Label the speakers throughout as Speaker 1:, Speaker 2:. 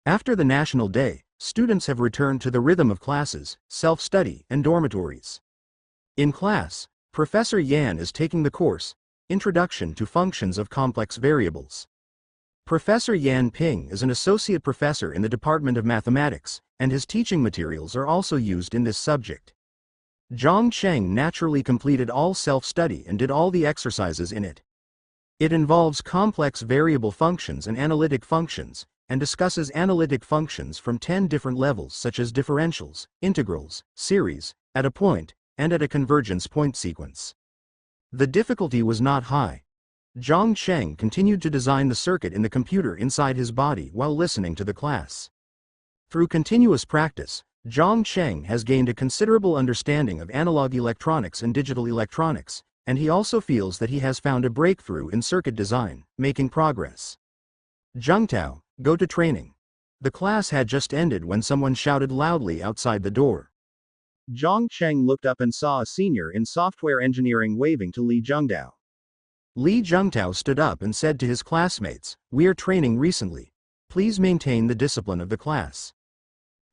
Speaker 1: After the National Day, students have returned to the rhythm of classes, self-study, and dormitories. In class, Professor Yan is taking the course, Introduction to Functions of Complex Variables. Professor Yan Ping is an associate professor in the Department of Mathematics, and his teaching materials are also used in this subject. Zhang Cheng naturally completed all self-study and did all the exercises in it. It involves complex variable functions and analytic functions, and discusses analytic functions from 10 different levels such as differentials, integrals, series, at a point, and at a convergence point sequence. The difficulty was not high. Zhang Cheng continued to design the circuit in the computer inside his body while listening to the class. Through continuous practice, Zhang Cheng has gained a considerable understanding of analog electronics and digital electronics, and he also feels that he has found a breakthrough in circuit design, making progress. Zhengtao, go to training. The class had just ended when someone shouted loudly outside the door. Zhang Cheng looked up and saw a senior in software engineering waving to Li Zhengtao. Li Zhengtao stood up and said to his classmates, "We are training recently. Please maintain the discipline of the class."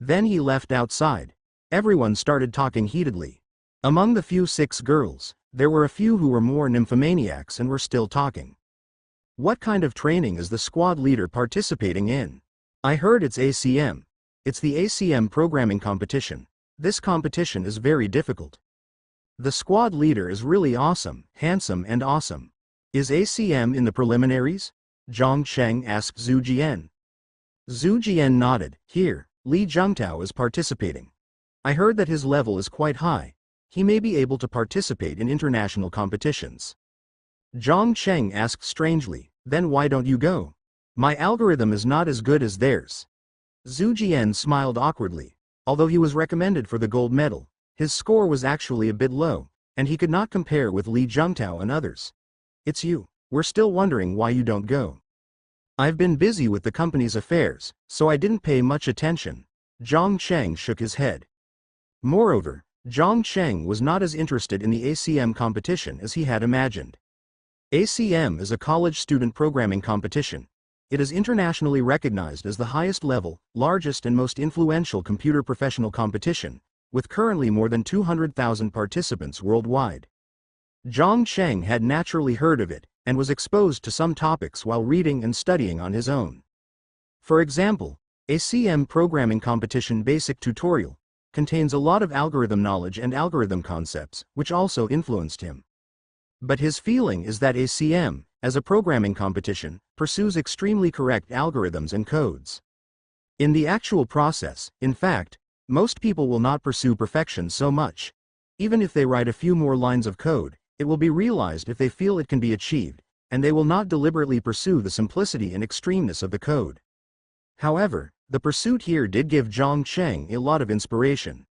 Speaker 1: Then he left outside. Everyone started talking heatedly. Among the few 6 girls, there were a few who were more nymphomaniacs and were still talking. What kind of training is the squad leader participating in? I heard it's ACM. It's the ACM programming competition. This competition is very difficult. The squad leader is really awesome, handsome and awesome. Is ACM in the preliminaries? Zhang Cheng asked Zhu Jian. Zhu Jian nodded. Here, Li Zhengtao is participating. I heard that his level is quite high. He may be able to participate in international competitions. Zhang Cheng asked strangely, then why don't you go? My algorithm is not as good as theirs. Zhu Jian smiled awkwardly. Although he was recommended for the gold medal, his score was actually a bit low, and he could not compare with Li Zhengtao and others. It's you. We're still wondering why you don't go. I've been busy with the company's affairs, so I didn't pay much attention. Zhang Cheng shook his head. Moreover, Zhang Cheng was not as interested in the ACM competition as he had imagined. ACM is a college student programming competition. It is internationally recognized as the highest level, largest and most influential computer professional competition, with currently more than 200,000 participants worldwide. Zhang Cheng had naturally heard of it, and was exposed to some topics while reading and studying on his own. For example, ACM Programming Competition Basic Tutorial contains a lot of algorithm knowledge and algorithm concepts, which also influenced him. But his feeling is that ACM, as a programming competition, pursues extremely correct algorithms and codes. In the actual process, in fact, most people will not pursue perfection so much. Even if they write a few more lines of code, it will be realized if they feel it can be achieved, and they will not deliberately pursue the simplicity and extremeness of the code. However, the pursuit here did give Zhang Cheng a lot of inspiration.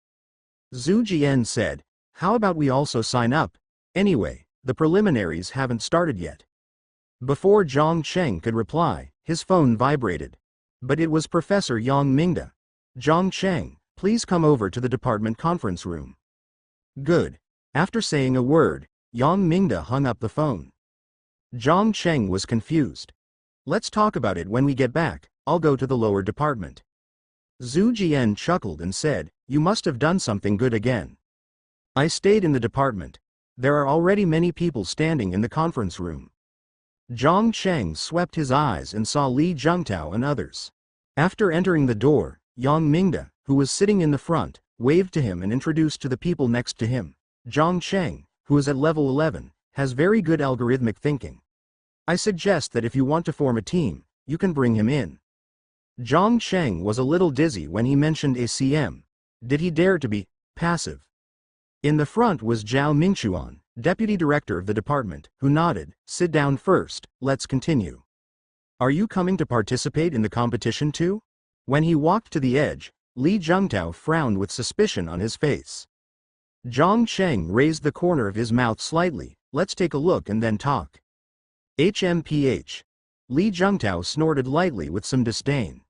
Speaker 1: Zhu Jian said, "How about we also sign up? Anyway, the preliminaries haven't started yet." Before Zhang Cheng could reply, his phone vibrated. But it was Professor Yang Mingda. "Zhang Cheng, please come over to the department conference room." "Good." After saying a word, Yang Mingda hung up the phone. Zhang Cheng was confused. "Let's talk about it when we get back. I'll go to the lower department." Zhu Jian chuckled and said, "You must have done something good again." "I stayed in the department. There are already many people standing in the conference room." Zhang Cheng swept his eyes and saw Li Zhengtao and others. After entering the door, Yang Mingda, who was sitting in the front, waved to him and introduced to the people next to him. "Zhang Cheng, who is at level 11, has very good algorithmic thinking. I suggest that if you want to form a team, you can bring him in." Zhang Cheng was a little dizzy when he mentioned ACM. Did he dare to be passive? In the front was Zhao Mingchuan, deputy director of the department, who nodded. "Sit down first, let's continue. Are you coming to participate in the competition too?" When he walked to the edge, Li Zhengtao frowned with suspicion on his face. Zhang Cheng raised the corner of his mouth slightly. "Let's take a look and then talk." HMPH. Li Zhengtao snorted lightly with some disdain.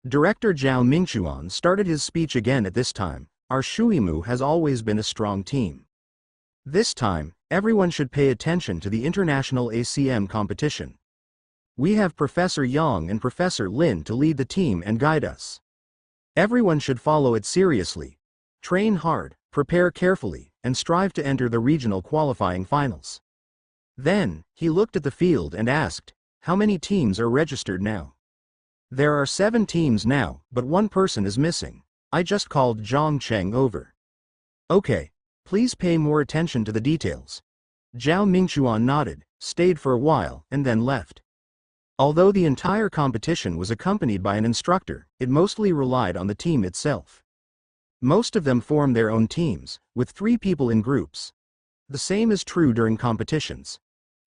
Speaker 1: Director Zhao Mingchuan started his speech again at this time. "Our Shuimu has always been a strong team. This time, everyone should pay attention to the international ACM competition. We have Professor Yang and Professor Lin to lead the team and guide us. Everyone should follow it seriously. Train hard, prepare carefully, and strive to enter the regional qualifying finals. Then, he looked at the field and asked, how many teams are registered now? There are 7 teams now, but one person is missing. I just called Zhang Cheng over. Okay, please pay more attention to the details. Zhao Mingchuan nodded, stayed for a while, and then left. Although the entire competition was accompanied by an instructor, it mostly relied on the team itself. Most of them formed their own teams, with 3 people in groups. The same is true during competitions.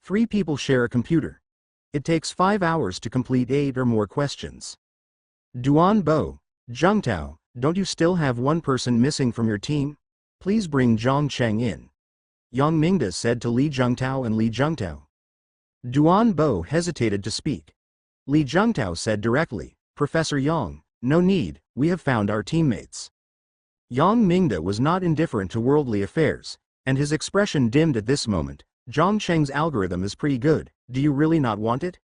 Speaker 1: 3 people share a computer. It takes 5 hours to complete 8 or more questions. Duan Bo, Zhengtao, don't you still have one person missing from your team? Please bring Zhang Cheng in. Yang Mingda said to Li Zhengtao and Li Zhengtao. Duan Bo hesitated to speak. Li Zhengtao said directly, Professor Yang, no need, we have found our teammates. Yang Mingda was not indifferent to worldly affairs, and his expression dimmed at this moment. Zhang Cheng's algorithm is pretty good, do you really not want it?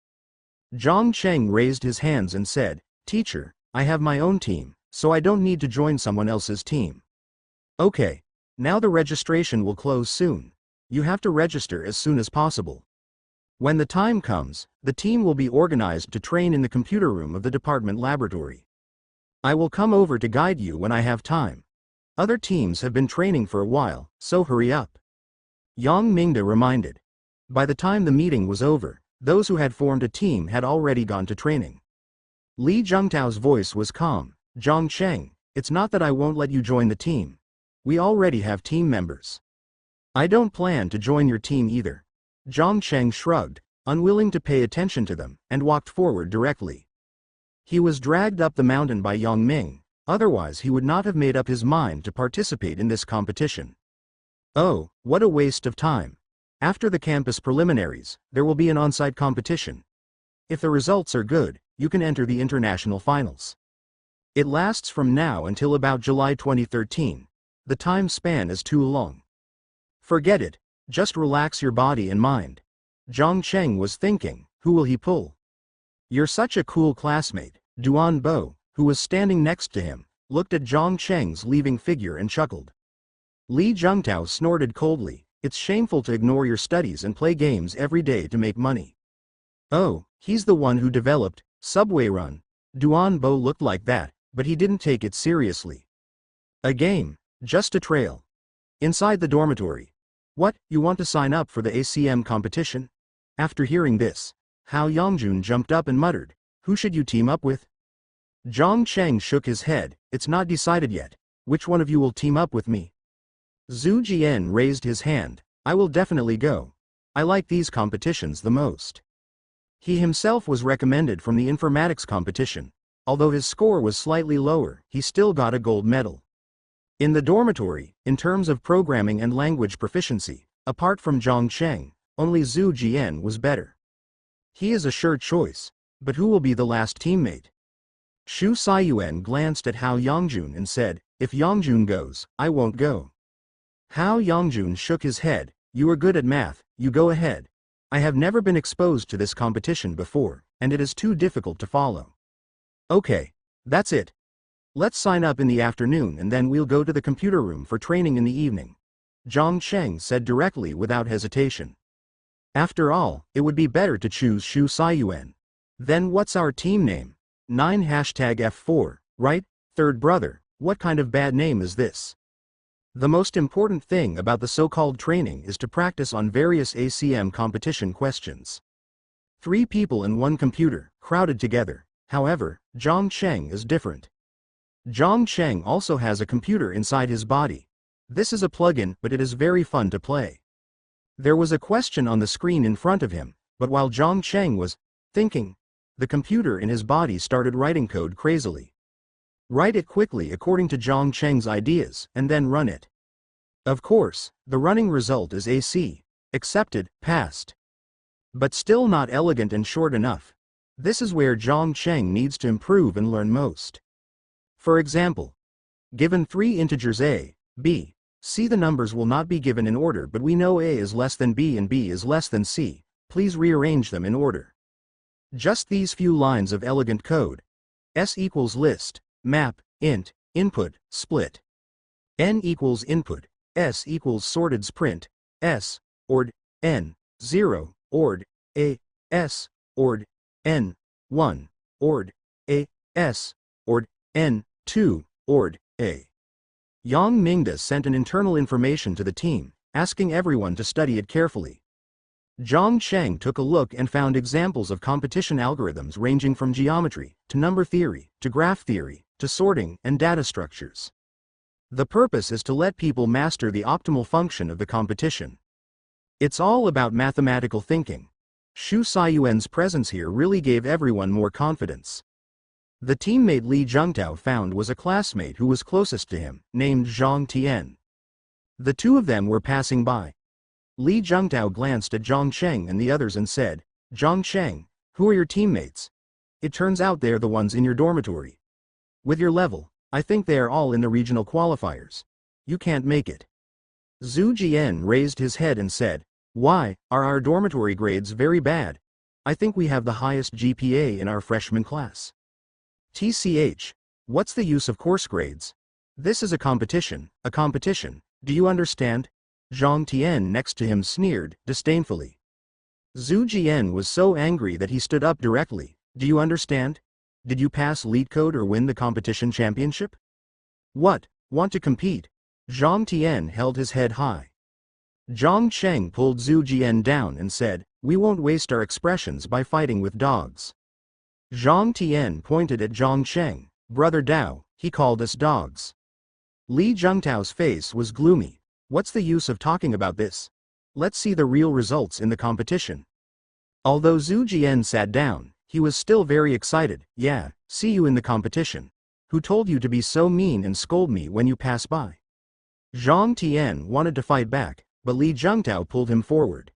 Speaker 1: Zhang Cheng raised his hands and said, Teacher, I have my own team, so I don't need to join someone else's team. Okay, now the registration will close soon. You have to register as soon as possible. When the time comes, the team will be organized to train in the computer room of the department laboratory. I will come over to guide you when I have time. Other teams have been training for a while, so hurry up. Yang Mingda reminded. By the time the meeting was over, those who had formed a team had already gone to training. Li Zhengtao's voice was calm. Zhang Cheng, it's not that I won't let you join the team. We already have team members. I don't plan to join your team either. Zhang Cheng shrugged, unwilling to pay attention to them, and walked forward directly. He was dragged up the mountain by Yang Ming, otherwise he would not have made up his mind to participate in this competition. Oh, what a waste of time. After the campus preliminaries, there will be an on-site competition. If the results are good, you can enter the international finals. It lasts from now until about July 2013. The time span is too long. Forget it, just relax your body and mind. Zhang Cheng was thinking, who will he pull? You're such a cool classmate. Duan Bo, who was standing next to him, looked at Zhang Cheng's leaving figure and chuckled. Li Zhengtao snorted coldly, it's shameful to ignore your studies and play games every day to make money. Oh, he's the one who developed Subway Run. Duan Bo looked like that, but he didn't take it seriously. A game, just a trail. Inside the dormitory. What, you want to sign up for the ACM competition? After hearing this, Hao Yangjun jumped up and muttered, who should you team up with? Zhang Cheng shook his head, it's not decided yet. Which one of you will team up with me? Zhu Jian raised his hand, I will definitely go. I like these competitions the most. He himself was recommended from the informatics competition. Although his score was slightly lower, he still got a gold medal. In the dormitory, in terms of programming and language proficiency, apart from Zhang Cheng, only Zhu Jian was better. He is a sure choice, but who will be the last teammate? Xu Saiyuan glanced at Hao Yangjun and said, if Yangjun goes, I won't go. Hao Yangjun shook his head, you are good at math, you go ahead. I have never been exposed to this competition before, and it is too difficult to follow. Okay, that's it. Let's sign up in the afternoon and then we'll go to the computer room for training in the evening. Zhang Cheng said directly without hesitation. After all, it would be better to choose Xu Saiyuan. Then what's our team name? 9 #F4, right? Third brother, what kind of bad name is this? The most important thing about the so-called training is to practice on various ACM competition questions. 3 people in one computer, crowded together. However, Zhang Cheng is different. Zhang Cheng also has a computer inside his body. This is a plugin, but it is very fun to play. There was a question on the screen in front of him, but while Zhang Cheng was thinking, the computer in his body started writing code crazily. Write it quickly according to Zhang Cheng's ideas, and then run it. Of course, the running result is AC, accepted, passed. But still not elegant and short enough. This is where Zhang Cheng needs to improve and learn most. For example, given 3 integers a, b, c, the numbers will not be given in order, but we know a is less than b and b is less than c. Please rearrange them in order. Just these few lines of elegant code. S equals list, map, int, input, split. N equals input, S equals sorted sprint, S, ord, N, 0, ord, A, S, ord, N, 1, ord, A, S, ord, N, 2, ord, A. Yang Mingda sent an internal information to the team, asking everyone to study it carefully. Zhang Cheng took a look and found examples of competition algorithms ranging from geometry, to number theory, to graph theory, to sorting and data structures. The purpose is to let people master the optimal function of the competition. It's all about mathematical thinking. Xu Saiyuan's presence here really gave everyone more confidence. The teammate Li Zhengtao found was a classmate who was closest to him, named Zhang Tian. The two of them were passing by. Li Zhengtao glanced at Zhang Cheng and the others and said, "Zhang Cheng, who are your teammates? It turns out they are the ones in your dormitory. With your level, I think they are all in the regional qualifiers. You can't make it." Zhu Jian raised his head and said, "Why, are our dormitory grades very bad? I think we have the highest GPA in our freshman class." "TCH, what's the use of course grades? This is a competition, do you understand?" Zhang Tian next to him sneered, disdainfully. Zhu Jian was so angry that he stood up directly. "Do you understand? Did you pass LeetCode or win the competition championship? What, want to compete?" Zhang Tian held his head high. Zhang Cheng pulled Zhu Jian down and said, "We won't waste our expressions by fighting with dogs." Zhang Tian pointed at Zhang Cheng. "Brother Dao, he called us dogs." Li Zhengtao's face was gloomy. "What's the use of talking about this? Let's see the real results in the competition." Although Zhu Jian sat down, he was still very excited. "Yeah, see you in the competition. Who told you to be so mean and scold me when you pass by?" Zhang Tian wanted to fight back, but Li Zhengtao pulled him forward.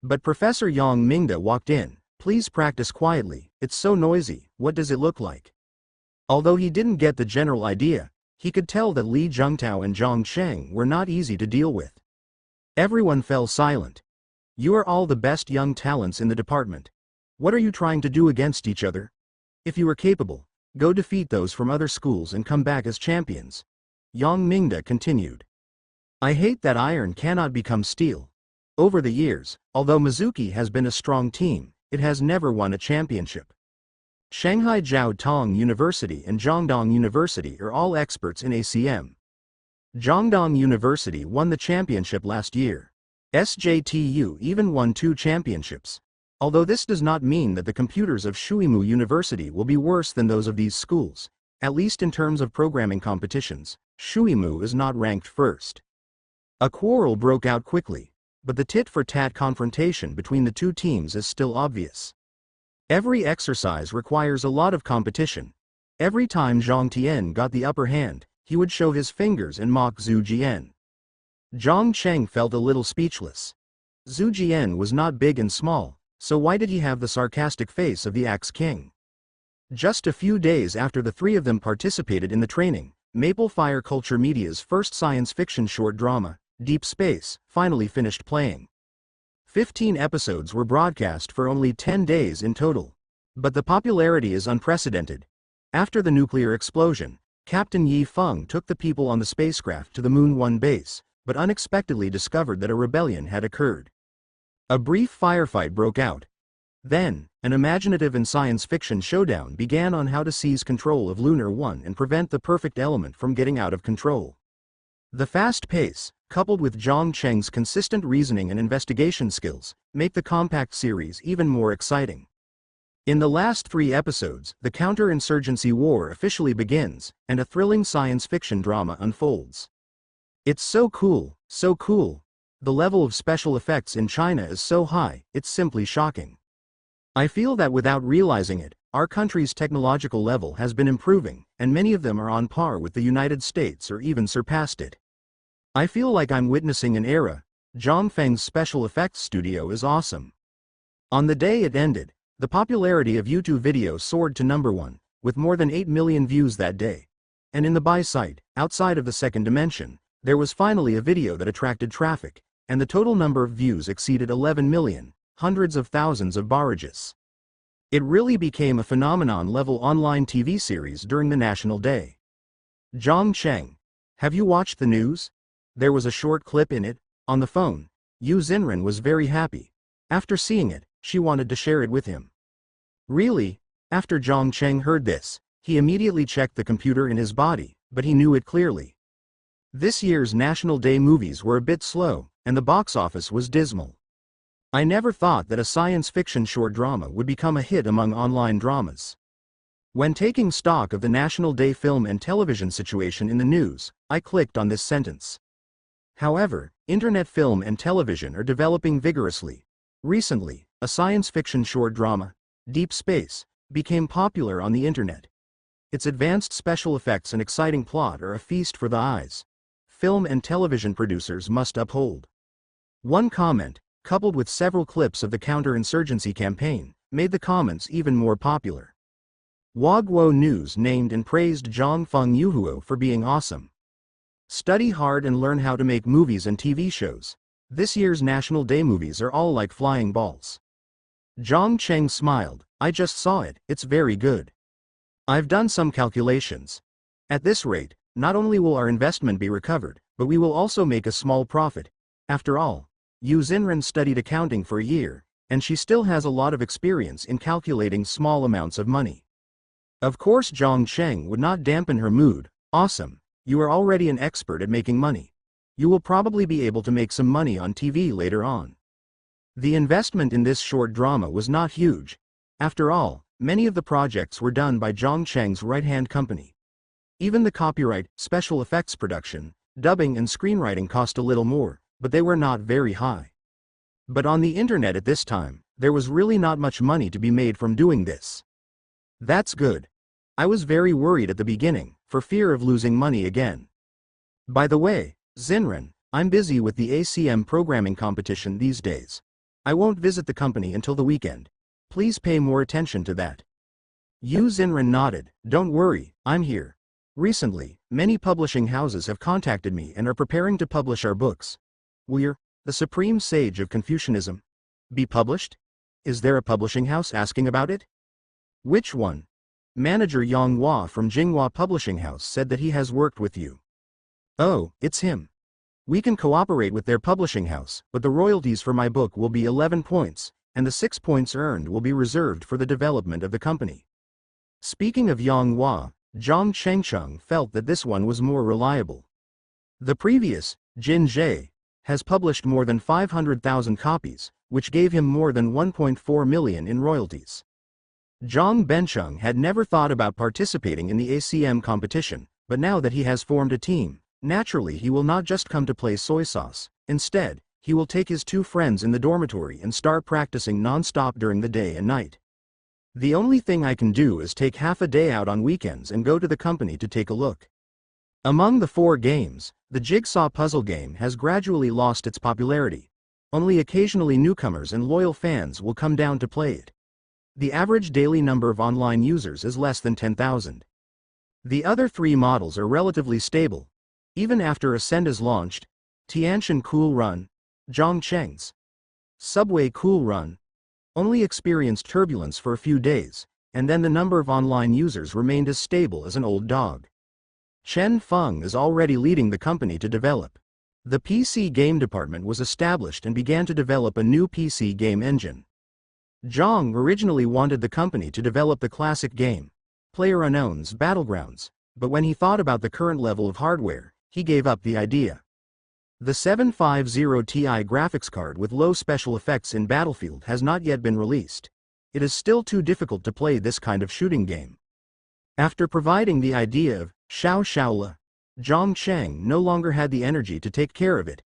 Speaker 1: But Professor Yang Mingda walked in. "Please practice quietly, it's so noisy, what does it look like?" Although he didn't get the general idea, he could tell that Li Zhengtao and Zhang Cheng were not easy to deal with. Everyone fell silent. "You are all the best young talents in the department. What are you trying to do against each other? If you are capable, go defeat those from other schools and come back as champions." Yang Mingda continued. "I hate that iron cannot become steel. Over the years, although Mizuki has been a strong team, it has never won a championship. Shanghai Jiao Tong University and Jiangdong University are all experts in ACM. Jiangdong University won the championship last year. SJTU even won 2 championships. Although this does not mean that the computers of Shuimu University will be worse than those of these schools, at least in terms of programming competitions, Shuimu is not ranked first." A quarrel broke out quickly, but the tit-for-tat confrontation between the two teams is still obvious. Every exercise requires a lot of competition. Every time Zhang Tian got the upper hand, he would show his fingers and mock Zhu Jian. Zhang Cheng felt a little speechless. Zhu Jian was not big and small, so why did he have the sarcastic face of the Axe King? Just a few days after the three of them participated in the training, Maple Fire Culture Media's first science fiction short drama, Deep Space, finally finished playing. 15 episodes were broadcast for only 10 days in total. But the popularity is unprecedented. After the nuclear explosion, Captain Yi Feng took the people on the spacecraft to the Moon 1 base, but unexpectedly discovered that a rebellion had occurred. A brief firefight broke out. Then, an imaginative and science fiction showdown began on how to seize control of Lunar 1 and prevent the perfect element from getting out of control. The fast pace, coupled with Zhang Cheng's consistent reasoning and investigation skills, make the compact series even more exciting. In the last 3 episodes, the counter-insurgency war officially begins, and a thrilling science fiction drama unfolds. It's so cool, so cool. The level of special effects in China is so high, it's simply shocking. I feel that without realizing it, our country's technological level has been improving, and many of them are on par with the United States or even surpassed it. I feel like I'm witnessing an era. Zhongfeng's special effects studio is awesome. On the day it ended, the popularity of YouTube video soared to number 1, with more than 8 million views that day. And in the buy site, outside of the second dimension, there was finally a video that attracted traffic, and the total number of views exceeded 11 million, hundreds of thousands of barrages. It really became a phenomenon-level online TV series during the National Day. Zhang Cheng. Have you watched the news? There was a short clip in it. On the phone, Yu Xinren was very happy. After seeing it, she wanted to share it with him. Really? After Zhang Cheng heard this, he immediately checked the computer in his body, but he knew it clearly. This year's National Day movies were a bit slow, and the box office was dismal. I never thought that a science fiction short drama would become a hit among online dramas. When taking stock of the National Day film and television situation in the news, I clicked on this sentence. However, internet film and television are developing vigorously. Recently, a science fiction short drama, Deep Space, became popular on the internet. Its advanced special effects and exciting plot are a feast for the eyes. Film and television producers must uphold. One comment, coupled with several clips of the counter-insurgency campaign, made the comments even more popular. Huaguo News named and praised Zhang Feng Yuhuo for being awesome. Study hard and learn how to make movies and TV shows. This year's National Day movies are all like flying balls. Zhang Cheng smiled. I just saw it, it's very good. I've done some calculations. At this rate, not only will our investment be recovered, but we will also make a small profit. After all, Yu Xinren studied accounting for a year, and she still has a lot of experience in calculating small amounts of money. Of course, Zhang Cheng would not dampen her mood. Awesome, you are already an expert at making money. You will probably be able to make some money on TV later on. The investment in this short drama was not huge. After all, many of the projects were done by Zhang Cheng's right-hand company. Even the copyright, special effects production, dubbing and screenwriting cost a little more, but they were not very high. But on the internet at this time, there was really not much money to be made from doing this. That's good. I was very worried at the beginning, for fear of losing money again. By the way, Xinren, I'm busy with the ACM programming competition these days. I won't visit the company until the weekend. Please pay more attention to that. Yu Xinren nodded. Don't worry, I'm here. Recently, many publishing houses have contacted me and are preparing to publish our books. We're the supreme sage of Confucianism. Be published? Is there a publishing house asking about it? Which one? Manager Yang Hua from Jinghua Publishing House said that he has worked with you. Oh, it's him. We can cooperate with their publishing house, but the royalties for my book will be 11 points, and the 6 points earned will be reserved for the development of the company. Speaking of Yang Hua, Zhang Chengcheng felt that this one was more reliable. The previous, Jin Zhe, has published more than 500,000 copies, which gave him more than 1.4 million in royalties. Zhang Bencheng had never thought about participating in the ACM competition, but now that he has formed a team, naturally he will not just come to play soy sauce. Instead, he will take his 2 friends in the dormitory and start practicing non-stop during the day and night. The only thing I can do is take half a day out on weekends and go to the company to take a look. Among the 4 games, the jigsaw puzzle game has gradually lost its popularity. Only occasionally newcomers and loyal fans will come down to play it. The average daily number of online users is less than 10,000. The other 3 models are relatively stable. Even after Ascend is launched, Tianshan Cool Run, Zhongcheng's Subway Cool Run, only experienced turbulence for a few days, and then the number of online users remained as stable as an old dog. Chen Feng is already leading the company to develop. The PC game department was established and began to develop a new PC game engine. Zhang originally wanted the company to develop the classic game, PlayerUnknown's Battlegrounds, but when he thought about the current level of hardware, he gave up the idea. The 750 Ti graphics card with low special effects in Battlefield has not yet been released. It is still too difficult to play this kind of shooting game. After providing the idea of Xiao Xiaola, Zhang Cheng no longer had the energy to take care of it.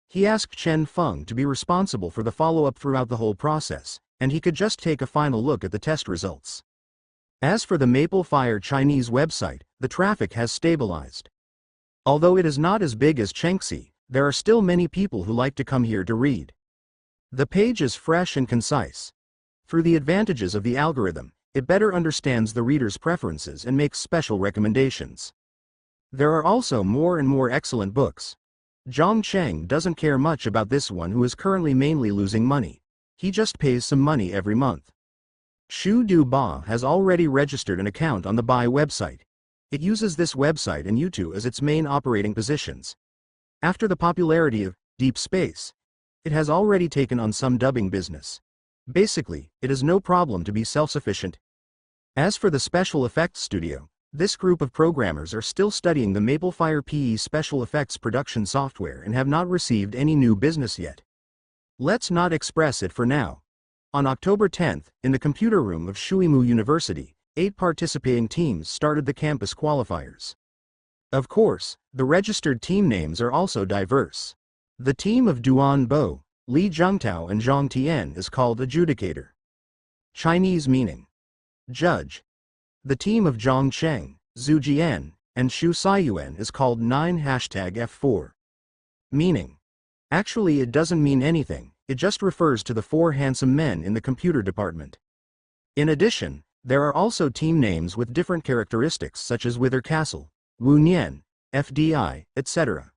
Speaker 1: He asked Chen Feng to be responsible for the follow-up throughout the whole process, and he could just take a final look at the test results. As for the Maple Fire Chinese website, the traffic has stabilized. Although it is not as big as Chengxi, there are still many people who like to come here to read. The page is fresh and concise. Through the advantages of the algorithm, it better understands the reader's preferences and makes special recommendations. There are also more and more excellent books. Zhang Cheng doesn't care much about this one who is currently mainly losing money. He just pays some money every month. Xu Du Ba has already registered an account on the Bai website. It uses this website and YouTube as its main operating positions. After the popularity of Deep Space, it has already taken on some dubbing business. Basically, it is no problem to be self-sufficient. As for the special effects studio, this group of programmers are still studying the MapleFire PE special effects production software and have not received any new business yet. Let's not express it for now. On October 10th, in the computer room of Shuimu University, 8 participating teams started the campus qualifiers. Of course, the registered team names are also diverse. The team of Duan Bo, Li Zhengtao and Zhang Tian is called Adjudicator. Chinese meaning: Judge. The team of Zhang Cheng, Zhu Jian, and Xu Saiyuan is called 9#F4. Meaning: actually it doesn't mean anything, it just refers to the 4 handsome men in the computer department. In addition, there are also team names with different characteristics such as Wither Castle, Wu Nian, FDI, etc.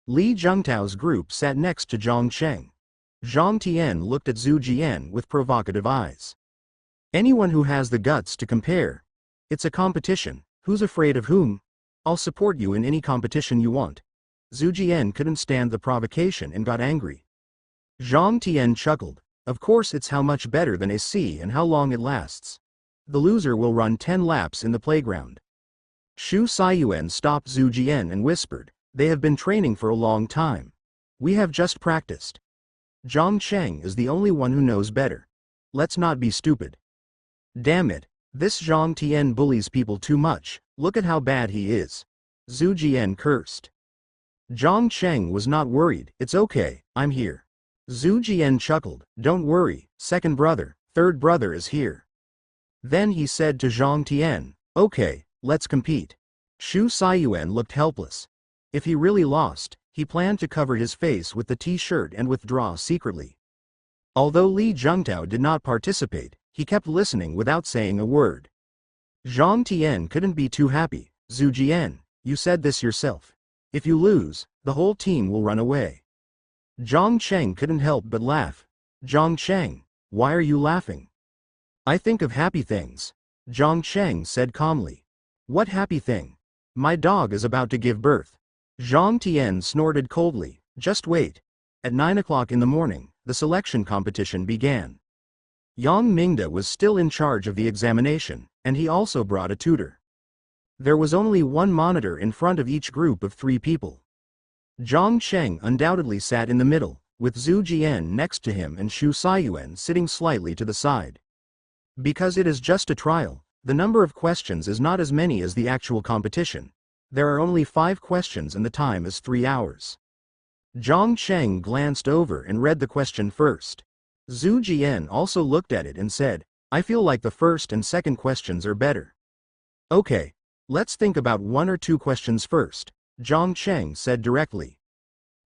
Speaker 1: Li Zhengtao's group sat next to Zhang Cheng. Zhang Tian looked at Zhu Jian with provocative eyes. Anyone who has the guts to compare. It's a competition, who's afraid of whom? I'll support you in any competition you want. Zhu Jian couldn't stand the provocation and got angry. Zhang Tian chuckled. Of course it's how much better than AC and how long it lasts. The loser will run 10 laps in the playground. Xu Saiyuan stopped Zhu Jian and whispered, they have been training for a long time. We have just practiced. Zhang Cheng is the only one who knows better. Let's not be stupid. Damn it, this Zhang Tian bullies people too much, look at how bad he is. Zhu Jian cursed. Zhang Cheng was not worried, it's okay, I'm here. Zhu Jian chuckled, don't worry, second brother, third brother is here. Then he said to Zhang Tian, okay, let's compete. Xu Saiyuan looked helpless. If he really lost, he planned to cover his face with the t-shirt and withdraw secretly. Although Li Zhengtao did not participate, he kept listening without saying a word. Zhang Tian couldn't be too happy. Zhu Jian, you said this yourself. If you lose, the whole team will run away. Zhang Cheng couldn't help but laugh. Zhang Cheng, why are you laughing? I think of happy things. Zhang Cheng said calmly. What happy thing? My dog is about to give birth. Zhang Tian snorted coldly. Just wait. At 9 o'clock in the morning, the selection competition began. Yang Mingda was still in charge of the examination, and he also brought a tutor. There was only one monitor in front of each group of 3 people. Zhang Cheng undoubtedly sat in the middle, with Zhu Jian next to him and Xu Saiyuan sitting slightly to the side. Because it is just a trial, the number of questions is not as many as the actual competition. There are only 5 questions and the time is 3 hours. Zhang Cheng glanced over and read the question first. Zhu Jian also looked at it and said, I feel like the first and second questions are better. Okay, let's think about 1 or 2 questions first, Zhang Cheng said directly.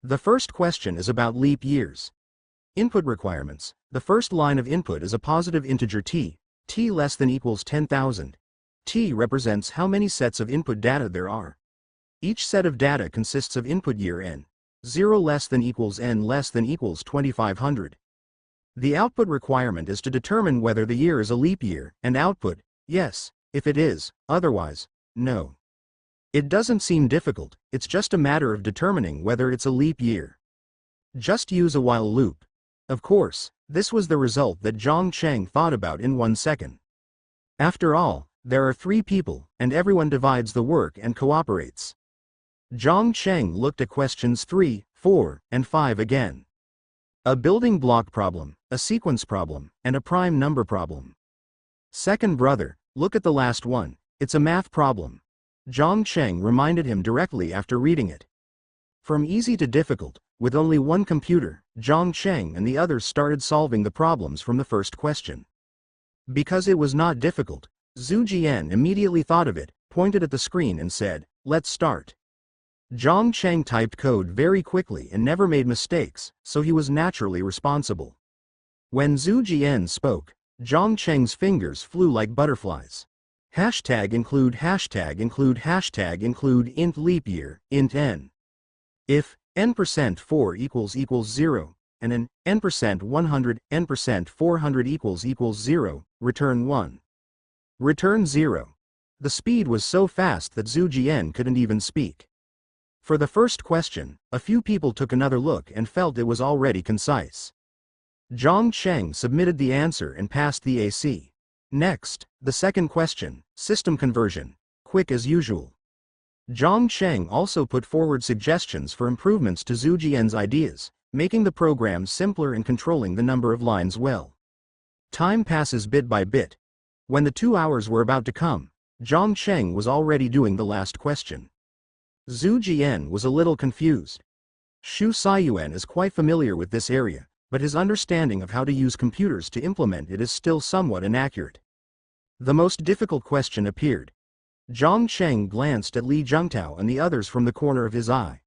Speaker 1: The first question is about leap years. Input requirements. The first line of input is a positive integer t less than equals 10,000. T represents how many sets of input data there are. Each set of data consists of input year n. 0 less than equals n less than equals 2500. The output requirement is to determine whether the year is a leap year, and output, yes, if it is, otherwise, no. It doesn't seem difficult, it's just a matter of determining whether it's a leap year. Just use a while loop. Of course, this was the result that Zhang Cheng thought about in 1 second. After all, there are 3 people, and everyone divides the work and cooperates. Zhang Cheng looked at questions 3, 4, and 5 again. A building block problem, a sequence problem, and a prime number problem. Second brother, look at the last one, it's a math problem. Zhang Cheng reminded him directly after reading it. From easy to difficult, with only one computer, Zhang Cheng and the others started solving the problems from the first question. Because it was not difficult, Zhu Jian immediately thought of it, pointed at the screen and said, let's start. Zhang Cheng typed code very quickly and never made mistakes, so he was naturally responsible. When Zhu Jian spoke, Zhang Cheng's fingers flew like butterflies. Hashtag include hashtag include hashtag include int leap year, int n. If n% 4 equals 0, and an n% 100, n% 400 equals 0, return 1. Return 0. The speed was so fast that Zhu Jian couldn't even speak. For the first question, a few people took another look and felt it was already concise. Zhang Cheng submitted the answer and passed the AC. Next, the second question, system conversion, quick as usual. Zhang Cheng also put forward suggestions for improvements to Zhu Jian's ideas, making the program simpler and controlling the number of lines well. Time passes bit by bit. When the 2 hours were about to come, Zhang Cheng was already doing the last question. Zhu Jian was a little confused. Xu Saiyuan is quite familiar with this area, but his understanding of how to use computers to implement it is still somewhat inaccurate. The most difficult question appeared. Zhang Cheng glanced at Li Zhengtao and the others from the corner of his eye.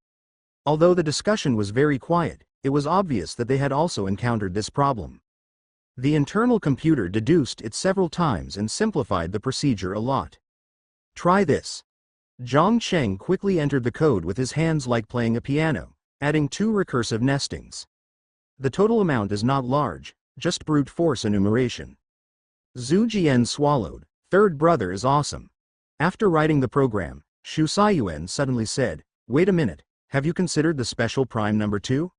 Speaker 1: Although the discussion was very quiet, it was obvious that they had also encountered this problem. The internal computer deduced it several times and simplified the procedure a lot. Try this. Zhang Cheng quickly entered the code with his hands like playing a piano, adding 2 recursive nestings. The total amount is not large, just brute force enumeration. Zhu Jian swallowed. Third brother is awesome. After writing the program, Xu Saiyuan suddenly said, "Wait a minute, have you considered the special prime number 2?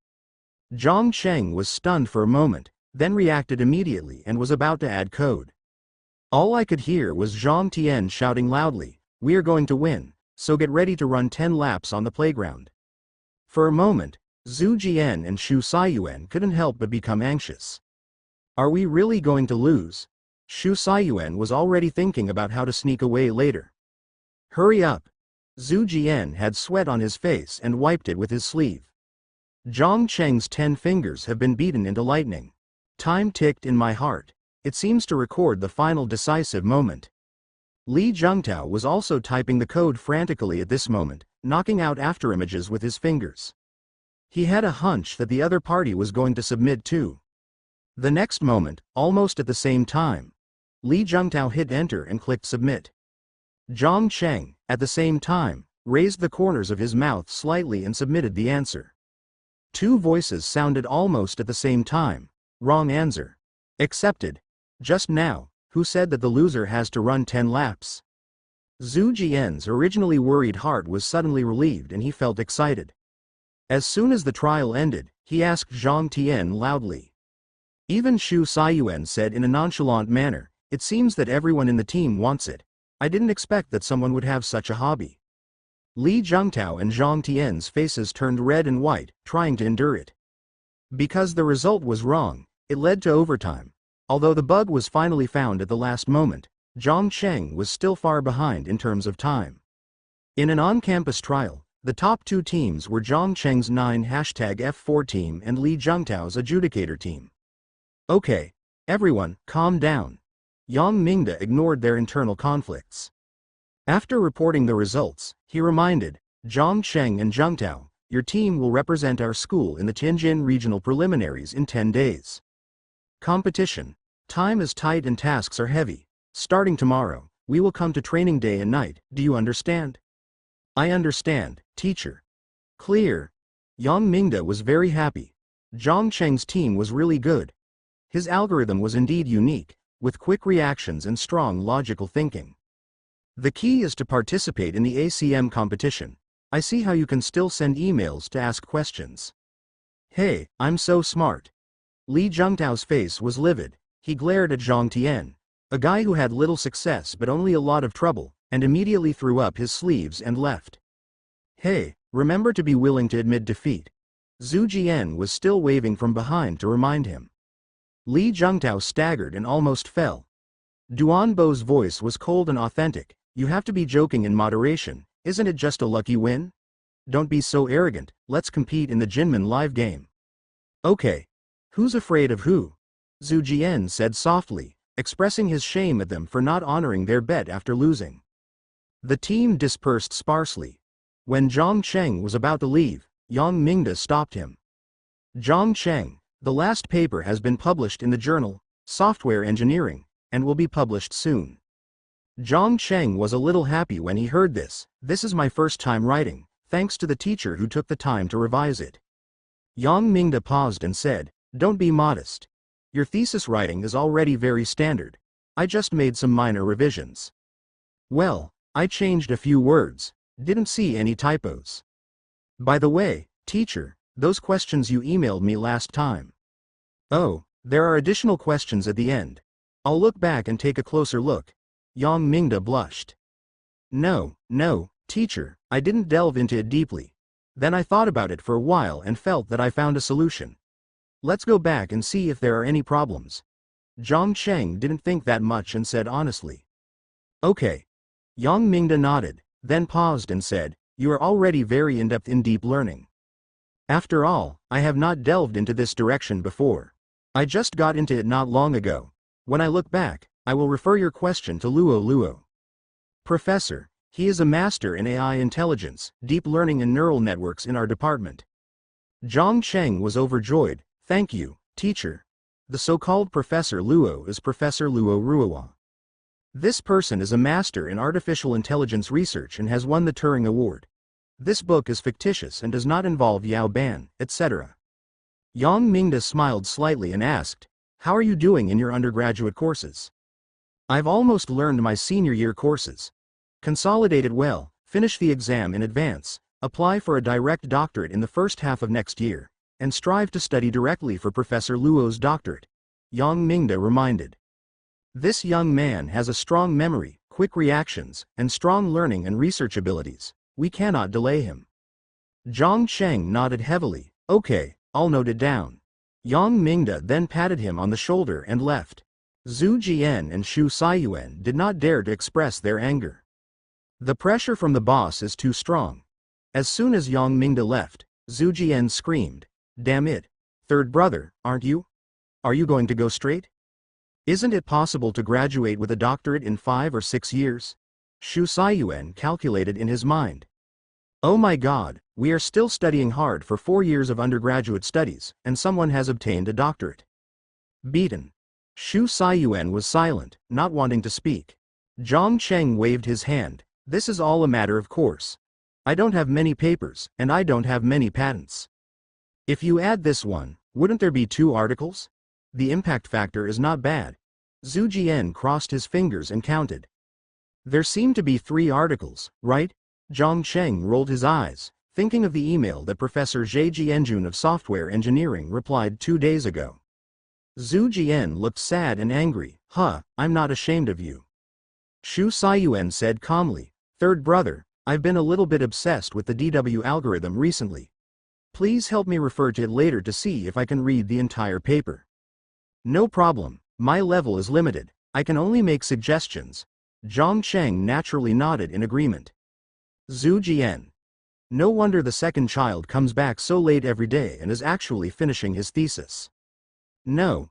Speaker 1: Zhang Cheng was stunned for a moment, then reacted immediately and was about to add code. All I could hear was Zhang Tian shouting loudly, "We are going to win, so get ready to run 10 laps on the playground." For a moment, Zhu Jian and Xu Saiyuan couldn't help but become anxious. Are we really going to lose? Xu Saiyuan was already thinking about how to sneak away later. Hurry up. Zhu Jian had sweat on his face and wiped it with his sleeve. Zhang Cheng's 10 fingers have been beaten into lightning. Time ticked in my heart. It seems to record the final decisive moment. Li Zhengtao was also typing the code frantically at this moment, knocking out afterimages with his fingers. He had a hunch that the other party was going to submit too. The next moment, almost at the same time, Li Zhengtao hit enter and clicked submit. Zhang Cheng, at the same time, raised the corners of his mouth slightly and submitted the answer. 2 voices sounded almost at the same time. Wrong answer. Accepted. Just now, who said that the loser has to run 10 laps? Zhu Jian's originally worried heart was suddenly relieved and he felt excited. As soon as the trial ended, he asked Zhang Tian loudly. Even Xu Saiyuan said in a nonchalant manner, "It seems that everyone in the team wants it. I didn't expect that someone would have such a hobby." Li Zhengtao and Zhang Tian's faces turned red and white, trying to endure it. Because the result was wrong, it led to overtime. Although the bug was finally found at the last moment, Zhang Cheng was still far behind in terms of time. In an on-campus trial, the top 2 teams were Zhang Cheng's 9#F4 team and Li Zhengtao's adjudicator team. Okay, everyone, calm down. Yang Mingda ignored their internal conflicts. After reporting the results, he reminded, Zhang Cheng and Zhengtao, your team will represent our school in the Tianjin regional preliminaries in 10 days. Competition. Time is tight and tasks are heavy. Starting tomorrow, we will come to training day and night, do you understand? I understand, teacher. Clear. Yang Mingda was very happy. Zhang Cheng's team was really good. His algorithm was indeed unique, with quick reactions and strong logical thinking. The key is to participate in the ACM competition. I see how you can still send emails to ask questions. Hey, I'm so smart. Li Zhengtao's face was livid. He glared at Zhang Tian, a guy who had little success but only a lot of trouble, and immediately threw up his sleeves and left. Hey, remember to be willing to admit defeat. Zhu Jian was still waving from behind to remind him. Li Zhengtao staggered and almost fell. Duan Bo's voice was cold and authentic. You have to be joking in moderation, isn't it just a lucky win? Don't be so arrogant, let's compete in the Jinmen live game. Okay. Who's afraid of who? Zhu Jian said softly, expressing his shame at them for not honoring their bet after losing. The team dispersed sparsely. When Zhang Cheng was about to leave, Yang Mingda stopped him. Zhang Cheng, the last paper has been published in the journal, Software Engineering, and will be published soon. Zhang Cheng was a little happy when he heard this. This is my first time writing, thanks to the teacher who took the time to revise it. Yang Mingda paused and said, "Don't be modest. Your thesis writing is already very standard. I just made some minor revisions." "Well, I changed a few words, didn't see any typos. By the way, teacher, those questions you emailed me last time." "Oh, there are additional questions at the end. I'll look back and take a closer look." Yang Mingda blushed. No, teacher, I didn't delve into it deeply. Then I thought about it for a while and felt that I found a solution. Let's go back and see if there are any problems." Zhang Cheng didn't think that much and said honestly. "Okay." Yang Mingda nodded, then paused and said, "You are already very in-depth in deep learning. After all, I have not delved into this direction before. I just got into it not long ago. When I look back, I will refer your question to Luo. Professor, he is a master in AI intelligence, deep learning and neural networks in our department." Zhang Cheng was overjoyed. "Thank you, teacher. The so-called Professor Luo is Professor Luo Ruowa. This person is a master in artificial intelligence research and has won the Turing Award. This book is fictitious and does not involve Yao Ban, etc." Yang Mingda smiled slightly and asked, "How are you doing in your undergraduate courses?" "I've almost learned my senior year courses. Consolidated well, finish the exam in advance, apply for a direct doctorate in the first half of next year, and strive to study directly for Professor Luo's doctorate," Yang Mingda reminded. "This young man has a strong memory, quick reactions, and strong learning and research abilities. We cannot delay him." Zhang Cheng nodded heavily. "Okay, I'll note it down." Yang Mingda then patted him on the shoulder and left. Zhu Jian and Xu Saiyuan did not dare to express their anger. The pressure from the boss is too strong. As soon as Yang Mingda left, Zhu Jian screamed, "Damn it! Third brother, aren't you? Are you going to go straight? Isn't it possible to graduate with a doctorate in 5 or 6 years? Xu Saiyuan calculated in his mind. "Oh my God, we are still studying hard for 4 years of undergraduate studies, and someone has obtained a doctorate." Beaten. Xu Saiyuan was silent, not wanting to speak. Zhang Cheng waved his hand. "This is all a matter of course. I don't have many papers, and I don't have many patents. If you add this one, wouldn't there be 2 articles? The impact factor is not bad." Zhu Jian crossed his fingers and counted. "There seem to be 3 articles, right?" Zhang Cheng rolled his eyes, thinking of the email that Professor Zhe Jianjun of software engineering replied 2 days ago. Zhu Jian looked sad and angry. I'm not ashamed of you." Xu Saiyuan said calmly, "Third brother, I've been a little bit obsessed with the DW algorithm recently. Please help me refer to it later to see if I can read the entire paper." "No problem, my level is limited, I can only make suggestions." Zhang Cheng naturally nodded in agreement. Zhu Jian. No wonder the second child comes back so late every day and is actually finishing his thesis. No,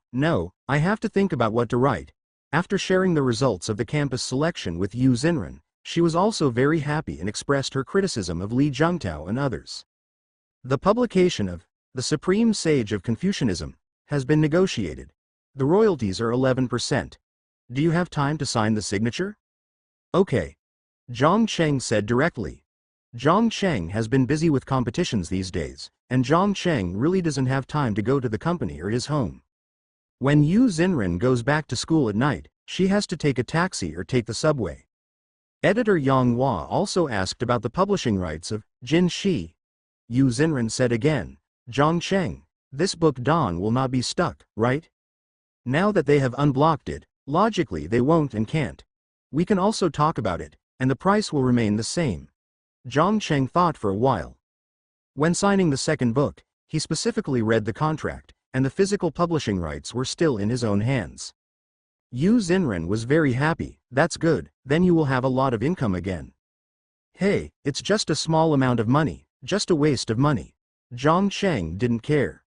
Speaker 1: I have to think about what to write." After sharing the results of the campus selection with Yu Xinren, she was also very happy and expressed her criticism of Li Zhengtao and others. The publication of The Supreme Sage of Confucianism has been negotiated. The royalties are 11%. Do you have time to sign the signature? Okay. Zhang Cheng said directly. Zhang Cheng has been busy with competitions these days, and Zhang Cheng really doesn't have time to go to the company or his home. When Yu Xinren goes back to school at night, she has to take a taxi or take the subway. Editor Yang Hua also asked about the publishing rights of Jin Shi. Yu Xinren said again, "Zhang Cheng, this book Dawn will not be stuck, right? Now that they have unblocked it, logically they won't and can't. We can also talk about it, and the price will remain the same." Zhang Cheng thought for a while. When signing the second book, he specifically read the contract, and the physical publishing rights were still in his own hands. Yu Xinren was very happy. "That's good, then you will have a lot of income again." "Hey, it's just a small amount of money, just a waste of money." Zhang Cheng didn't care.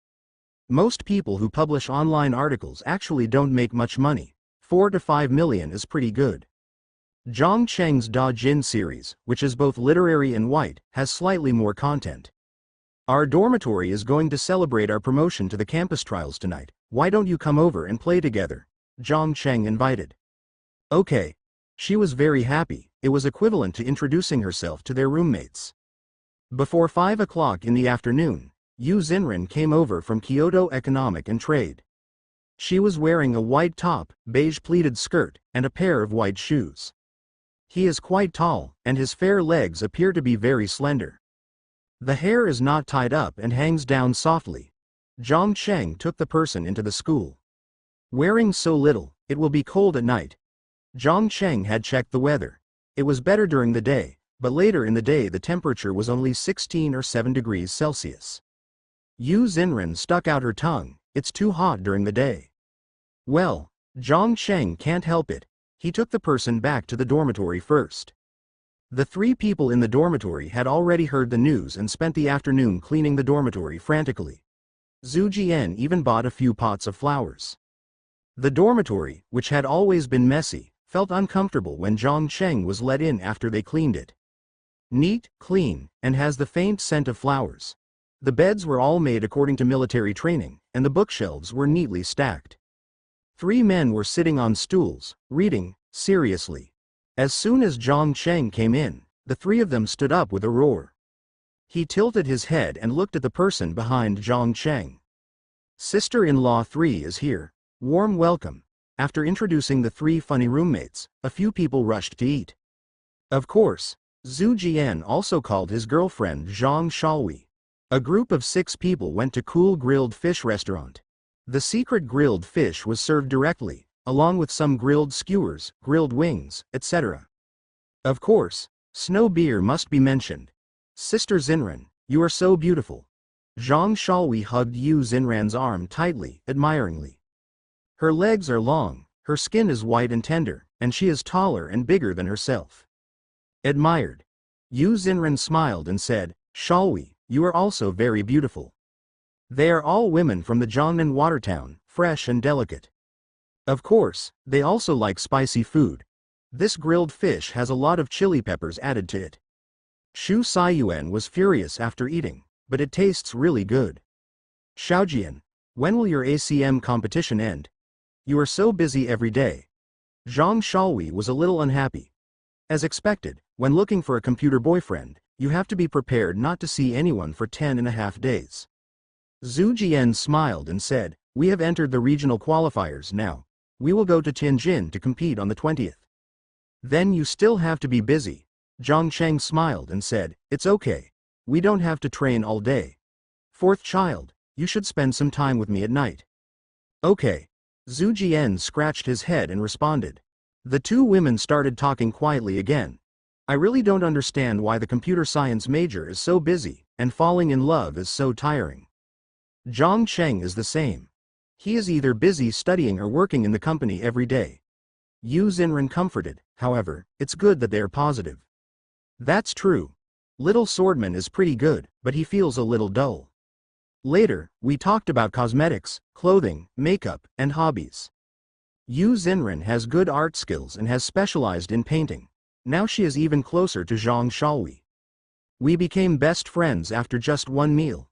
Speaker 1: Most people who publish online articles actually don't make much money. 4 to 5 million is pretty good. Zhang Cheng's Da Jin series, which is both literary and white, has slightly more content. "Our dormitory is going to celebrate our promotion to the campus trials tonight. Why don't you come over and play together?" Zhang Cheng invited. Okay. She was very happy. It was equivalent to introducing herself to their roommates. Before 5 o'clock in the afternoon, Yu Xinren came over from Kyoto Economic and Trade. She was wearing a white top, beige pleated skirt, and a pair of white shoes. He is quite tall, and his fair legs appear to be very slender. The hair is not tied up and hangs down softly. Zhang Cheng took the person into the school. Wearing so little, it will be cold at night. Zhang Cheng had checked the weather. It was better during the day, but later in the day the temperature was only 16 or 7 degrees Celsius. Yu Xinren stuck out her tongue. It's too hot during the day. Well, Zhang Cheng can't help it. He took the person back to the dormitory first. The 3 people in the dormitory had already heard the news and spent the afternoon cleaning the dormitory frantically. Zhu Jian even bought a few pots of flowers. The dormitory, which had always been messy, felt uncomfortable when Zhang Cheng was let in after they cleaned it. Neat, clean, and has the faint scent of flowers. The beds were all made according to military training, and the bookshelves were neatly stacked. 3 men were sitting on stools, reading, seriously. As soon as Zhang Cheng came in, the 3 of them stood up with a roar. He tilted his head and looked at the person behind Zhang Cheng. Sister-in-law 3 is here. Warm welcome. After introducing the 3 funny roommates, a few people rushed to eat. Of course, Zhu Jian also called his girlfriend Zhang Shalwi. A group of 6 people went to Cool Grilled Fish restaurant. The secret grilled fish was served directly, along with some grilled skewers, grilled wings, etc. Of course, snow beer must be mentioned. Sister Xinren, you are so beautiful. Zhang Shalwi hugged Yu Xinren's arm tightly, admiringly. Her legs are long, her skin is white and tender, and she is taller and bigger than herself. Admired. Yu Xinren smiled and said, Shalwi, you are also very beautiful. They are all women from the Jiangnan water town, fresh and delicate. Of course, they also like spicy food. This grilled fish has a lot of chili peppers added to it. Xu Saiyuan was furious after eating, but it tastes really good. Xiaojian, when will your ACM competition end? You are so busy every day. Zhang Shalwi was a little unhappy. As expected, when looking for a computer boyfriend, you have to be prepared not to see anyone for 10.5 days. Zhu Jian smiled and said, we have entered the regional qualifiers now. We will go to Tianjin to compete on the 20th. Then you still have to be busy. Zhang Cheng smiled and said, it's okay. We don't have to train all day. 4th child, you should spend some time with me at night. Okay. Zhu Jian scratched his head and responded. The 2 women started talking quietly again. I really don't understand why the computer science major is so busy, and falling in love is so tiring. Zhang Cheng is the same. He is either busy studying or working in the company every day. Yu Xinren comforted, however, it's good that they are positive. That's true. Little Swordman is pretty good, but he feels a little dull. Later, we talked about cosmetics, clothing, makeup, and hobbies. Yu Xinren has good art skills and has specialized in painting. Now she is even closer to Zhang Shalwi. We became best friends after just one meal.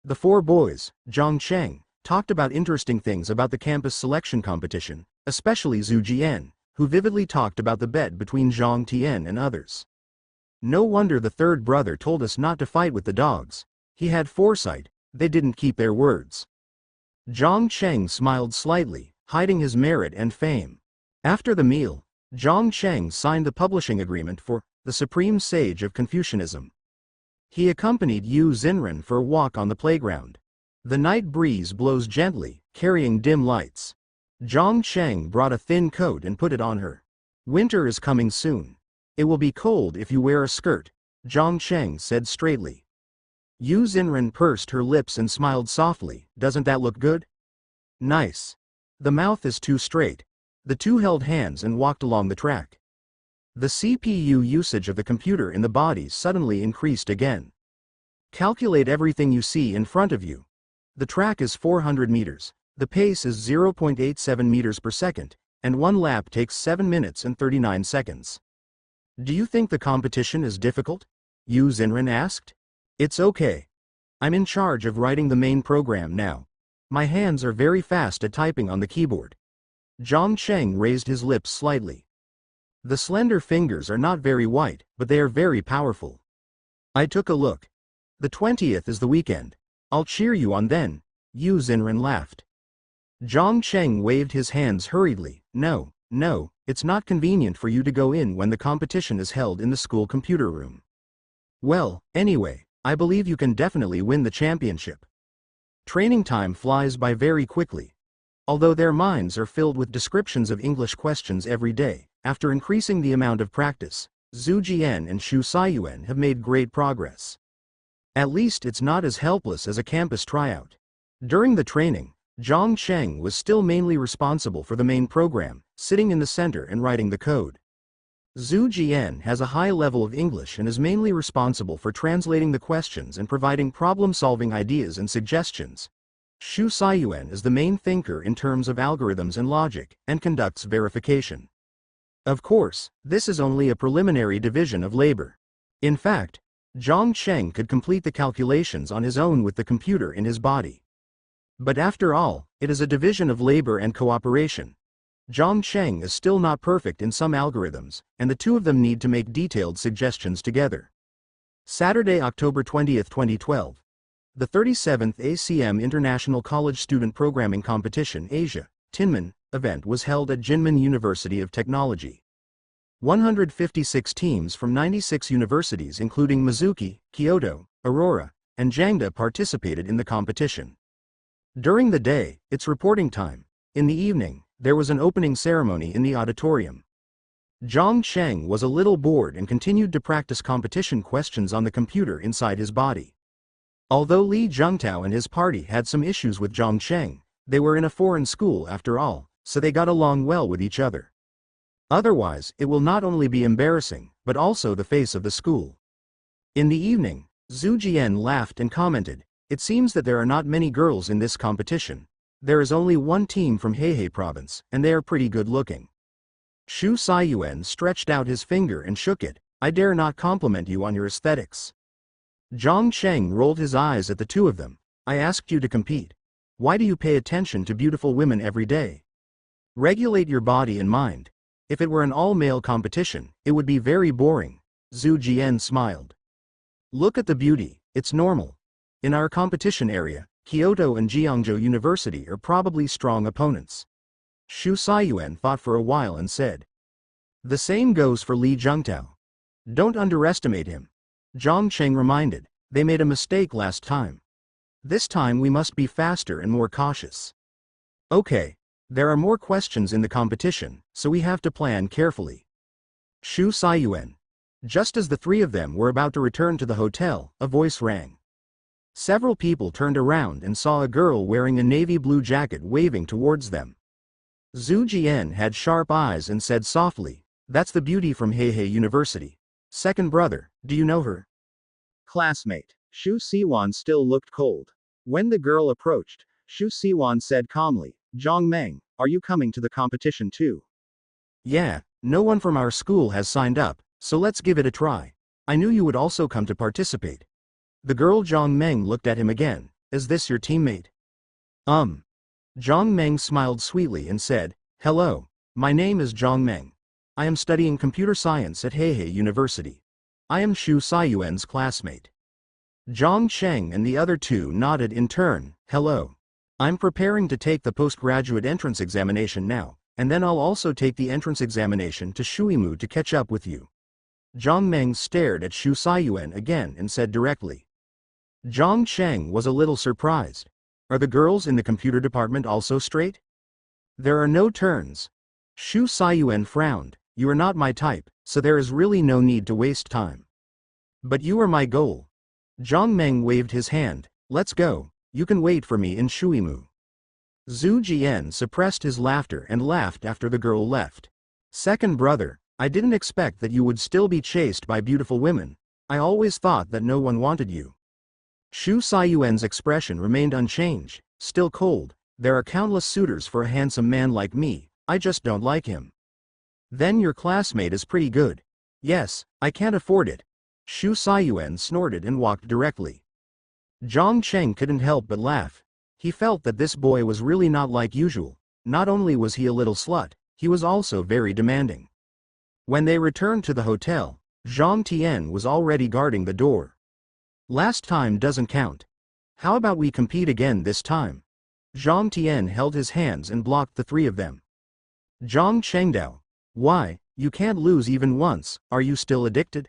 Speaker 1: The 4 boys, Zhang Cheng, talked about interesting things about the campus selection competition, especially Zhu Jian, who vividly talked about the bet between Zhang Tian and others. No wonder the 3rd brother told us not to fight with the dogs. He had foresight, they didn't keep their words. Zhang Cheng smiled slightly, hiding his merit and fame. After the meal, Zhang Cheng signed the publishing agreement for The Supreme Sage of Confucianism. He accompanied Yu Xinren for a walk on the playground. The night breeze blows gently, carrying dim lights. Zhang Cheng brought a thin coat and put it on her. Winter is coming soon. It will be cold if you wear a skirt, Zhang Cheng said straightly. Yu Xinren pursed her lips and smiled softly. Doesn't that look good? Nice. The mouth is too straight. The 2 held hands and walked along the track. The CPU usage of the computer in the body suddenly increased again. Calculate everything you see in front of you. The track is 400 meters, the pace is 0.87 meters per second, and 1 lap takes 7 minutes and 39 seconds. Do you think the competition is difficult? Yu Xinren asked. It's okay. I'm in charge of writing the main program now. My hands are very fast at typing on the keyboard. Zhang Cheng raised his lips slightly. The slender fingers are not very white, but they are very powerful. I took a look. The 20th is the weekend. I'll cheer you on then, Yu Xinren laughed. Zhang Cheng waved his hands hurriedly. No, it's not convenient for you to go in when the competition is held in the school computer room. Well, anyway, I believe you can definitely win the championship. Training time flies by very quickly. Although their minds are filled with descriptions of English questions every day, after increasing the amount of practice, Zhu Jian and Xu Saiyuan have made great progress. At least it's not as helpless as a campus tryout. During the training, Zhang Cheng was still mainly responsible for the main program, sitting in the center and writing the code. Zhu Jian has a high level of English and is mainly responsible for translating the questions and providing problem-solving ideas and suggestions. Xu Saiyuan is the main thinker in terms of algorithms and logic, and conducts verification. Of course, this is only a preliminary division of labor. In fact, Zhang Cheng could complete the calculations on his own with the computer in his body. But after all, it is a division of labor and cooperation. Zhang Cheng is still not perfect in some algorithms, and the two of them need to make detailed suggestions together. Saturday, October 20, 2012. The 37th ACM International College Student Programming Competition Asia, Tinman, event was held at Jinmen University of Technology. 156 teams from 96 universities including Mizuki, Kyoto, Aurora, and Jiangda participated in the competition. During the day, it's reporting time. In the evening, there was an opening ceremony in the auditorium. Zhang Cheng was a little bored and continued to practice competition questions on the computer inside his body. Although Li Zhengtao and his party had some issues with Zhang Cheng, they were in a foreign school after all, so they got along well with each other. Otherwise, it will not only be embarrassing, but also the face of the school. In the evening, Zhu Jian laughed and commented, "It seems that there are not many girls in this competition. There is only one team from Heihei province, and they are pretty good looking." Xu Saiyuan stretched out his finger and shook it. "I dare not compliment you on your aesthetics." Zhang Cheng rolled his eyes at the two of them. "I asked you to compete. Why do you pay attention to beautiful women every day? Regulate your body and mind. If it were an all-male competition, it would be very boring." Zhu Jian smiled. "Look at the beauty, it's normal. In our competition area, Kyoto and Jiangzhou University are probably strong opponents." Xu Saiyuan thought for a while and said, "The same goes for Li Zhengtao. Don't underestimate him." Zhang Cheng reminded, "They made a mistake last time. This time we must be faster and more cautious. Okay, there are more questions in the competition, so we have to plan carefully." Xu Saiyuan. Just as the three of them were about to return to the hotel, a voice rang. Several people turned around and saw a girl wearing a navy blue jacket waving towards them. Zhu Jian had sharp eyes and said softly, "That's the beauty from Heihei University. Second brother, do you know her?" "Classmate." Xu Siwan still looked cold. When the girl approached, Xu Siwan said calmly, "Zhang Meng, are you coming to the competition too?" "Yeah, no one from our school has signed up, so let's give it a try. I knew you would also come to participate." The girl Zhang Meng looked at him again. "Is this your teammate?" Zhang Meng smiled sweetly and said, "Hello, my name is Zhang Meng. I am studying computer science at Heihei University. I am Xu Saiyuan's classmate." Zhang Cheng and the other two nodded in turn. "Hello. I'm preparing to take the postgraduate entrance examination now, and then I'll also take the entrance examination to Shuimu to catch up with you." Zhang Meng stared at Xu Saiyuan again and said directly. Zhang Cheng was a little surprised. "Are the girls in the computer department also straight?" "There are no turns." Xu Saiyuan frowned. "You are not my type, so there is really no need to waste time." "But you are my goal." Zhang Meng waved his hand. "Let's go, you can wait for me in Shuimu." Zhu Jian suppressed his laughter and laughed after the girl left. "Second brother, I didn't expect that you would still be chased by beautiful women. I always thought that no one wanted you." Xu Saiyuan's expression remained unchanged, still cold. "There are countless suitors for a handsome man like me, I just don't like him." "Then your classmate is pretty good." "Yes, I can't afford it." Xu Saiyuan snorted and walked directly. Zhang Cheng couldn't help but laugh. He felt that this boy was really not like usual. Not only was he a little slut, he was also very demanding. When they returned to the hotel, Zhang Tian was already guarding the door. "Last time doesn't count. How about we compete again this time? Zhang Tian held his hands and blocked the three of them. Zhang Chengdao. Why, you can't lose even once, are you still addicted?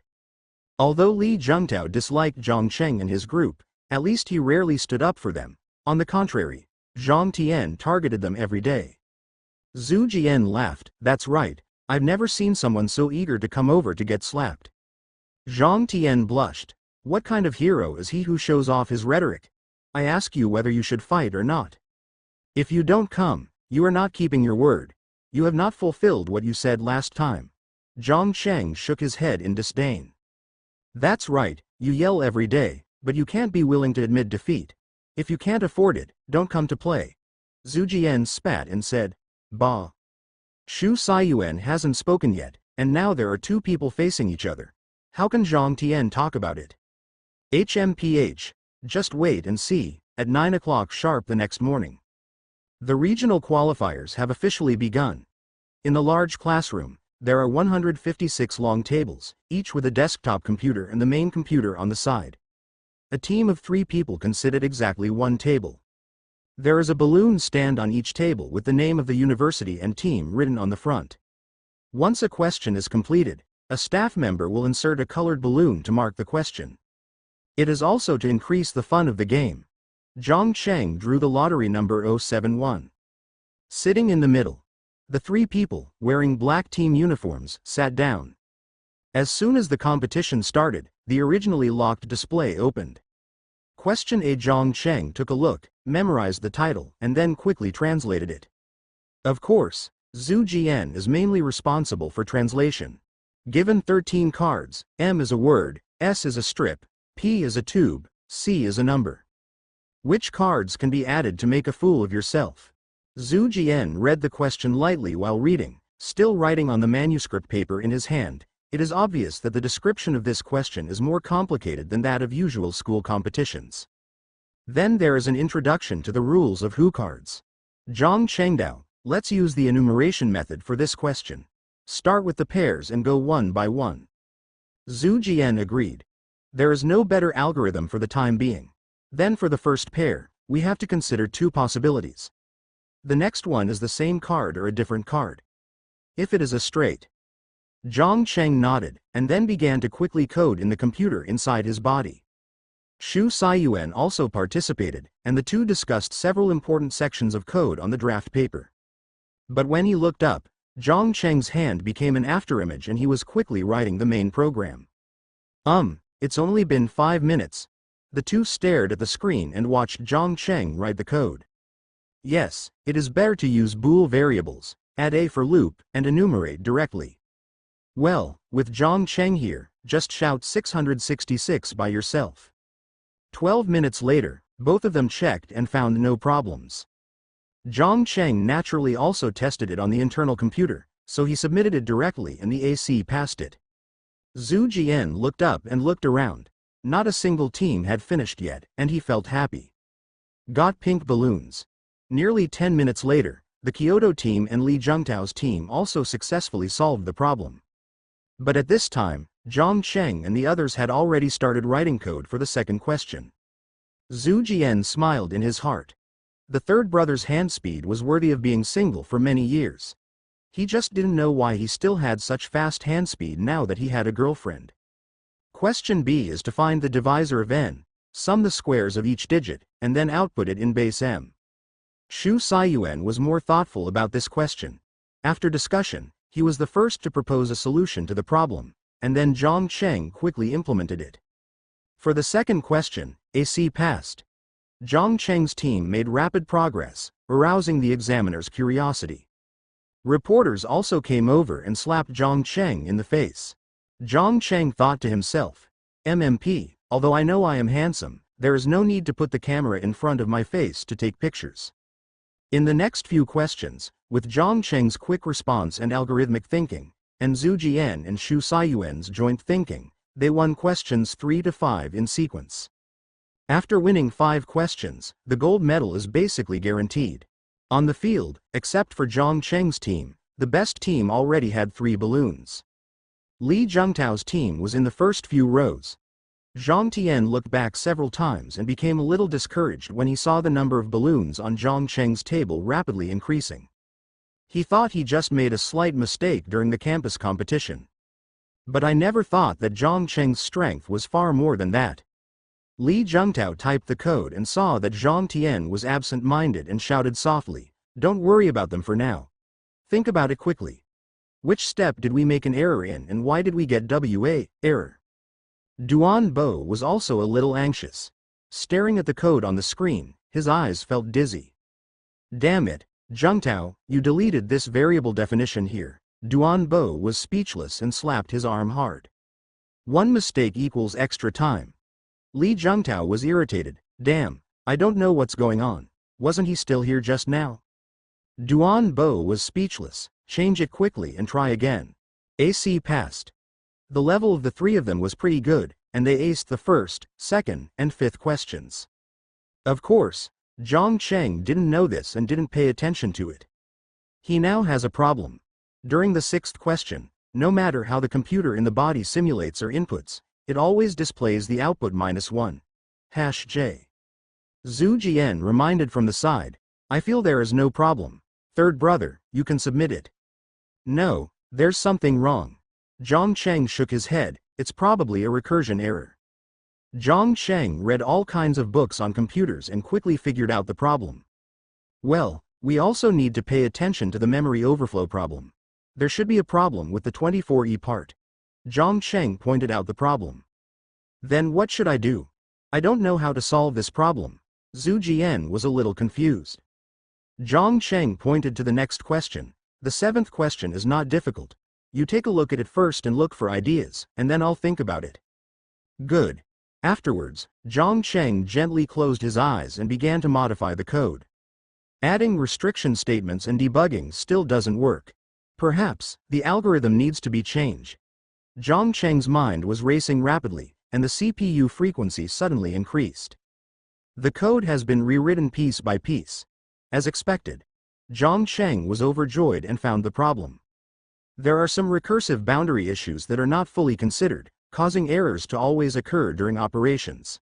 Speaker 1: Although Li Zhengtao disliked Zhang Cheng and his group, at least he rarely stood up for them. On the contrary, Zhang Tian targeted them every day. Zhu Jian laughed, that's right, I've never seen someone so eager to come over to get slapped. Zhang Tian blushed. What kind of hero is he who shows off his rhetoric? I ask you whether you should fight or not. If you don't come, you are not keeping your word. You have not fulfilled what you said last time. Zhang Cheng shook his head in disdain. That's right, you yell every day, but you can't be willing to admit defeat. If you can't afford it, don't come to play. Zhu Jian spat and said, Bah. Shu Saiyuan hasn't spoken yet, and now there are two people facing each other. How can Zhang Tian talk about it? HMPH. Just wait and see, at 9 o'clock sharp the next morning. The regional qualifiers have officially begun. In the large classroom, there are 156 long tables, each with a desktop computer and the main computer on the side. A team of 3 people can sit at exactly one table. There is a balloon stand on each table with the name of the university and team written on the front. Once a question is completed, a staff member will insert a colored balloon to mark the question. It is also to increase the fun of the game. Zhang Cheng drew the lottery number 071. Sitting in the middle, the 3 people, wearing black team uniforms, sat down. As soon as the competition started, the originally locked display opened. Question A. Zhang Cheng took a look, memorized the title, and then quickly translated it. Of course, Zhu Jian is mainly responsible for translation. Given 13 cards, M is a word, S is a strip, P is a tube, C is a number. Which cards can be added to make a fool of yourself? Zhu Jian read the question lightly while reading, still writing on the manuscript paper in his hand. It is obvious that the description of this question is more complicated than that of usual school competitions. Then there is an introduction to the rules of Hu cards. Zhang Chengdao, let's use the enumeration method for this question. Start with the pairs and go one by one. Zhu Jian agreed. There is no better algorithm for the time being. Then for the first pair, we have to consider 2 possibilities. The next one is the same card or a different card. If it is a straight. Zhang Cheng nodded, and then began to quickly code in the computer inside his body. Shu Saiyuan also participated, and the two discussed several important sections of code on the draft paper. But when he looked up, Zhang Cheng's hand became an afterimage and he was quickly writing the main program. It's only been 5 minutes. The two stared at the screen and watched Zhang Cheng write the code. Yes, it is better to use bool variables, add a for loop, and enumerate directly. Well, with Zhang Cheng here, just shout 666 by yourself. 12 minutes later, both of them checked and found no problems. Zhang Cheng naturally also tested it on the internal computer, so he submitted it directly and the AC passed it. Zhu Jian looked up and looked around. Not a single team had finished yet, and he felt happy. Got pink balloons. Nearly 10 minutes later, the Kyoto team and Li Zhengtao's team also successfully solved the problem. But at this time, Zhang Cheng and the others had already started writing code for the second question. Zhu Jian smiled in his heart. The third brother's hand speed was worthy of being single for many years. He just didn't know why he still had such fast hand speed now that he had a girlfriend. Question B is to find the divisor of n, sum the squares of each digit, and then output it in base m. Shu Saiyuan was more thoughtful about this question. After discussion, he was the first to propose a solution to the problem, and then Zhang Cheng quickly implemented it. For the second question, AC passed. Zhang Cheng's team made rapid progress, arousing the examiner's curiosity. Reporters also came over and slapped Zhang Cheng in the face. Zhang Cheng thought to himself, MMP, although I know I am handsome, there is no need to put the camera in front of my face to take pictures. In the next few questions, with Zhang Cheng's quick response and algorithmic thinking, and Zhu Jian and Shu Saiyuan's joint thinking, they won questions 3 to 5 in sequence. After winning 5 questions, the gold medal is basically guaranteed. On the field, except for Zhang Cheng's team, the best team already had 3 balloons. Li Zhengtao's team was in the first few rows. Zhang Tian looked back several times and became a little discouraged when he saw the number of balloons on Zhang Cheng's table rapidly increasing. He thought he just made a slight mistake during the campus competition. But I never thought that Zhang Cheng's strength was far more than that. Li Zhengtao typed the code and saw that Zhang Tian was absent-minded and shouted softly, "Don't worry about them for now. Think about it quickly. Which step did we make an error in and why did we get error?" Duan Bo was also a little anxious. Staring at the code on the screen, his eyes felt dizzy. "Damn it, Zhengtao, you deleted this variable definition here." Duan Bo was speechless and slapped his arm hard. One mistake equals extra time. Li Zhengtao was irritated. "Damn, I don't know what's going on. Wasn't he still here just now?" Duan Bo was speechless. "Change it quickly and try again." AC passed. The level of the three of them was pretty good, and they aced the first, second, and fifth questions. Of course, Zhang Cheng didn't know this and didn't pay attention to it. He now has a problem. During the sixth question, no matter how the computer in the body simulates or inputs, it always displays the output -1. #J. Zhu Jian reminded from the side, "I feel there is no problem. Third brother, you can submit it." "No, there's something wrong." Zhang Cheng shook his head, "It's probably a recursion error." Zhang Cheng read all kinds of books on computers and quickly figured out the problem. "Well, we also need to pay attention to the memory overflow problem. There should be a problem with the 24E part." Zhang Cheng pointed out the problem. "Then what should I do? I don't know how to solve this problem." Zhu Jian was a little confused. Zhang Cheng pointed to the next question. "The seventh question is not difficult. You take a look at it first and look for ideas, and then I'll think about it." "Good." Afterwards, Zhang Cheng gently closed his eyes and began to modify the code. Adding restriction statements and debugging still doesn't work. Perhaps, the algorithm needs to be changed. Zhang Cheng's mind was racing rapidly, and the CPU frequency suddenly increased. The code has been rewritten piece by piece. As expected, Zhang Cheng was overjoyed and found the problem. There are some recursive boundary issues that are not fully considered, causing errors to always occur during operations.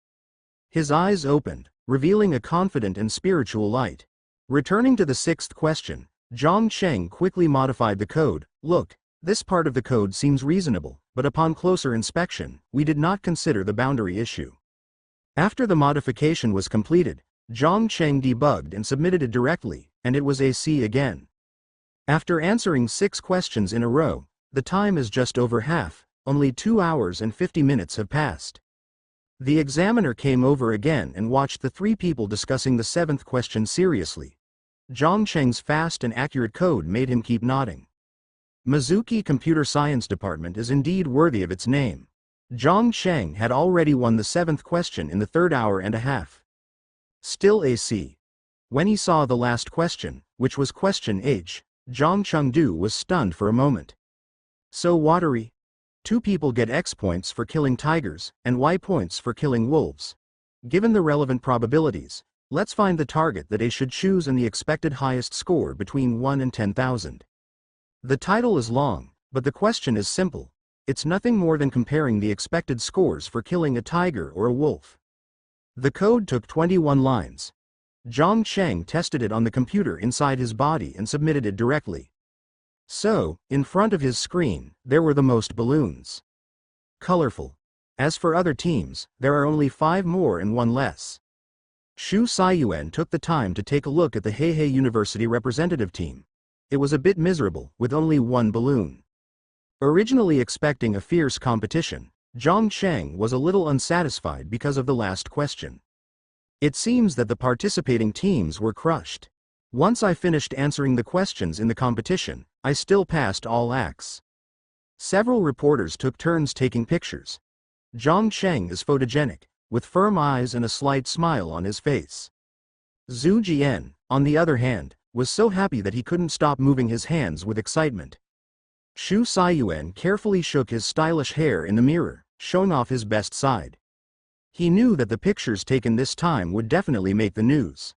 Speaker 1: His eyes opened, revealing a confident and spiritual light. Returning to the sixth question, Zhang Cheng quickly modified the code. "Look, this part of the code seems reasonable, but upon closer inspection, we did not consider the boundary issue." After the modification was completed, Zhang Cheng debugged and submitted it directly, and it was AC again. After answering 6 questions in a row, the time is just over half, only 2 hours and 50 minutes have passed. The examiner came over again and watched the 3 people discussing the 7th question seriously. Zhang Cheng's fast and accurate code made him keep nodding. Mizuki Computer Science Department is indeed worthy of its name. Zhang Cheng had already won the 7th question in the 3rd hour and a half. Still AC. When he saw the last question, which was question H, Zhang Chengdu was stunned for a moment. So watery. 2 people get X points for killing tigers, and Y points for killing wolves. Given the relevant probabilities, let's find the target that A should choose and the expected highest score between 1 and 10,000. The title is long, but the question is simple. It's nothing more than comparing the expected scores for killing a tiger or a wolf. The code took 21 lines. Zhang Cheng tested it on the computer inside his body and submitted it directly. So, in front of his screen, there were the most balloons. Colorful. As for other teams, there are only 5 more and 1 less. Xu Saiyuan took the time to take a look at the Heihei University representative team. It was a bit miserable, with only 1 balloon. Originally expecting a fierce competition, Zhang Cheng was a little unsatisfied because of the last question. It seems that the participating teams were crushed. Once I finished answering the questions in the competition, I still passed all acts. Several reporters took turns taking pictures. Zhang Cheng is photogenic, with firm eyes and a slight smile on his face. Zhu Jian, on the other hand, was so happy that he couldn't stop moving his hands with excitement. Xu Saiyuan carefully shook his stylish hair in the mirror, showing off his best side. He knew that the pictures taken this time would definitely make the news.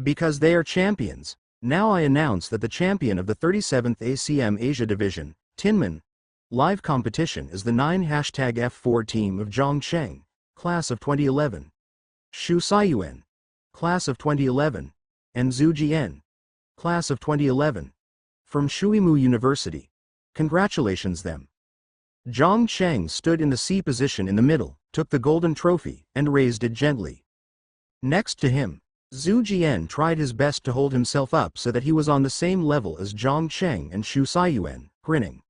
Speaker 1: Because they are champions, now I announce that the champion of the 37th ACM Asia Division, Tinman, Live competition is the 9#F4 team of Zhongcheng, class of 2011, Xu Saiyuan, class of 2011, and Zhu Jian, class of 2011, from Shuimu University. Congratulations them. Zhongcheng stood in the C position in the middle, took the golden trophy, and raised it gently. Next to him, Zhu Jian tried his best to hold himself up so that he was on the same level as Zhongcheng and Xu Saiyuan, grinning.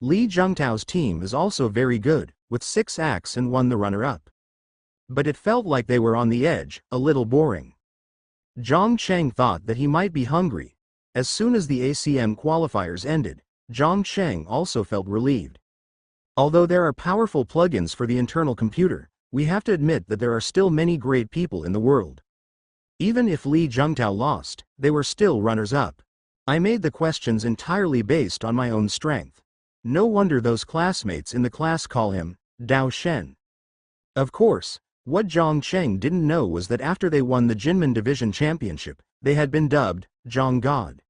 Speaker 1: Li Jungtao's team is also very good, with 6 acts and won the runner-up. But it felt like they were on the edge, a little boring. Zhongcheng thought that he might be hungry. As soon as the ACM qualifiers ended, Zhongcheng also felt relieved. Although there are powerful plugins for the internal computer, we have to admit that there are still many great people in the world. Even if Li Jungtao lost, they were still runners-up. I made the questions entirely based on my own strength. No wonder those classmates in the class call him Dao Shen. Of course, what Zhongcheng didn't know was that after they won the Jinmen Division Championship, they had been dubbed Zhong God.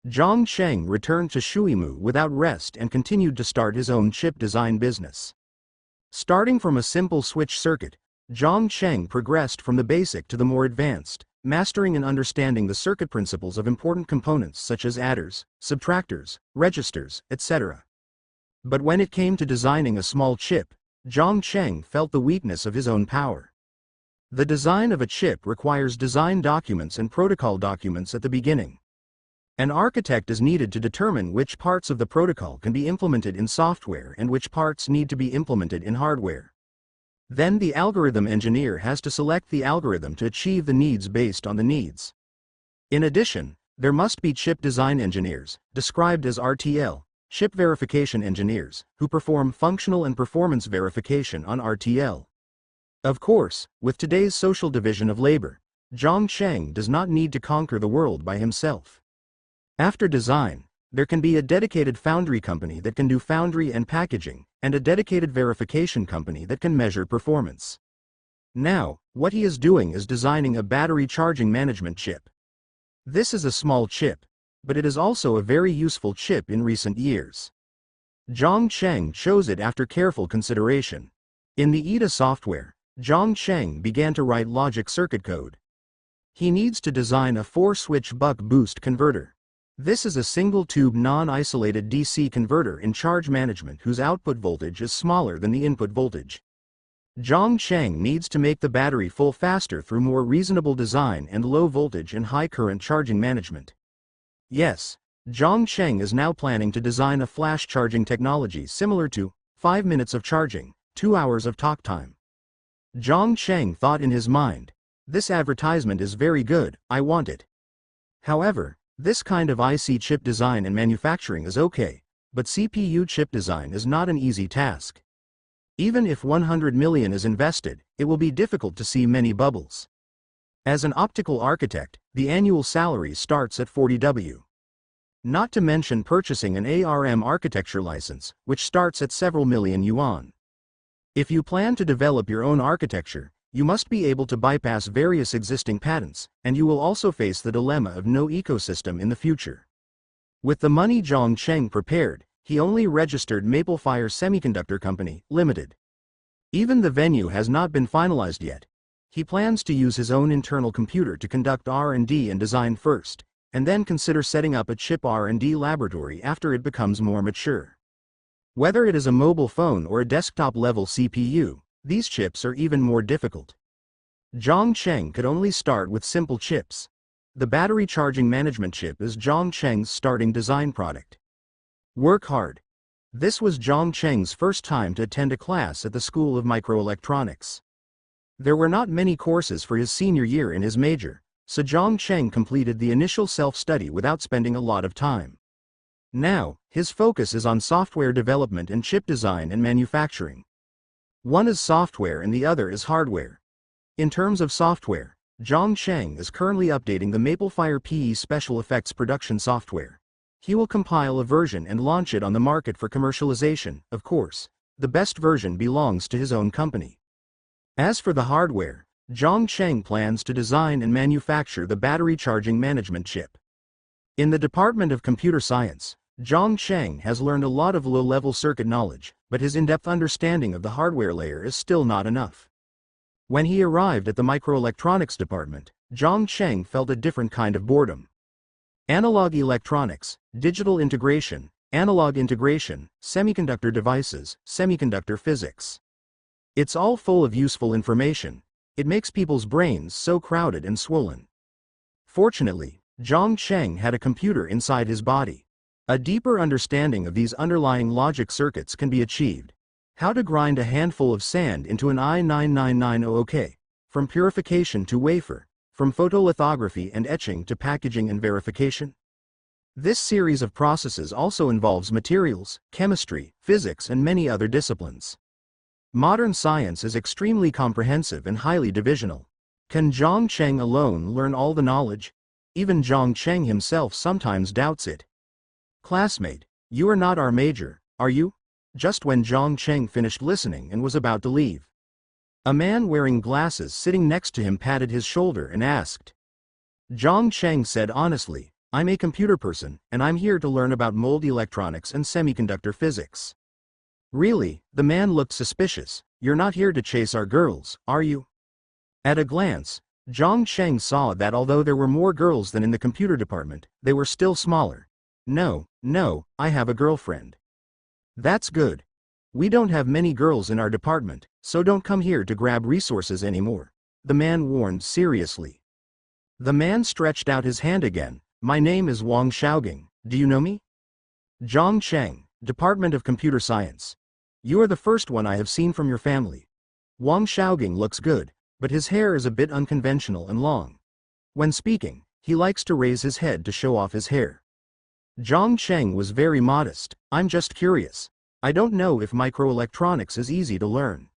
Speaker 1: Zhongcheng returned to Shuimu without rest and continued to start his own chip design business. Starting from a simple switch circuit, Zhongcheng progressed from the basic to the more advanced, mastering and understanding the circuit principles of important components such as adders, subtractors, registers, etc. But when it came to designing a small chip, Zhongcheng felt the weakness of his own power. The design of a chip requires design documents and protocol documents at the beginning. An architect is needed to determine which parts of the protocol can be implemented in software and which parts need to be implemented in hardware. Then the algorithm engineer has to select the algorithm to achieve the needs based on the needs. In addition, there must be chip design engineers, described as RTL, chip verification engineers, who perform functional and performance verification on RTL. Of course, with today's social division of labor, Zhongcheng does not need to conquer the world by himself. After design, there can be a dedicated foundry company that can do foundry and packaging, and a dedicated verification company that can measure performance. Now, what he is doing is designing a battery charging management chip. This is a small chip, but it is also a very useful chip in recent years. Zhongcheng chose it after careful consideration. In the EDA software, Zhongcheng began to write logic circuit code. He needs to design a 4-switch buck-boost converter. This is a single-tube non-isolated DC converter in charge management whose output voltage is smaller than the input voltage. Zhongcheng needs to make the battery full faster through more reasonable design and low voltage and high current charging management. Yes, Zhongcheng is now planning to design a flash charging technology similar to 5 minutes of charging, 2 hours of talk time. Zhongcheng thought in his mind, this advertisement is very good, I want it. However, this kind of IC chip design and manufacturing is okay, but CPU chip design is not an easy task. Even if 100 million is invested, it will be difficult to see many bubbles. As an optical architect, the annual salary starts at 40W. Not to mention purchasing an ARM architecture license, which starts at several million yuan. If you plan to develop your own architecture, you must be able to bypass various existing patents, and you will also face the dilemma of no ecosystem in the future. With the money Zhongcheng prepared, he only registered Maplefire Semiconductor Company, Limited. Even the venue has not been finalized yet. He plans to use his own internal computer to conduct R&D and design first, and then consider setting up a chip R&D laboratory after it becomes more mature. Whether it is a mobile phone or a desktop-level CPU, these chips are even more difficult. Zhongcheng could only start with simple chips. The battery charging management chip is Zhongcheng's starting design product. Work hard. This was Zhongcheng's first time to attend a class at the School of Microelectronics. There were not many courses for his senior year in his major, so Zhongcheng completed the initial self-study without spending a lot of time. Now, his focus is on software development and chip design and manufacturing. One is software and the other is hardware. In terms of software, Zhongcheng is currently updating the Maplefire PE Special Effects production software. He will compile a version and launch it on the market for commercialization. Of course, the best version belongs to his own company. As for the hardware, Zhongcheng plans to design and manufacture the battery charging management chip. In the Department of Computer Science, Zhang Cheng has learned a lot of low-level circuit knowledge, but his in-depth understanding of the hardware layer is still not enough. When he arrived at the microelectronics department, Zhang Cheng felt a different kind of boredom. Analog electronics, digital integration, analog integration, semiconductor devices, semiconductor physics. It's all full of useful information. It makes people's brains so crowded and swollen. Fortunately, Zhang Cheng had a computer inside his body. A deeper understanding of these underlying logic circuits can be achieved. How to grind a handful of sand into an I9990OK, from purification to wafer, from photolithography and etching to packaging and verification. This series of processes also involves materials, chemistry, physics, and many other disciplines. Modern science is extremely comprehensive and highly divisional. Can Zhang Cheng alone learn all the knowledge? Even Zhang Cheng himself sometimes doubts it. Classmate, you are not our major, are you? Just when Zhang Cheng finished listening and was about to leave, a man wearing glasses sitting next to him patted his shoulder and asked. Zhang Cheng said honestly, I'm a computer person, and I'm here to learn about mold electronics and semiconductor physics. Really? The man looked suspicious. You're not here to chase our girls, are you? At a glance, Zhang Cheng saw that although there were more girls than in the computer department, they were still smaller. No, I have a girlfriend. That's good. We don't have many girls in our department, so don't come here to grab resources anymore, the man warned seriously. The man stretched out his hand again. My name is Wang Xiaogang, do you know me? Zhang Cheng, Department of Computer Science. You are the first one I have seen from your family. Wang Xiaogang looks good, but his hair is a bit unconventional and long. When speaking, he likes to raise his head to show off his hair. Zhang Cheng was very modest. I'm just curious. I don't know if microelectronics is easy to learn.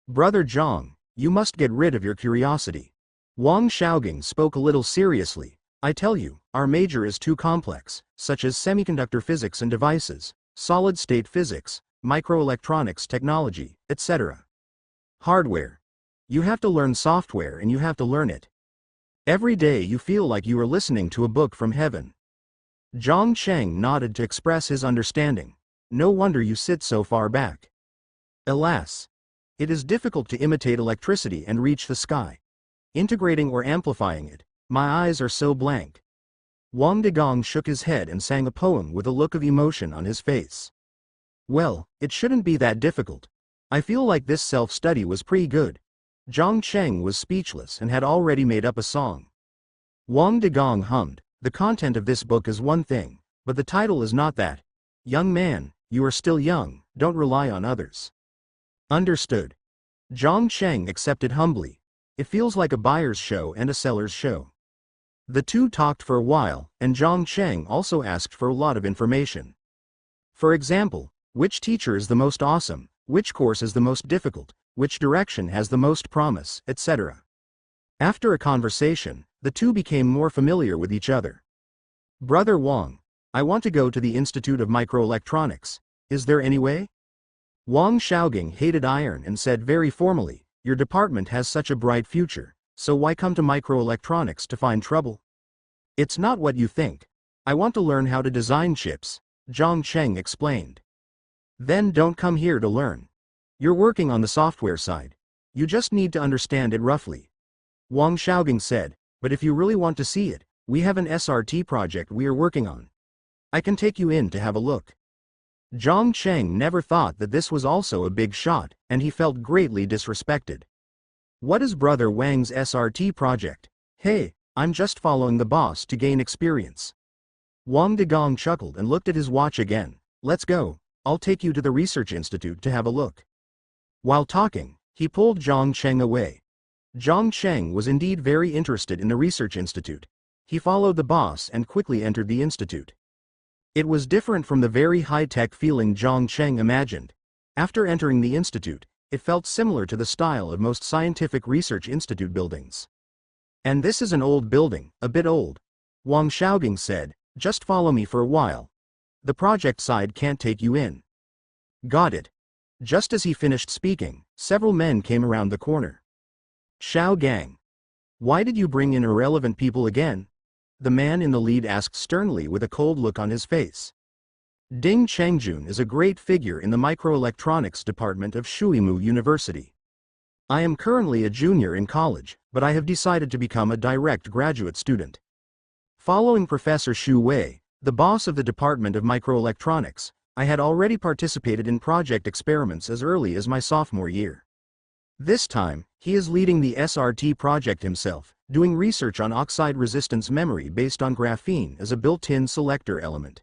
Speaker 1: Brother Zhang, you must get rid of your curiosity. Wang Xiaogang spoke a little seriously. I tell you, our major is too complex, such as semiconductor physics and devices, solid-state physics, microelectronics technology, etc. Hardware. You have to learn software and you have to learn it. Every day you feel like you are listening to a book from heaven. Zhang Cheng nodded to express his understanding. No wonder you sit so far back. Alas, it is difficult to imitate electricity and reach the sky. Integrating or amplifying it, my eyes are so blank. Wang Degong shook his head and sang a poem with a look of emotion on his face. Well, it shouldn't be that difficult. I feel like this self-study was pretty good. Zhang Cheng was speechless and had already made up a song. Wang Degong hummed. The content of this book is one thing, but the title is not that. Young man, you are still young, don't rely on others. Understood. Zhang Cheng accepted humbly. It feels like a buyer's show and a seller's show. The two talked for a while, and Zhang Cheng also asked for a lot of information. For example, which teacher is the most awesome, which course is the most difficult, which direction has the most promise, etc. After a conversation, the two became more familiar with each other. Brother Wang, I want to go to the Institute of Microelectronics. Is there any way? Wang Xiaogang hated iron and said very formally, your department has such a bright future, so why come to microelectronics to find trouble? It's not what you think. I want to learn how to design chips, Zhang Cheng explained. Then don't come here to learn. You're working on the software side. You just need to understand it roughly. Wang Xiaogang said, but if you really want to see it, we have an SRT project we are working on. I can take you in to have a look. Zhang Cheng never thought that this was also a big shot, and he felt greatly disrespected. What is Brother Wang's SRT project? Hey, I'm just following the boss to gain experience. Wang Degong chuckled and looked at his watch again. Let's go, I'll take you to the research institute to have a look. While talking, he pulled Zhang Cheng away. Zhang Cheng was indeed very interested in the research institute. He followed the boss and quickly entered the institute. It was different from the very high-tech feeling Zhang Cheng imagined. After entering the institute, it felt similar to the style of most scientific research institute buildings. And this is an old building, a bit old. Wang Xiaogang said, just follow me for a while. The project side can't take you in. Got it. Just as he finished speaking, several men came around the corner. Xiaogang. Why did you bring in irrelevant people again? The man in the lead asked sternly with a cold look on his face. Ding Changjun is a great figure in the microelectronics department of Shuimu University. I am currently a junior in college, but I have decided to become a direct graduate student. Following Professor Xu Wei, the boss of the Department of Microelectronics, I had already participated in project experiments as early as my sophomore year. This time, he is leading the SRT project himself, doing research on oxide resistance memory based on graphene as a built-in selector element.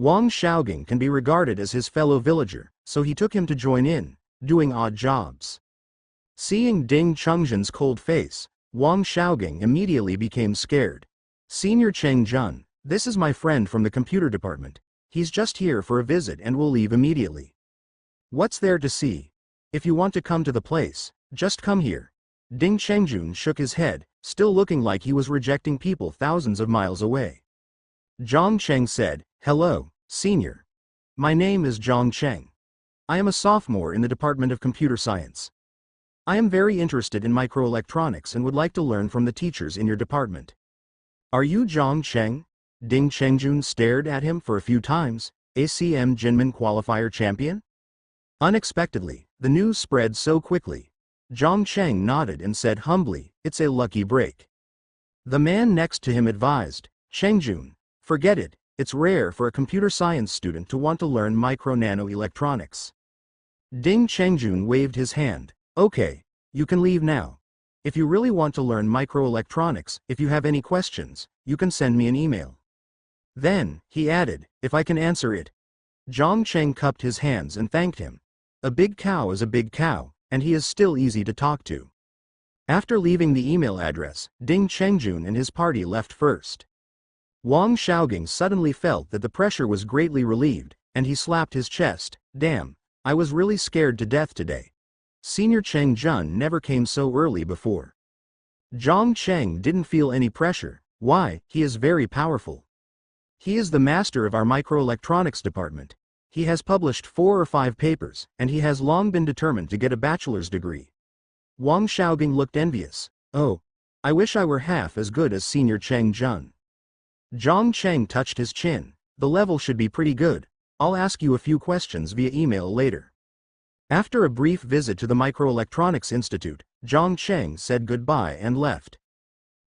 Speaker 1: Wang Xiaogang can be regarded as his fellow villager, so he took him to join in, doing odd jobs. Seeing Ding Changjun's cold face, Wang Xiaogang immediately became scared. Senior Cheng Jun, this is my friend from the computer department. He's just here for a visit and will leave immediately. What's there to see? If you want to come to the place, just come here. Ding Changjun shook his head, still looking like he was rejecting people thousands of miles away. Zhang Cheng said, "Hello, senior. My name is Zhang Cheng. I am a sophomore in the Department of Computer Science. I am very interested in microelectronics and would like to learn from the teachers in your department." "Are you Zhang Cheng?" Ding Changjun stared at him for a few times. "ACM Jinmen qualifier champion?" Unexpectedly, the news spread so quickly. Zhang Cheng nodded and said humbly, "It's a lucky break." The man next to him advised, "Changjun, forget it, it's rare for a computer science student to want to learn micro-nano electronics." Ding Changjun waved his hand. "Okay, you can leave now. If you really want to learn microelectronics, if you have any questions, you can send me an email." Then, he added, "If I can answer it." Zhang Cheng cupped his hands and thanked him. A big cow is a big cow, and he is still easy to talk to. After leaving the email address, Ding Changjun and his party left first. Wang Xiaogang suddenly felt that the pressure was greatly relieved, and he slapped his chest. "Damn, I was really scared to death today. Senior Cheng Jun never came so early before." Zhang Cheng didn't feel any pressure. Why, he is very powerful. He is the master of our microelectronics department. He has published 4 or 5 papers, and he has long been determined to get a bachelor's degree. Wang Xiaogang looked envious. "Oh, I wish I were half as good as Senior Cheng Jun." Zhang Cheng touched his chin. "The level should be pretty good. I'll ask you a few questions via email later." After a brief visit to the Microelectronics Institute, Zhang Cheng said goodbye and left.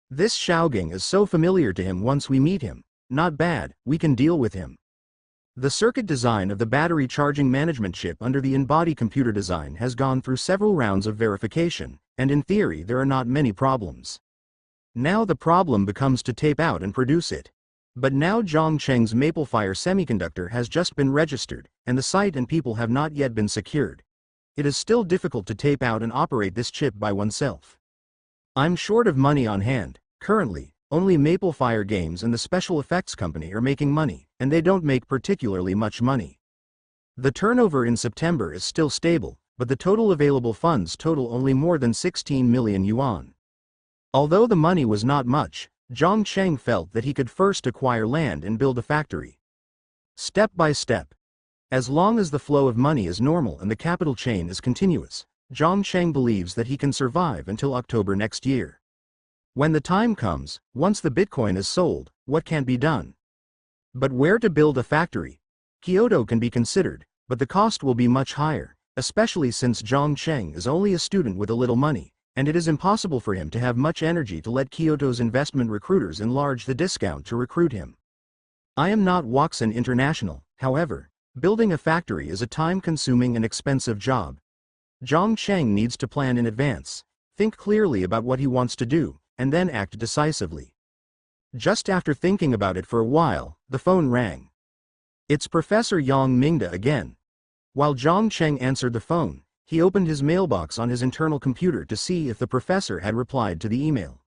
Speaker 1: "This Xiaogang is so familiar to him once we meet him. Not bad, we can deal with him." The circuit design of the battery charging management chip under the in-body computer design has gone through several rounds of verification, and in theory there are not many problems. Now the problem becomes to tape out and produce it. But now Zhang Cheng's Maplefire semiconductor has just been registered, and the site and people have not yet been secured. It is still difficult to tape out and operate this chip by oneself. "I'm short of money on hand. Currently, only Maplefire Games and the Special Effects Company are making money, and they don't make particularly much money. The turnover in September is still stable, but the total available funds total only more than 16 million yuan. Although the money was not much, Zhang Cheng felt that he could first acquire land and build a factory. Step by step. As long as the flow of money is normal and the capital chain is continuous, Zhang Cheng believes that he can survive until October next year. When the time comes, once the Bitcoin is sold, what can be done? But where to build a factory? Kyoto can be considered, but the cost will be much higher, especially since Zhang Cheng is only a student with a little money, and it is impossible for him to have much energy to let Kyoto's investment recruiters enlarge the discount to recruit him. I am not Waxen International, however. Building a factory is a time-consuming and expensive job. Zhang Cheng needs to plan in advance, think clearly about what he wants to do, and then act decisively. Just after thinking about it for a while, the phone rang. It's Professor Yang Mingda again. While Zhang Cheng answered the phone, he opened his mailbox on his internal computer to see if the professor had replied to the email.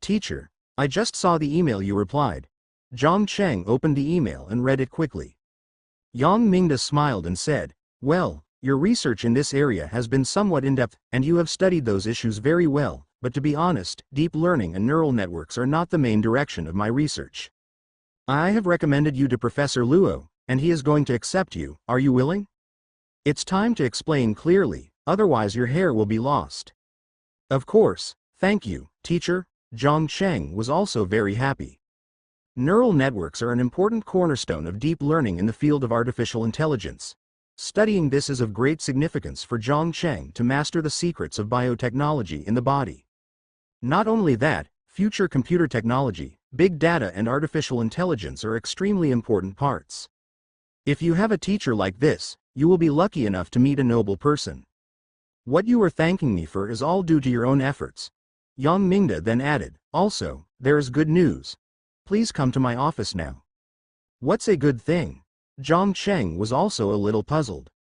Speaker 1: "Teacher, I just saw the email you replied." Zhang Cheng opened the email and read it quickly. Yang Mingda smiled and said, "Well, your research in this area has been somewhat in-depth, and you have studied those issues very well, but to be honest, deep learning and neural networks are not the main direction of my research. I have recommended you to Professor Luo, and he is going to accept you. Are you willing? It's time to explain clearly, otherwise your hair will be lost." "Of course, thank you, teacher." Zhang Cheng was also very happy. Neural networks are an important cornerstone of deep learning in the field of artificial intelligence. Studying this is of great significance for Zhang Cheng to master the secrets of biotechnology in the body. Not only that, future computer technology, big data and artificial intelligence are extremely important parts. If you have a teacher like this, you will be lucky enough to meet a noble person. What you are thanking me for is all due to your own efforts. Yang Mingda then added, also, there is good news. Please come to my office now. What's a good thing? Zhang Cheng was also a little puzzled.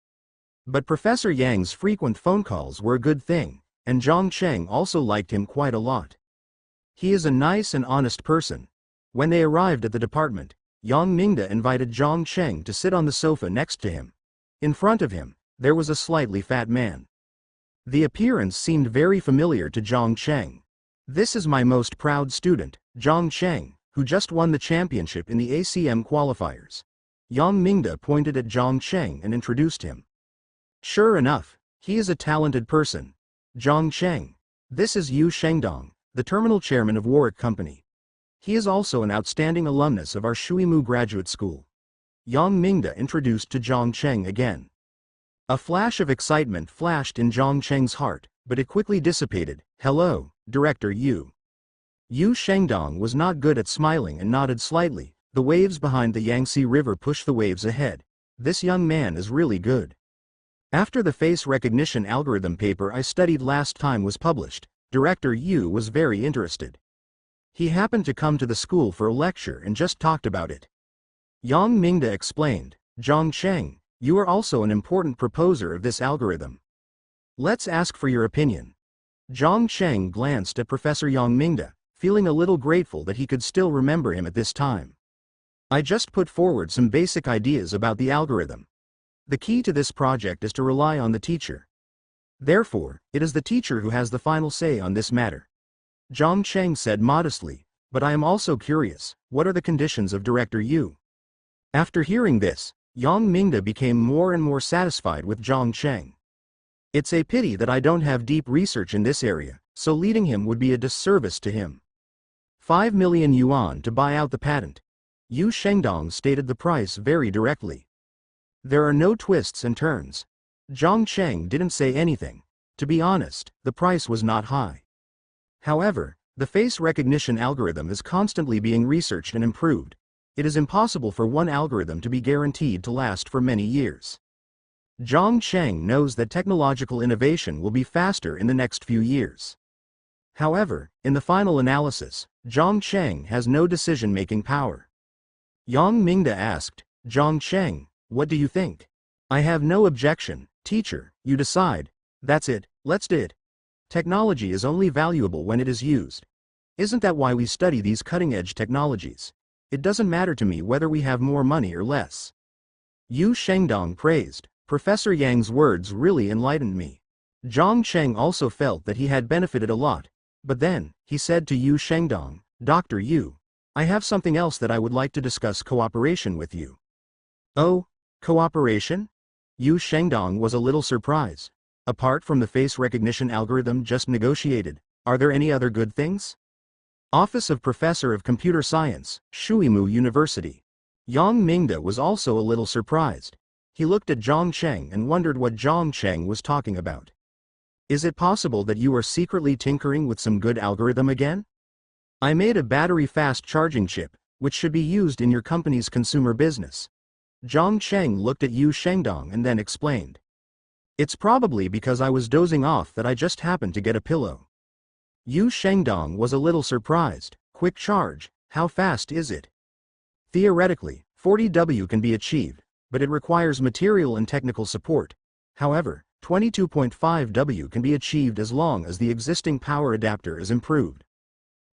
Speaker 1: But Professor Yang's frequent phone calls were a good thing, and Zhang Cheng also liked him quite a lot. He is a nice and honest person. When they arrived at the department, Yang Mingda invited Zhang Cheng to sit on the sofa next to him. In front of him, there was a slightly fat man. The appearance seemed very familiar to Zhang Cheng. This is my most proud student, Zhang Cheng, who just won the championship in the ACM qualifiers. Yang Mingda pointed at Zhang Cheng and introduced him. Sure enough, he is a talented person. Zhang Cheng. This is Yu Shengdong, the terminal chairman of Warwick Company. He is also an outstanding alumnus of our Shuimu Graduate School. Yang Mingda introduced to Zhang Cheng again. A flash of excitement flashed in Zhang Cheng's heart, but it quickly dissipated. Hello, Director Yu. Yu Shengdong was not good at smiling and nodded slightly. The waves behind the Yangtze River push the waves ahead. This young man is really good. After the face recognition algorithm paper I studied last time was published, Director Yu was very interested. He happened to come to the school for a lecture and just talked about it. Yang Mingda explained, Zhang Cheng, you are also an important proposer of this algorithm. Let's ask for your opinion. Zhang Cheng glanced at Professor Yang Mingda, feeling a little grateful that he could still remember him at this time. I just put forward some basic ideas about the algorithm. The key to this project is to rely on the teacher. Therefore, it is the teacher who has the final say on this matter. Zhang Cheng said modestly, but I am also curious, what are the conditions of Director Yu? After hearing this, Yang Mingda became more and more satisfied with Zhang Cheng. It's a pity that I don't have deep research in this area, so leading him would be a disservice to him. 5 million yuan to buy out the patent. Yu Shengdong stated the price very directly. There are no twists and turns. Zhang Cheng didn't say anything. To be honest, the price was not high. However, the face recognition algorithm is constantly being researched and improved. It is impossible for one algorithm to be guaranteed to last for many years. Zhang Cheng knows that technological innovation will be faster in the next few years. However, in the final analysis, Zhang Cheng has no decision-making power. Yang Mingda asked, Zhang Cheng, what do you think? I have no objection, teacher, you decide. That's it, let's do it. Technology is only valuable when it is used. Isn't that why we study these cutting-edge technologies? It doesn't matter to me whether we have more money or less. Yu Shengdong praised, Professor Yang's words really enlightened me. Zhang Cheng also felt that he had benefited a lot, but then, he said to Yu Shengdong, Dr. Yu, I have something else that I would like to discuss cooperation with you. Oh, cooperation? Yu Shengdong was a little surprised. Apart from the face recognition algorithm just negotiated, are there any other good things? Office of Professor of Computer Science, Shuimu University. Yang Mingda was also a little surprised. He looked at Zhang Cheng and wondered what Zhang Cheng was talking about. Is it possible that you are secretly tinkering with some good algorithm again? I made a battery-fast charging chip, which should be used in your company's consumer business. Zhang Cheng looked at Yu Shengdong and then explained. It's probably because I was dozing off that I just happened to get a pillow. Yu Shengdong was a little surprised. Quick charge, how fast is it? Theoretically, 40W can be achieved, but it requires material and technical support. However, 22.5W can be achieved as long as the existing power adapter is improved.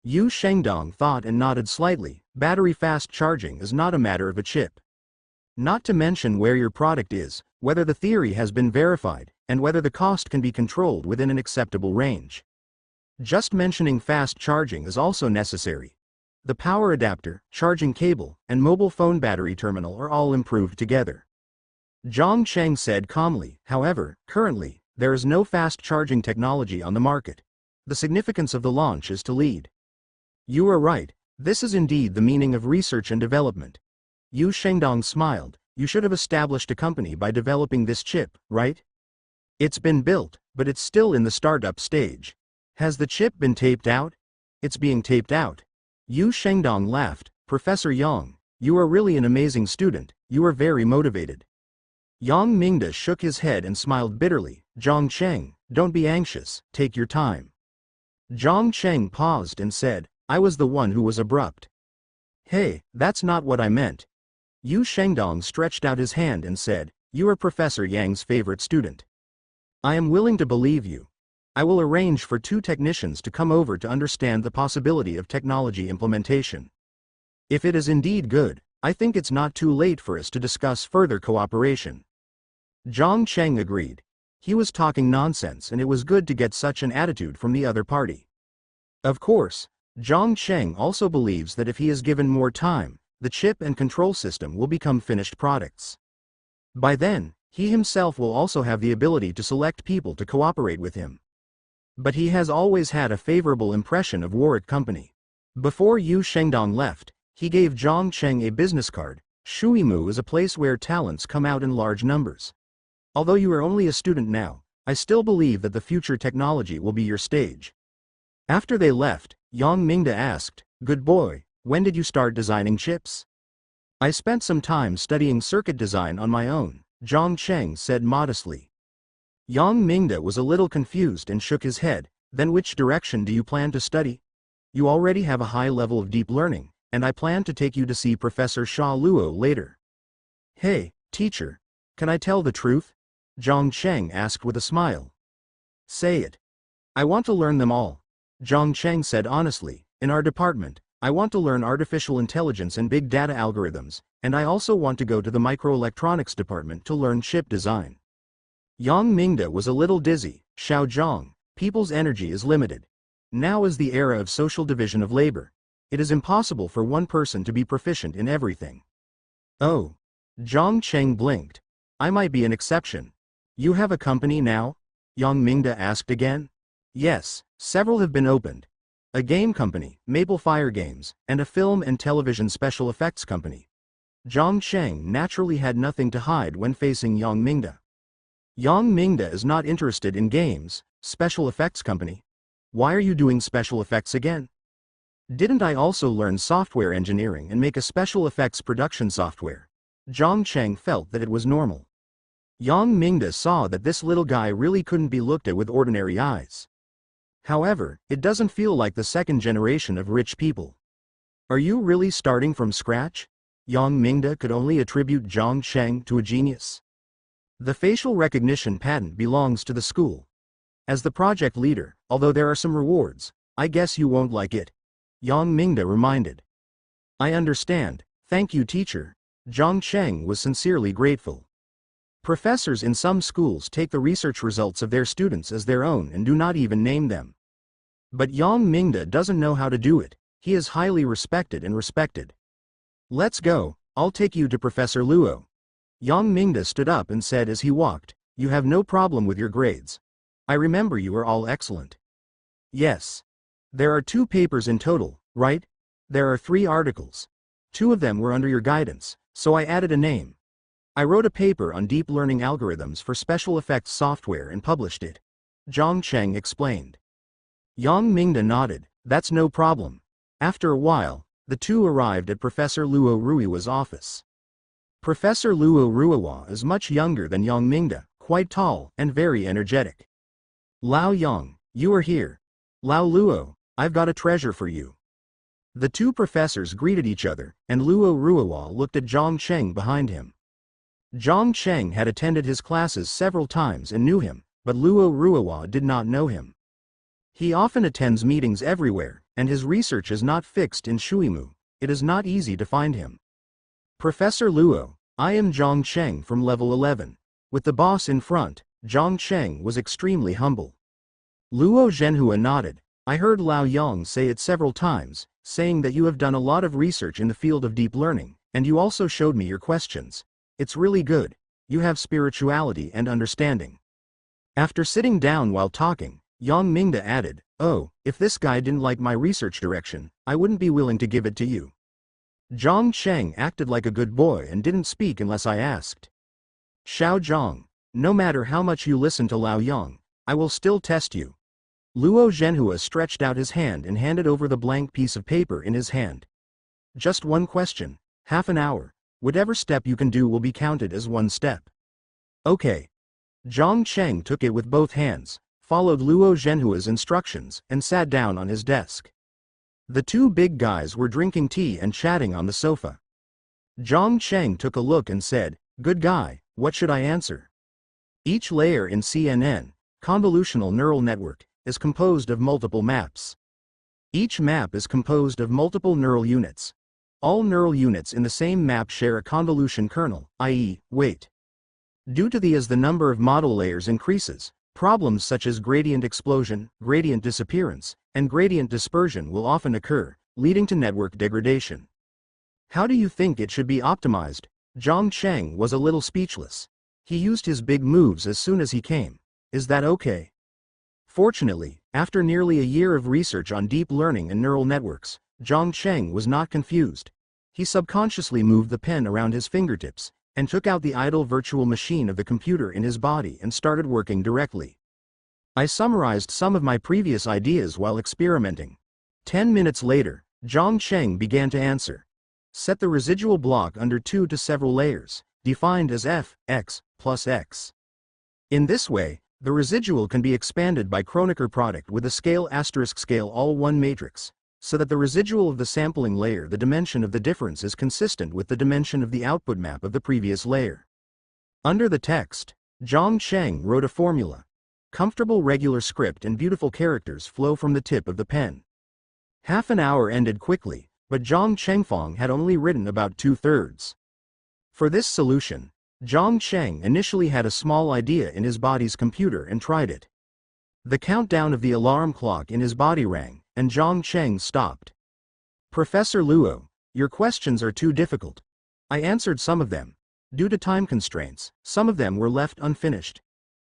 Speaker 1: Yu Shengdong thought and nodded slightly. Battery fast charging is not a matter of a chip. Not to mention where your product is, whether the theory has been verified, and whether the cost can be controlled within an acceptable range. Just mentioning fast charging is also necessary. The power adapter, charging cable, and mobile phone battery terminal are all improved together. Zhang Cheng said calmly, however, currently, there is no fast charging technology on the market. The significance of the launch is to lead. You are right, This is indeed the meaning of research and development. Yu Shengdong smiled. You should have established a company by developing this chip, right? It's been built, but it's still in the startup stage. Has the chip been taped out? It's being taped out. Yu Shengdong laughed. Professor Yang, you are really an amazing student, you are very motivated. Yang Mingda shook his head and smiled bitterly. Zhang Cheng, don't be anxious, take your time. Zhang Cheng paused and said, I was the one who was abrupt. Hey, that's not what I meant. Yu Shengdong stretched out his hand and said, you are Professor Yang's favorite student. I am willing to believe you. I will arrange for 2 technicians to come over to understand the possibility of technology implementation. If it is indeed good, I think it's not too late for us to discuss further cooperation. Zhang Cheng agreed. He was talking nonsense and it was good to get such an attitude from the other party. Of course, Zhang Cheng also believes that if he is given more time, the chip and control system will become finished products. By then, he himself will also have the ability to select people to cooperate with him. But he has always had a favorable impression of Warwick Company. Before Yu Shengdong left, he gave Zhang Cheng a business card. Shuimu is a place where talents come out in large numbers. Although you are only a student now, I still believe that the future technology will be your stage. After they left, Yang Mingda asked, Good boy, when did you start designing chips? I spent some time studying circuit design on my own, Zhang Cheng said modestly. Yang Mingda was a little confused and shook his head. Then which direction do you plan to study? You already have a high level of deep learning, and I plan to take you to see Professor Sha Luo later. Hey, teacher, can I tell the truth? Zhang Cheng asked with a smile. Say it. I want to learn them all. Zhang Cheng said honestly, in our department, I want to learn artificial intelligence and big data algorithms, and I also want to go to the microelectronics department to learn chip design. Yang Mingda was a little dizzy. Xiao Zhang, people's energy is limited. Now is the era of social division of labor. It is impossible for one person to be proficient in everything. Oh. Zhang Cheng blinked. I might be an exception. You have a company now? Yang Mingda asked again. Yes, several have been opened. A game company, Maple Fire Games, and a film and television special effects company. Zhang Cheng naturally had nothing to hide when facing Yang Mingda. Yang Mingda is not interested in games, special effects company. Why are you doing special effects again? Didn't I also learn software engineering and make a special effects production software? Zhang Cheng felt that it was normal. Yang Mingda saw that this little guy really couldn't be looked at with ordinary eyes. However, it doesn't feel like the second generation of rich people. Are you really starting from scratch? Yang Mingda could only attribute Zhang Cheng to a genius. The facial recognition patent belongs to the school. As the project leader, although there are some rewards, I guess you won't like it. Yang Mingda reminded. I understand, thank you teacher. Zhang Cheng was sincerely grateful. Professors in some schools take the research results of their students as their own and do not even name them. But Yang Mingda doesn't know how to do it. He is highly respected and respected. Let's go, I'll take you to Professor Luo. Yang Mingda stood up and said as he walked, You have no problem with your grades. I remember you are all excellent. Yes. There are 2 papers in total, right? There are 3 articles. 2 of them were under your guidance, so I added a name. I wrote a paper on deep learning algorithms for special effects software and published it. Zhang Cheng explained. Yang Mingda nodded, that's no problem. After a while, the 2 arrived at Professor Luo Ruiwa's office. Professor Luo Ruiwa is much younger than Yang Mingda, quite tall and very energetic. Lao Yang, you are here. Lao Luo, I've got a treasure for you. The 2 professors greeted each other, and Luo Ruiwa looked at Zhang Cheng behind him. Zhang Cheng had attended his classes several times and knew him, but Luo Ruiwa did not know him. He often attends meetings everywhere, and his research is not fixed in Shuimu. It is not easy to find him. Professor Luo, I am Zhang Cheng from level 11. With the boss in front, Zhang Cheng was extremely humble. Luo Zhenhua nodded. I heard Lao Yang say it several times, saying that you have done a lot of research in the field of deep learning, and you also showed me your questions. It's really good. You have spirituality and understanding. After sitting down while talking, Yang Mingda added, Oh, if this guy didn't like my research direction, I wouldn't be willing to give it to you. Zhang Cheng acted like a good boy and didn't speak unless I asked. Xiao Zhang, no matter how much you listen to Lao Yang, I will still test you. Luo Zhenhua stretched out his hand and handed over the blank piece of paper in his hand. Just one question, half an hour. Whatever step you can do will be counted as one step. Okay. Zhang Cheng took it with both hands, followed Luo Zhenhua's instructions, and sat down on his desk. The two big guys were drinking tea and chatting on the sofa. Zhang Cheng took a look and said, "Good guy, what should I answer?" Each layer in CNN, convolutional neural network, is composed of multiple maps. Each map is composed of multiple neural units. All neural units in the same map share a convolution kernel, i.e., weight. Due to as the number of model layers increases, problems such as gradient explosion, gradient disappearance, and gradient dispersion will often occur, leading to network degradation. How do you think it should be optimized? Zhang Cheng was a little speechless. He used his big moves as soon as he came. Is that okay? Fortunately, after nearly a year of research on deep learning and neural networks, Zhang Cheng was not confused. He subconsciously moved the pen around his fingertips, and took out the idle virtual machine of the computer in his body and started working directly. I summarized some of my previous ideas while experimenting. 10 minutes later, Zhang Cheng began to answer. Set the residual block under 2 to several layers, defined as f, x, plus x. In this way, the residual can be expanded by Kronecker product with a scale asterisk scale all one matrix, so that the residual of the sampling layer, the dimension of the difference is consistent with the dimension of the output map of the previous layer. Under the text, Zhang Cheng wrote a formula. Comfortable regular script and beautiful characters flow from the tip of the pen. Half an hour ended quickly, but Zhang Chengfang had only written about 2/3. For this solution, Zhang Cheng initially had a small idea in his body's computer and tried it. The countdown of the alarm clock in his body rang, and Zhang Cheng stopped. Professor Luo, your questions are too difficult. I answered some of them. Due to time constraints, some of them were left unfinished.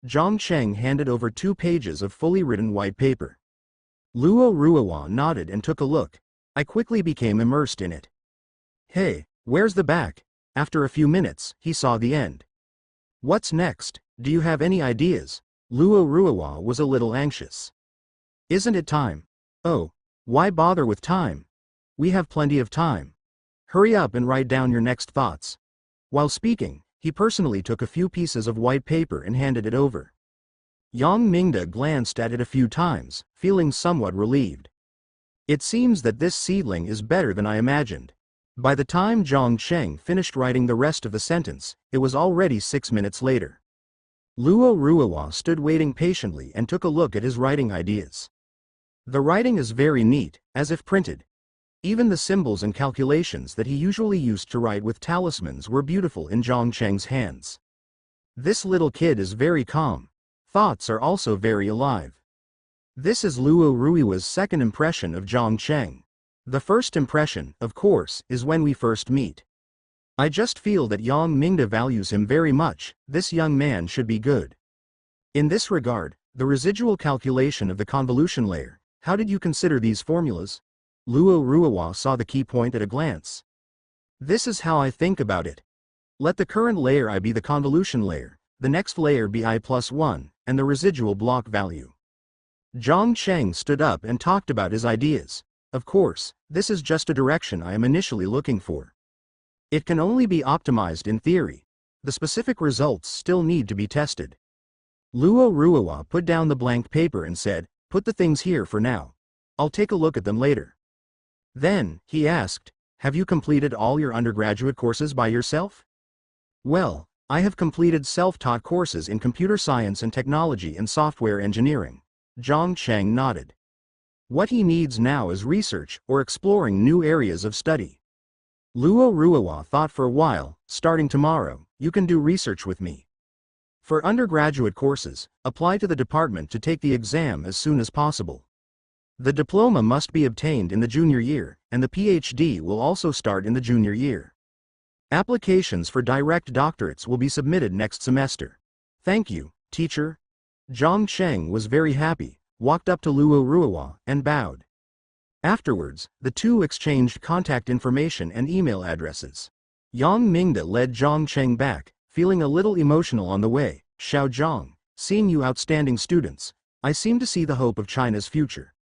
Speaker 1: Zhang Cheng handed over 2 pages of fully written white paper. Luo Ruowa nodded and took a look. I quickly became immersed in it. Hey, where's the back? After a few minutes, he saw the end. What's next? Do you have any ideas? Luo Ruowa was a little anxious. Isn't it time? Oh, why bother with time? We have plenty of time. Hurry up and write down your next thoughts. While speaking, he personally took a few pieces of white paper and handed it over. Yang Mingda glanced at it a few times, feeling somewhat relieved. It seems that this seedling is better than I imagined. By the time Zhang Cheng finished writing the rest of the sentence, it was already 6 minutes later. Luo Ruowa stood waiting patiently and took a look at his writing ideas. The writing is very neat, as if printed. Even the symbols and calculations that he usually used to write with talismans were beautiful in Zhang Cheng's hands. This little kid is very calm. Thoughts are also very alive. This is Luo Ruiwa's second impression of Zhang Cheng. The first impression, of course, is when we first meet. I just feel that Yang Mingda values him very much. This young man should be good. In this regard, the residual calculation of the convolution layer, how did you consider these formulas? Luo Ruowa saw the key point at a glance. This is how I think about it. Let the current layer I be the convolution layer, the next layer be I plus 1, and the residual block value. Zhang Cheng stood up and talked about his ideas. Of course, this is just a direction I am initially looking for. It can only be optimized in theory. The specific results still need to be tested. Luo Ruowa put down the blank paper and said, "Put the things here for now. I'll take a look at them later." Then, he asked, "Have you completed all your undergraduate courses by yourself?" "Well, I have completed self-taught courses in computer science and technology and software engineering." Zhang Cheng nodded. What he needs now is research or exploring new areas of study. Luo Ruowa thought for a while. Starting tomorrow, you can do research with me. For undergraduate courses, apply to the department to take the exam as soon as possible. The diploma must be obtained in the junior year, and the PhD will also start in the junior year. Applications for direct doctorates will be submitted next semester. Thank you, teacher. Zhang Cheng was very happy, walked up to Luo Ruowa, and bowed. Afterwards, the two exchanged contact information and email addresses. Yang Mingde led Zhang Cheng back, feeling a little emotional on the way. Xiao Zhang, seeing you outstanding students, I seem to see the hope of China's future.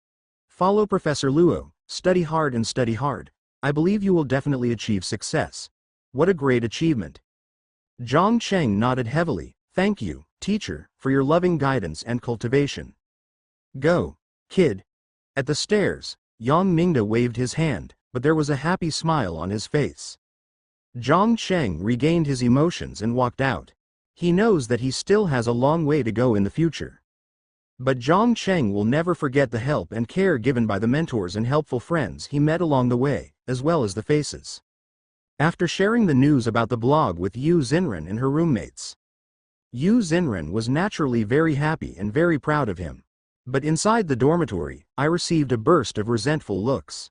Speaker 1: Follow Professor Luo, study hard and study hard. I believe you will definitely achieve success. What a great achievement. Zhang Cheng nodded heavily. Thank you, teacher, for your loving guidance and cultivation. Go, kid. At the stairs, Yang Mingde waved his hand, but there was a happy smile on his face. Zhang Cheng regained his emotions and walked out. He knows that he still has a long way to go in the future. But Zhang Cheng will never forget the help and care given by the mentors and helpful friends he met along the way, as well as the faces. After sharing the news about the blog with Yu Xinren and her roommates, Yu Xinren was naturally very happy and very proud of him. But inside the dormitory, I received a burst of resentful looks.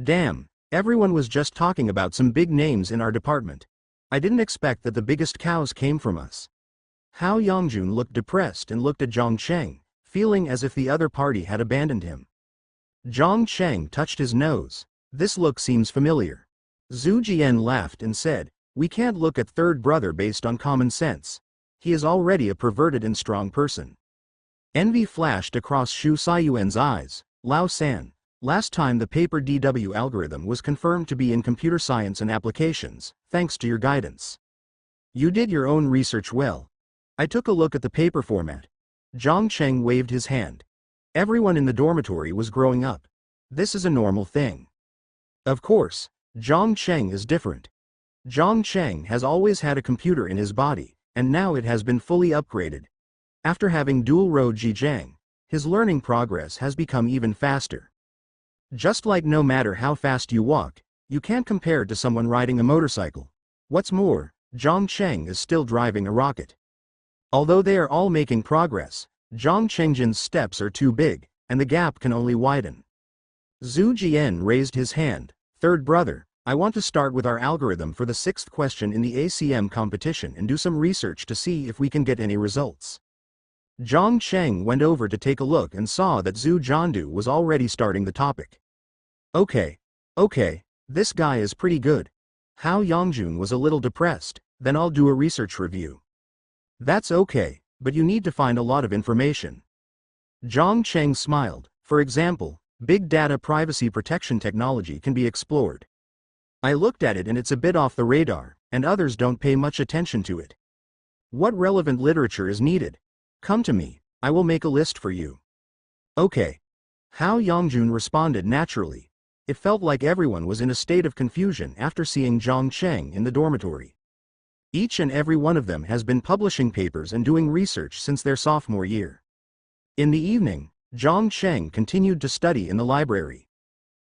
Speaker 1: Damn, everyone was just talking about some big names in our department. I didn't expect that the biggest cows came from us. Hao Yangjun looked depressed and looked at Zhang Cheng, feeling as if the other party had abandoned him. Zhang Cheng touched his nose. This look seems familiar. Zhu Jian laughed and said, we can't look at third brother based on common sense. He is already a perverted and strong person. Envy flashed across Xu Saiyuan's eyes. Lao San, last time the paper DW algorithm was confirmed to be in computer science and applications, thanks to your guidance. You did your own research well. I took a look at the paper format. Zhang Cheng waved his hand. Everyone in the dormitory was growing up. This is a normal thing. Of course, Zhang Cheng is different. Zhang Cheng has always had a computer in his body, and now it has been fully upgraded. After having dual road Zhejiang, his learning progress has become even faster. Just like no matter how fast you walk, you can't compare to someone riding a motorcycle. What's more, Zhang Cheng is still driving a rocket. Although they are all making progress, Zhang Chengjin's steps are too big, and the gap can only widen. Zhu Jian raised his hand. Third brother, I want to start with our algorithm for the 6th question in the ACM competition and do some research to see if we can get any results. Zhang Cheng went over to take a look and saw that Zhu Jiandu was already starting the topic. Okay, this guy is pretty good. Hao Yangjun was a little depressed, then I'll do a research review. That's okay, but you need to find a lot of information. Zhang Cheng smiled. For example, big data privacy protection technology can be explored. I looked at it and it's a bit off the radar, and others don't pay much attention to it. What relevant literature is needed? Come to me, I will make a list for you. Okay. Hao Yangjun responded naturally. It felt like everyone was in a state of confusion after seeing Zhang Cheng in the dormitory. Each and every one of them has been publishing papers and doing research since their sophomore year. In the evening, Zhang Cheng continued to study in the library.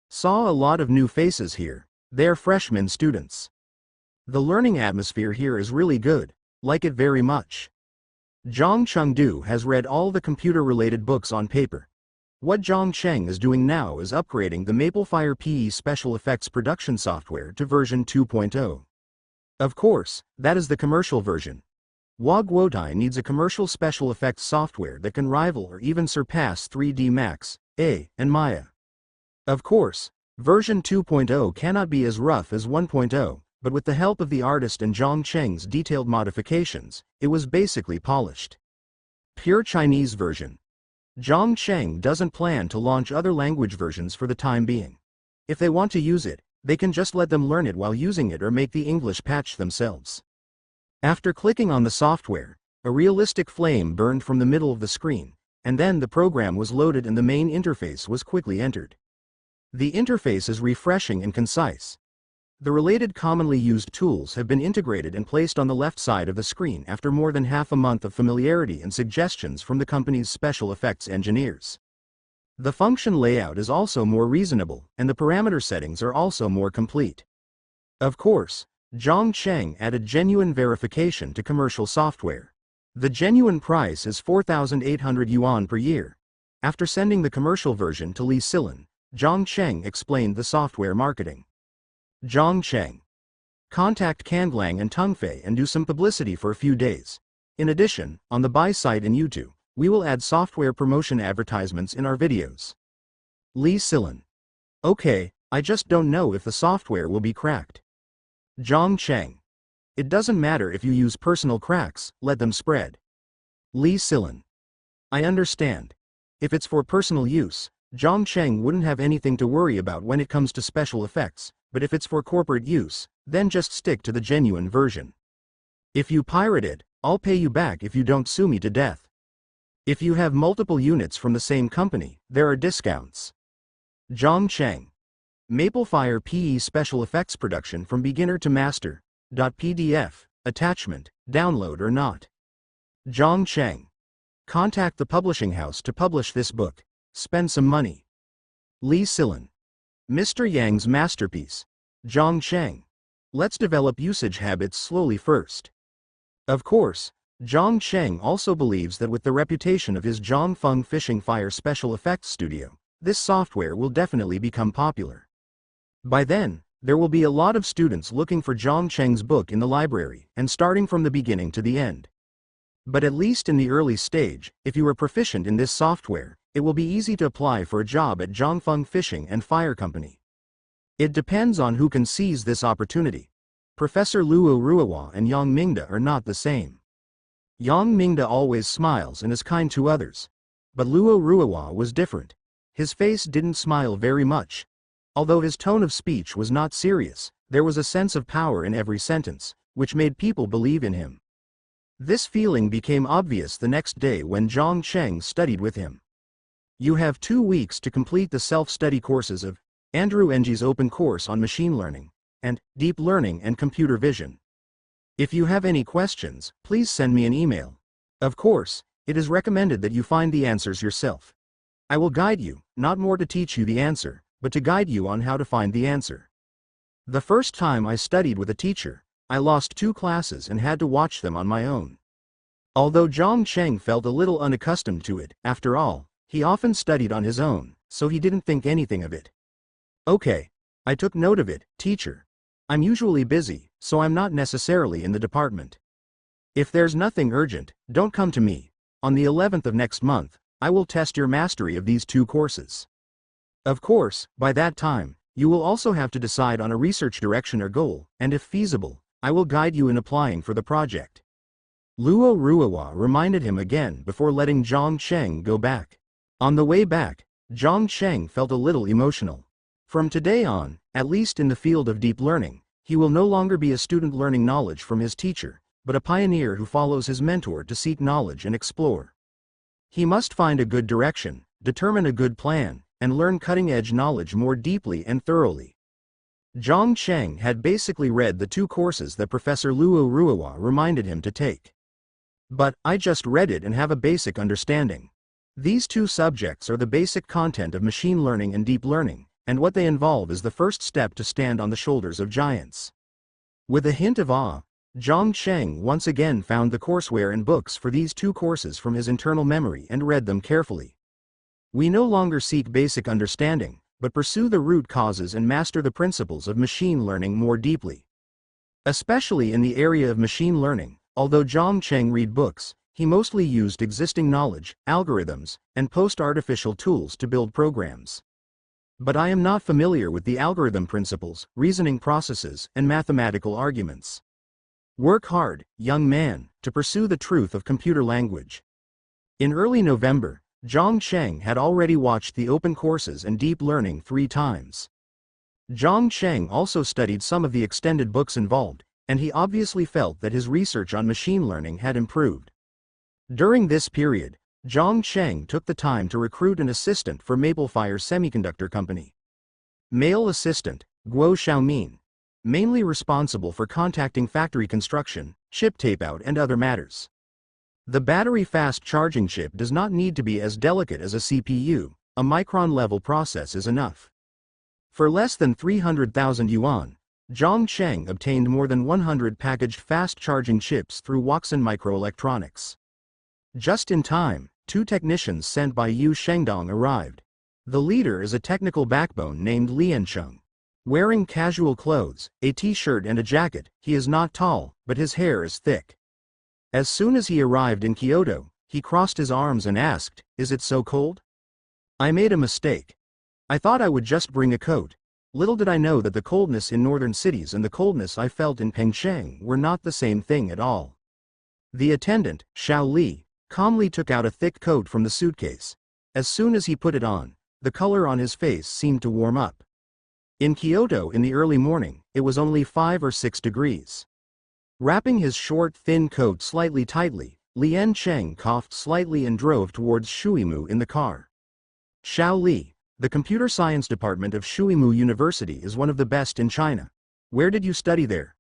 Speaker 1: Saw a lot of new faces here. They're freshman students. The learning atmosphere here is really good, like it very much. Zhang Chengdu has read all the computer-related books on paper. What Zhang Cheng is doing now is upgrading the MapleFire PE special effects production software to version 2.0. Of course, that is the commercial version. Guotai needs a commercial special effects software that can rival or even surpass 3D Max, and Maya. Of course, version 2.0 cannot be as rough as 1.0, but with the help of the artist and Zhang Cheng's detailed modifications, it was basically polished. Pure Chinese version. Zhang Cheng doesn't plan to launch other language versions for the time being. If they want to use it, they can just let them learn it while using it or make the English patch themselves. After clicking on the software, a realistic flame burned from the middle of the screen, and then the program was loaded and the main interface was quickly entered. The interface is refreshing and concise. The related commonly used tools have been integrated and placed on the left side of the screen after more than half a month of familiarity and suggestions from the company's special effects engineers. The function layout is also more reasonable, and the parameter settings are also more complete. Of course, Zhang Cheng added genuine verification to commercial software. The genuine price is 4,800 yuan per year. After sending the commercial version to Li Silan, Zhang Cheng explained the software marketing. Zhang Cheng. Contact Kanglang and Tungfei and do some publicity for a few days. In addition, on the buy site and YouTube, we will add software promotion advertisements in our videos. Li Silan. Okay, I just don't know if the software will be cracked. Zhang Cheng. It doesn't matter if you use personal cracks, let them spread. Li Silan. I understand. If it's for personal use, Zhang Cheng wouldn't have anything to worry about when it comes to special effects, but if it's for corporate use, then just stick to the genuine version. If you pirate it, I'll pay you back if you don't sue me to death. If you have multiple units from the same company, there are discounts. Zhang Cheng. Maplefire PE Special Effects Production from Beginner to Master. PDF, attachment, download or not. Zhang Cheng. Contact the publishing house to publish this book. Spend some money. Li Silan. Mr. Yang's masterpiece. Zhang Cheng. Let's develop usage habits slowly first. Of course, Zhang Cheng also believes that with the reputation of his Zhangfeng Fishing Fire Special Effects Studio, this software will definitely become popular. By then, there will be a lot of students looking for Zhang Cheng's book in the library and starting from the beginning to the end. But at least in the early stage, if you are proficient in this software, it will be easy to apply for a job at Zhangfeng Fishing and Fire Company. It depends on who can seize this opportunity. Professor Luo Ruohua and Yang Mingda are not the same. Yang Mingda always smiles and is kind to others. But Luo Ruohua was different. His face didn't smile very much. Although his tone of speech was not serious, there was a sense of power in every sentence, which made people believe in him. This feeling became obvious the next day when Zhang Cheng studied with him. You have 2 weeks to complete the self-study courses of Andrew Ng's open course on machine learning, and deep learning and computer vision. If you have any questions, please send me an email. Of course, it is recommended that you find the answers yourself. I will guide you, not more to teach you the answer, but to guide you on how to find the answer. The first time I studied with a teacher, I lost 2 classes and had to watch them on my own. Although Zhang Cheng felt a little unaccustomed to it, after all, he often studied on his own, so he didn't think anything of it. Okay, I took note of it, teacher. I'm usually busy, so I'm not necessarily in the department. If there's nothing urgent, don't come to me. On the 11th of next month, I will test your mastery of these 2 courses. Of course, by that time, you will also have to decide on a research direction or goal, and if feasible, I will guide you in applying for the project. Luo Ruohua reminded him again before letting Zhang Cheng go back. On the way back, Zhang Cheng felt a little emotional. From today on, at least in the field of deep learning, he will no longer be a student learning knowledge from his teacher, but a pioneer who follows his mentor to seek knowledge and explore. He must find a good direction, determine a good plan, and learn cutting-edge knowledge more deeply and thoroughly. Zhang Cheng had basically read the 2 courses that Professor Luo Ruohua reminded him to take. But, I just read it and have a basic understanding. These 2 subjects are the basic content of machine learning and deep learning, and what they involve is the first step to stand on the shoulders of giants. With a hint of awe, Zhang Cheng once again found the courseware and books for these 2 courses from his internal memory and read them carefully. We no longer seek basic understanding, but pursue the root causes and master the principles of machine learning more deeply. Especially in the area of machine learning, although Zhang Cheng read books, he mostly used existing knowledge, algorithms, and post-artificial tools to build programs. But I am not familiar with the algorithm principles, reasoning processes, and mathematical arguments. Work hard, young man, to pursue the truth of computer language. In early November, Zhang Cheng had already watched the open courses and deep learning 3 times. Zhang Cheng also studied some of the extended books involved, and he obviously felt that his research on machine learning had improved. During this period, Zhang Cheng took the time to recruit an assistant for Maplefire Semiconductor Company. Male assistant, Guo Xiaomin, mainly responsible for contacting factory construction, chip tape-out and other matters. The battery fast charging chip does not need to be as delicate as a CPU, a micron-level process is enough. For less than 300,000 yuan, Zhang Cheng obtained more than 100 packaged fast-charging chips through Waxin Microelectronics. Just in time, 2 technicians sent by Yu Shengdong arrived. The leader is a technical backbone named Liancheng. Wearing casual clothes, a t-shirt and a jacket, he is not tall, but his hair is thick. As soon as he arrived in Kyoto, he crossed his arms and asked, "Is it so cold?" "I made a mistake." I thought I would just bring a coat. Little did I know that the coldness in northern cities and the coldness I felt in Pengcheng were not the same thing at all. The attendant, Xiao Li, calmly took out a thick coat from the suitcase. As soon as he put it on, the color on his face seemed to warm up. In Kyoto in the early morning, it was only 5 or 6 degrees. Wrapping his short, thin coat slightly tightly, Lian Cheng coughed slightly and drove towards Shuimu in the car. Xiao Li, the computer science department of Shuimu University is one of the best in China. Where did you study there?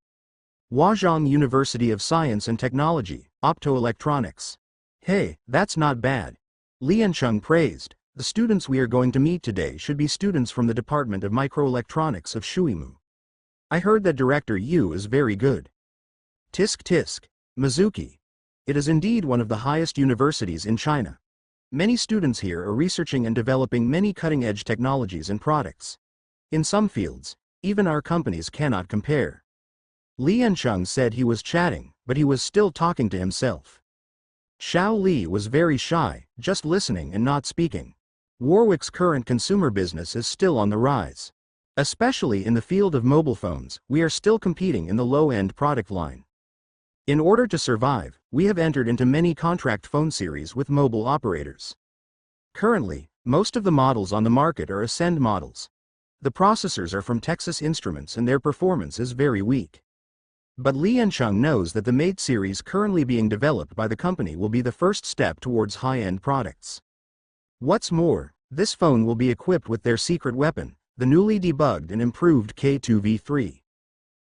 Speaker 1: Huazhong University of Science and Technology, Optoelectronics. Hey, that's not bad. Lian Cheng praised. The students we are going to meet today should be students from the Department of Microelectronics of Shuimu. I heard that Director Yu is very good. Tisk tisk, Mizuki. It is indeed one of the highest universities in China. Many students here are researching and developing many cutting-edge technologies and products. In some fields, even our companies cannot compare. Lian Cheng said he was chatting, but he was still talking to himself. Xiao Li was very shy, just listening and not speaking. Warwick's current consumer business is still on the rise. Especially in the field of mobile phones, we are still competing in the low-end product line. In order to survive, we have entered into many contract phone series with mobile operators. Currently, most of the models on the market are Ascend models. The processors are from Texas Instruments and their performance is very weak. But Lian Cheng knows that the Mate series currently being developed by the company will be the first step towards high-end products. What's more, this phone will be equipped with their secret weapon, the newly debugged and improved K2V3.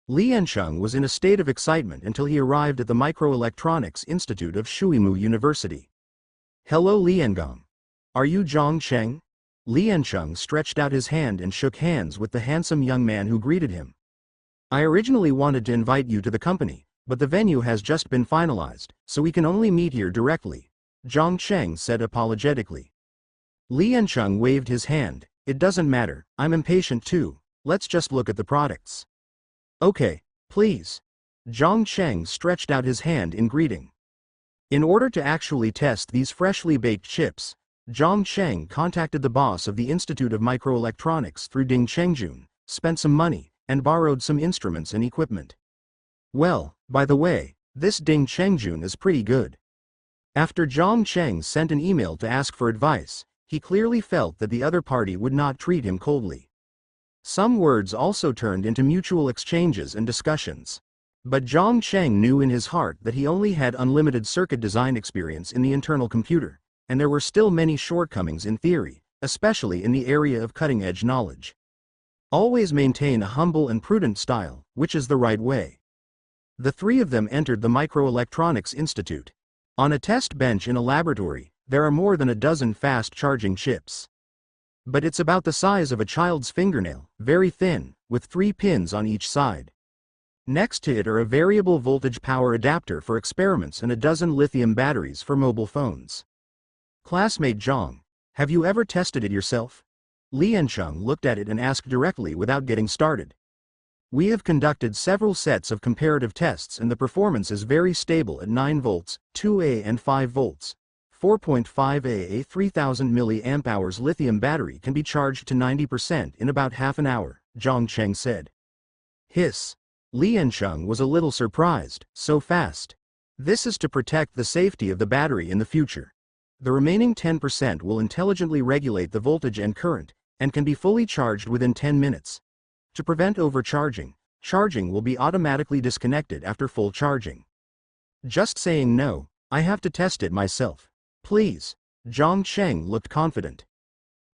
Speaker 1: Lian Cheng was in a state of excitement until he arrived at the Microelectronics Institute of Shuimu University. Hello Liangong. Are you Zhang Cheng? Lian Cheng stretched out his hand and shook hands with the handsome young man who greeted him. I originally wanted to invite you to the company, but the venue has just been finalized, so we can only meet here directly, Zhang Cheng said apologetically. Lian Cheng waved his hand. It doesn't matter, I'm impatient too, let's just look at the products. Okay, please. Zhang Cheng stretched out his hand in greeting. In order to actually test these freshly baked chips, Zhang Cheng contacted the boss of the Institute of Microelectronics through Ding Chengjun, spent some money, and borrowed some instruments and equipment. Well, by the way, this Ding Chengjun is pretty good. After Zhang Cheng sent an email to ask for advice, he clearly felt that the other party would not treat him coldly. Some words also turned into mutual exchanges and discussions. But Zhang Cheng knew in his heart that he only had unlimited circuit design experience in the internal computer, and there were still many shortcomings in theory, especially in the area of cutting-edge knowledge. Always maintain a humble and prudent style, which is the right way. The three of them entered the Microelectronics Institute. On a test bench in a laboratory, there are more than a dozen fast-charging chips. But it's about the size of a child's fingernail, very thin, with 3 pins on each side. Next to it are a variable voltage power adapter for experiments and a dozen lithium batteries for mobile phones. Classmate Zhang, have you ever tested it yourself? Lian Cheng looked at it and asked directly without getting started. We have conducted several sets of comparative tests and the performance is very stable at 9 volts, 2A and 5 volts. 4.5A a 3000 mAh lithium battery can be charged to 90% in about half an hour, Zhang Cheng said. Hiss. Lian Cheng was a little surprised, so fast. This is to protect the safety of the battery in the future. The remaining 10% will intelligently regulate the voltage and current, and can be fully charged within 10 minutes. To prevent overcharging, charging will be automatically disconnected after full charging. Just saying no, I have to test it myself. Please. Zhang Cheng looked confident.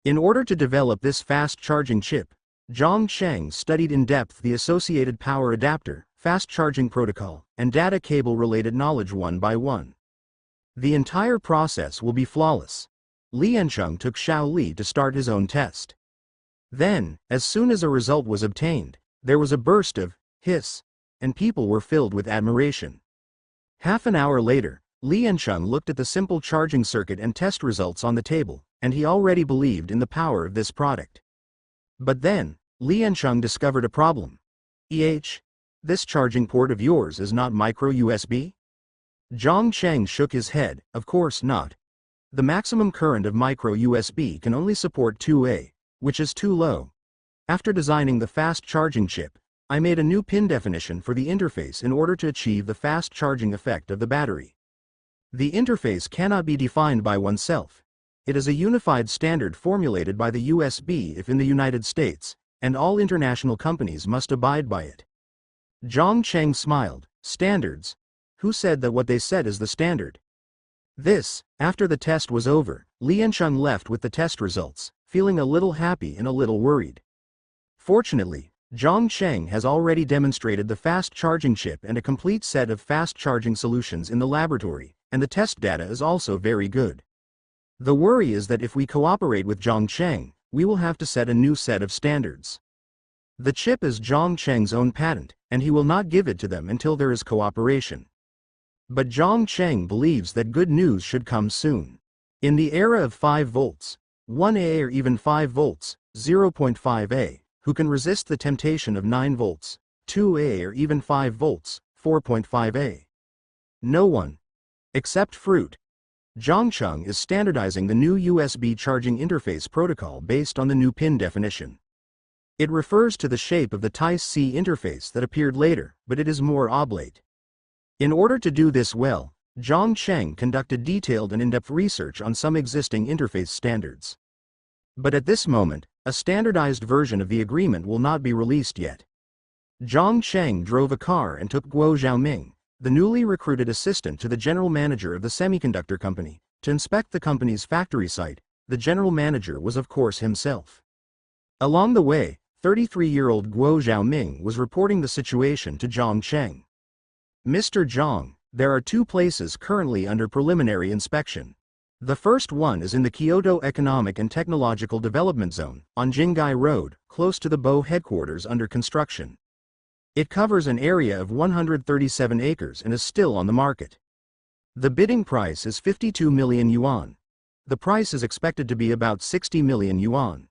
Speaker 1: In order to develop this fast-charging chip, Zhang Cheng studied in depth the associated power adapter, fast-charging protocol, and data cable-related knowledge one by one. The entire process will be flawless. Lian Cheng took Xiao Li to start his own test. Then, as soon as a result was obtained, there was a burst of hiss, and people were filled with admiration. Half an hour later, Lian Cheng looked at the simple charging circuit and test results on the table, and he already believed in the power of this product. But then, Lian Cheng discovered a problem. This charging port of yours is not micro USB? Zhang Cheng shook his head, of course not. The maximum current of micro USB can only support 2A, which is too low. After designing the fast charging chip, I made a new pin definition for the interface in order to achieve the fast charging effect of the battery. The interface cannot be defined by oneself. It is a unified standard formulated by the USB if in the United States, and all international companies must abide by it. Zhang Cheng smiled. Standards? Who said that what they said is the standard? This, after the test was over, Li Yancheng left with the test results, feeling a little happy and a little worried. Fortunately, Zhang Cheng has already demonstrated the fast charging chip and a complete set of fast charging solutions in the laboratory, and the test data is also very good. The worry is that if we cooperate with Zhang Cheng, we will have to set a new set of standards. The chip is Zhang Cheng's own patent, and he will not give it to them until there is cooperation. But Zhang Cheng believes that good news should come soon. In the era of 5 volts, 1A or even 5 volts, 0.5A, who can resist the temptation of 9 volts, 2A or even 5 volts, 4.5A? No one. Except Fruit. Zhangcheng is standardizing the new USB charging interface protocol based on the new pin definition. It refers to the shape of the Type-C interface that appeared later, but it is more oblate. In order to do this well, Zhang Cheng conducted detailed and in-depth research on some existing interface standards. But at this moment, a standardized version of the agreement will not be released yet. Zhang Cheng drove a car and took Guo Xiaoming, the newly recruited assistant to the general manager of the semiconductor company, to inspect the company's factory site. The general manager was of course himself. Along the way, 33-year-old Guo Xiaoming was reporting the situation to Zhang Cheng. Mr. Zhang, there are 2 places currently under preliminary inspection. The first one is in the Kyoto Economic and Technological Development Zone, on Jingai Road, close to the BO headquarters under construction. It covers an area of 137 acres and is still on the market. The bidding price is 52 million yuan. The price is expected to be about 60 million yuan.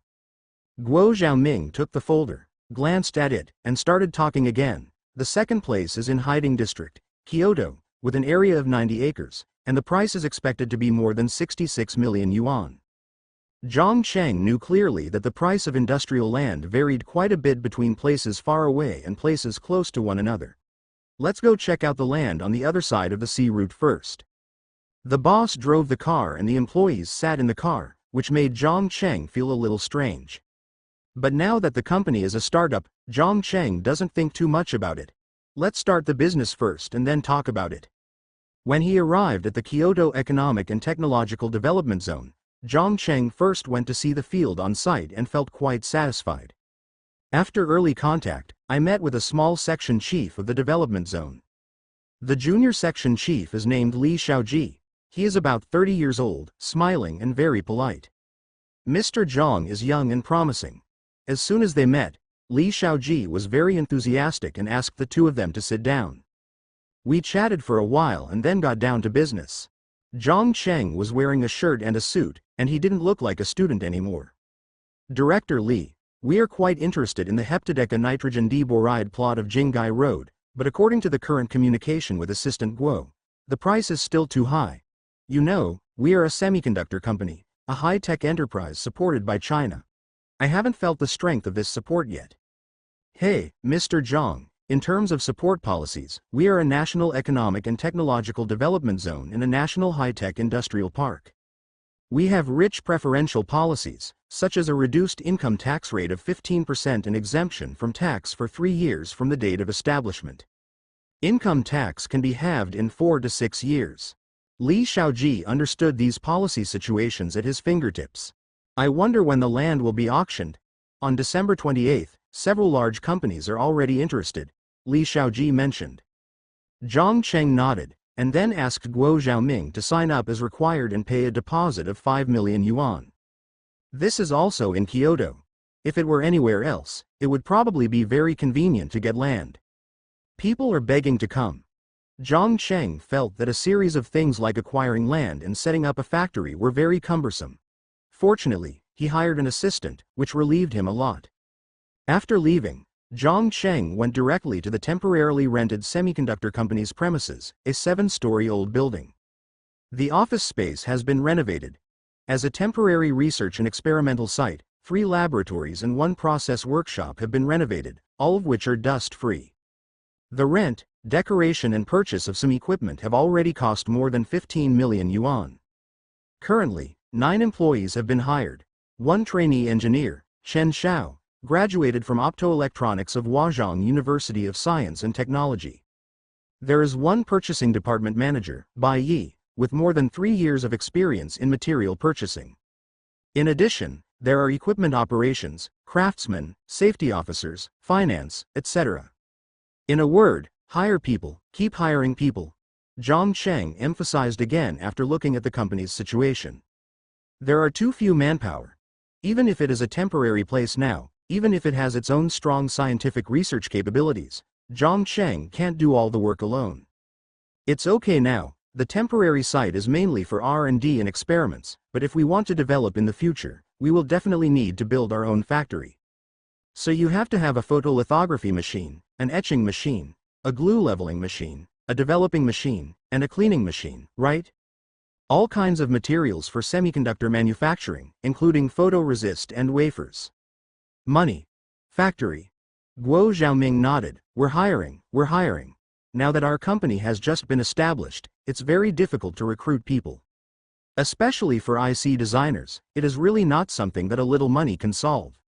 Speaker 1: Guo Xiaoming took the folder, glanced at it, and started talking again. The second place is in Haiding District, Kyoto, with an area of 90 acres, and the price is expected to be more than 66 million yuan. Zhang Cheng knew clearly that the price of industrial land varied quite a bit between places far away and places close to one another. Let's go check out the land on the other side of the sea route first. The boss drove the car and the employees sat in the car, which made Zhang Cheng feel a little strange. But now that the company is a startup, Zhang Cheng doesn't think too much about it. Let's start the business first and then talk about it. When he arrived at the Kyoto Economic and Technological Development Zone, Zhang Cheng first went to see the field on site and felt quite satisfied. After early contact, I met with a small section chief of the development zone. The junior section chief is named Li Xiaoji. He is about 30 years old, smiling and very polite. Mr. Zhang is young and promising. As soon as they met, Li Xiaoji was very enthusiastic and asked the 2 of them to sit down. We chatted for a while and then got down to business. Zhang Cheng was wearing a shirt and a suit, and he didn't look like a student anymore. Director Li, we are quite interested in the heptadeca nitrogen diboride plot of Jingai Road, but according to the current communication with Assistant Guo, the price is still too high. You know, we are a semiconductor company, a high-tech enterprise supported by China. I haven't felt the strength of this support yet. Hey, Mr. Zhang, in terms of support policies, we are a national economic and technological development zone in a national high-tech industrial park. We have rich preferential policies, such as a reduced income tax rate of 15% and exemption from tax for 3 years from the date of establishment. Income tax can be halved in 4 to 6 years. Li Xiaoji understood these policy situations at his fingertips. I wonder when the land will be auctioned. On December 28, several large companies are already interested, Li Xiaoji mentioned. Zhang Cheng nodded, and then asked Guo Xiaoming to sign up as required and pay a deposit of 5 million yuan. This is also in Kyoto. If it were anywhere else, it would probably be very convenient to get land. People are begging to come. Zhang Cheng felt that a series of things like acquiring land and setting up a factory were very cumbersome. Fortunately, he hired an assistant, which relieved him a lot. After leaving, Zhang Cheng went directly to the temporarily rented semiconductor company's premises, a 7-story-old building. The office space has been renovated. As a temporary research and experimental site, 3 laboratories and 1 process workshop have been renovated, all of which are dust-free. The rent, decoration and purchase of some equipment have already cost more than 15 million yuan. Currently, 9 employees have been hired. 1 trainee engineer, Chen Xiao, graduated from Optoelectronics of Huazhong University of Science and Technology. There is 1 purchasing department manager, Bai Yi, with more than 3 years of experience in material purchasing. In addition, there are equipment operations, craftsmen, safety officers, finance, etc. In a word, hire people, keep hiring people. Zhang Cheng emphasized again after looking at the company's situation. There are too few manpower. Even if it is a temporary place now, even if it has its own strong scientific research capabilities, Zhang Cheng can't do all the work alone. It's okay now, the temporary site is mainly for R&D and experiments, but if we want to develop in the future, we will definitely need to build our own factory. So you have to have a photolithography machine, an etching machine, a glue leveling machine, a developing machine, and a cleaning machine, right? All kinds of materials for semiconductor manufacturing, including photoresist and wafers. Money. Factory. Guo Xiaoming nodded. We're hiring. Now that our company has just been established, it's very difficult to recruit people. Especially for IC designers, it is really not something that a little money can solve.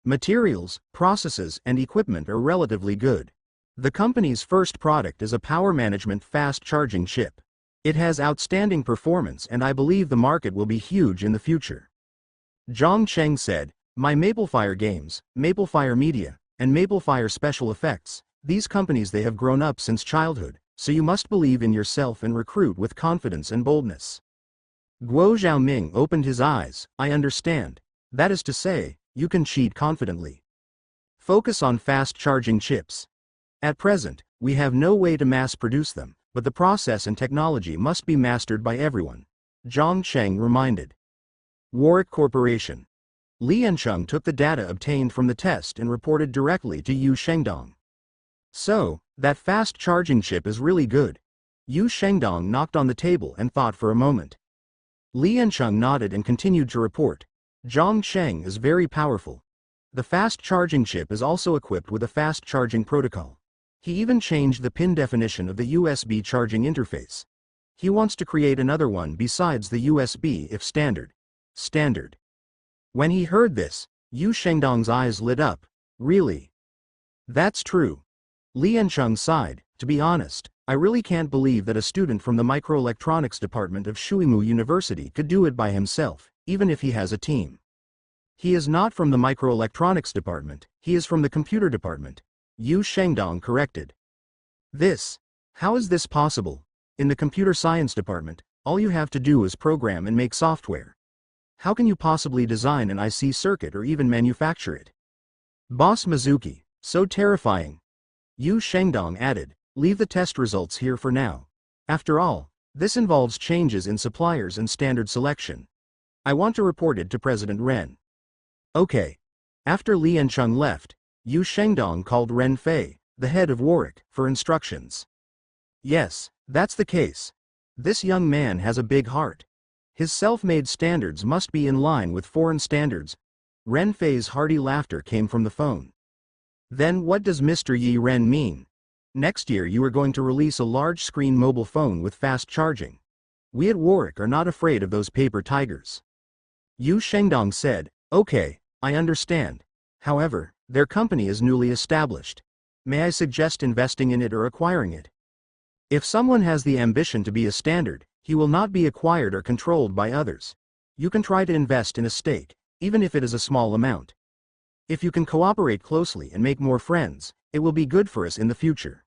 Speaker 1: Materials, processes, and equipment are relatively good. The company's first product is a power management fast charging chip. It has outstanding performance and I believe the market will be huge in the future. Zhang Cheng said, My Maplefire Games, Maplefire Media, and Maplefire Special Effects, these companies they have grown up since childhood, so you must believe in yourself and recruit with confidence and boldness. Guo Xiaoming opened his eyes. I understand. That is to say, you can cheat confidently. Focus on fast charging chips. At present, we have no way to mass produce them, but the process and technology must be mastered by everyone. Zhang Cheng reminded. Warwick Corporation. Li Yancheng took the data obtained from the test and reported directly to Yu Shengdong. So, that fast charging chip is really good. Yu Shengdong knocked on the table and thought for a moment. Li Yancheng nodded and continued to report. Zhang Cheng is very powerful. The fast charging chip is also equipped with a fast charging protocol. He even changed the pin definition of the USB charging interface. He wants to create another one besides the USB if standard. When he heard this, Yu Shengdong's eyes lit up. Really? That's true. Li Yancheng sighed. To be honest, I really can't believe that a student from the microelectronics department of Shuimu University could do it by himself, even if he has a team. He is not from the microelectronics department, he is from the computer department. Yu Shengdong corrected. How is this possible? In the computer science department, all you have to do is program and make software. How can you possibly design an IC circuit or even manufacture it? Boss Mizuki, so terrifying. Yu Shengdong added, leave the test results here for now. After all, this involves changes in suppliers and standard selection. I want to report it to President Ren. Okay. After Li Yancheng left, Yu Shengdong called Ren Fei, the head of Warwick, for instructions. Yes, that's the case. This young man has a big heart. His self-made standards must be in line with foreign standards. Ren Fei's hearty laughter came from the phone. Then what does Mr. Yi Ren mean? Next year you are going to release a large-screen mobile phone with fast charging. We at Warwick are not afraid of those paper tigers. Yu Shengdong said, okay, I understand. However, their company is newly established. May I suggest investing in it or acquiring it? If someone has the ambition to be a standard, he will not be acquired or controlled by others. You can try to invest in a stake, even if it is a small amount. If you can cooperate closely and make more friends, it will be good for us in the future.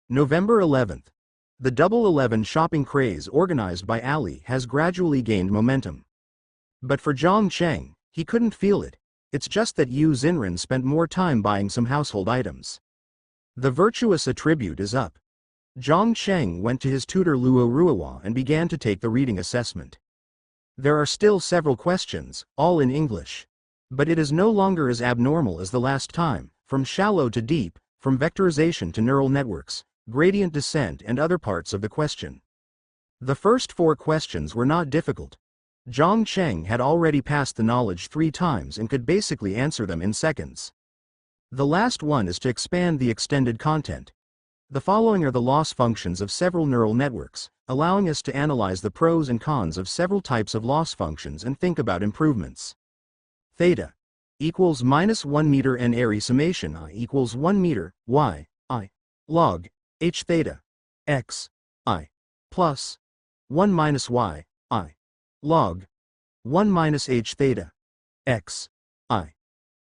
Speaker 1: November 11th. The Double 11 shopping craze organized by Ali has gradually gained momentum. But for Zhang Cheng, he couldn't feel it. It's just that Yu Xinren spent more time buying some household items. The virtuous attribute is up. Zhang Cheng went to his tutor Luo Ruohua and began to take the reading assessment. There are still several questions, all in English. But it is no longer as abnormal as the last time, from shallow to deep, from vectorization to neural networks, gradient descent and other parts of the question. The first 4 questions were not difficult. Zhang Cheng had already passed the knowledge 3 times and could basically answer them in seconds. The last one is to expand the extended content. The following are the loss functions of several neural networks, allowing us to analyze the pros and cons of several types of loss functions and think about improvements. Theta equals -1 meter n area summation I equals 1 meter, y, I, log, h theta, x, I, plus 1 minus y, I, log 1 minus h theta, x, I,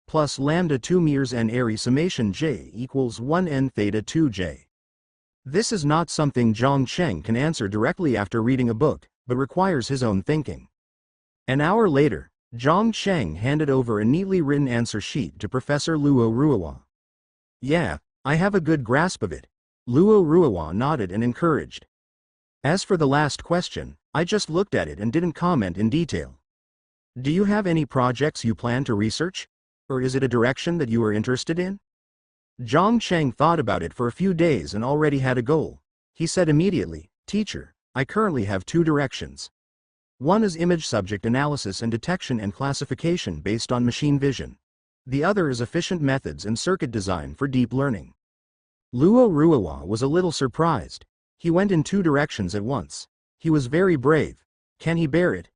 Speaker 1: plus lambda 2 meters n area summation j equals 1 n theta 2j. This is not something Zhang Cheng can answer directly after reading a book, but requires his own thinking. An hour later, Zhang Cheng handed over a neatly written answer sheet to Professor Luo Ruohua. "Yeah, I have a good grasp of it," Luo Ruohua nodded and encouraged. "As for the last question, I just looked at it and didn't comment in detail. Do you have any projects you plan to research? Or is it a direction that you are interested in?" Zhang Cheng thought about it for a few days and already had a goal. He said immediately, "Teacher, I currently have 2 directions. One is image subject analysis and detection and classification based on machine vision. The other is efficient methods and circuit design for deep learning." Luo Ruohua was a little surprised. He went in 2 directions at once. He was very brave. Can he bear it?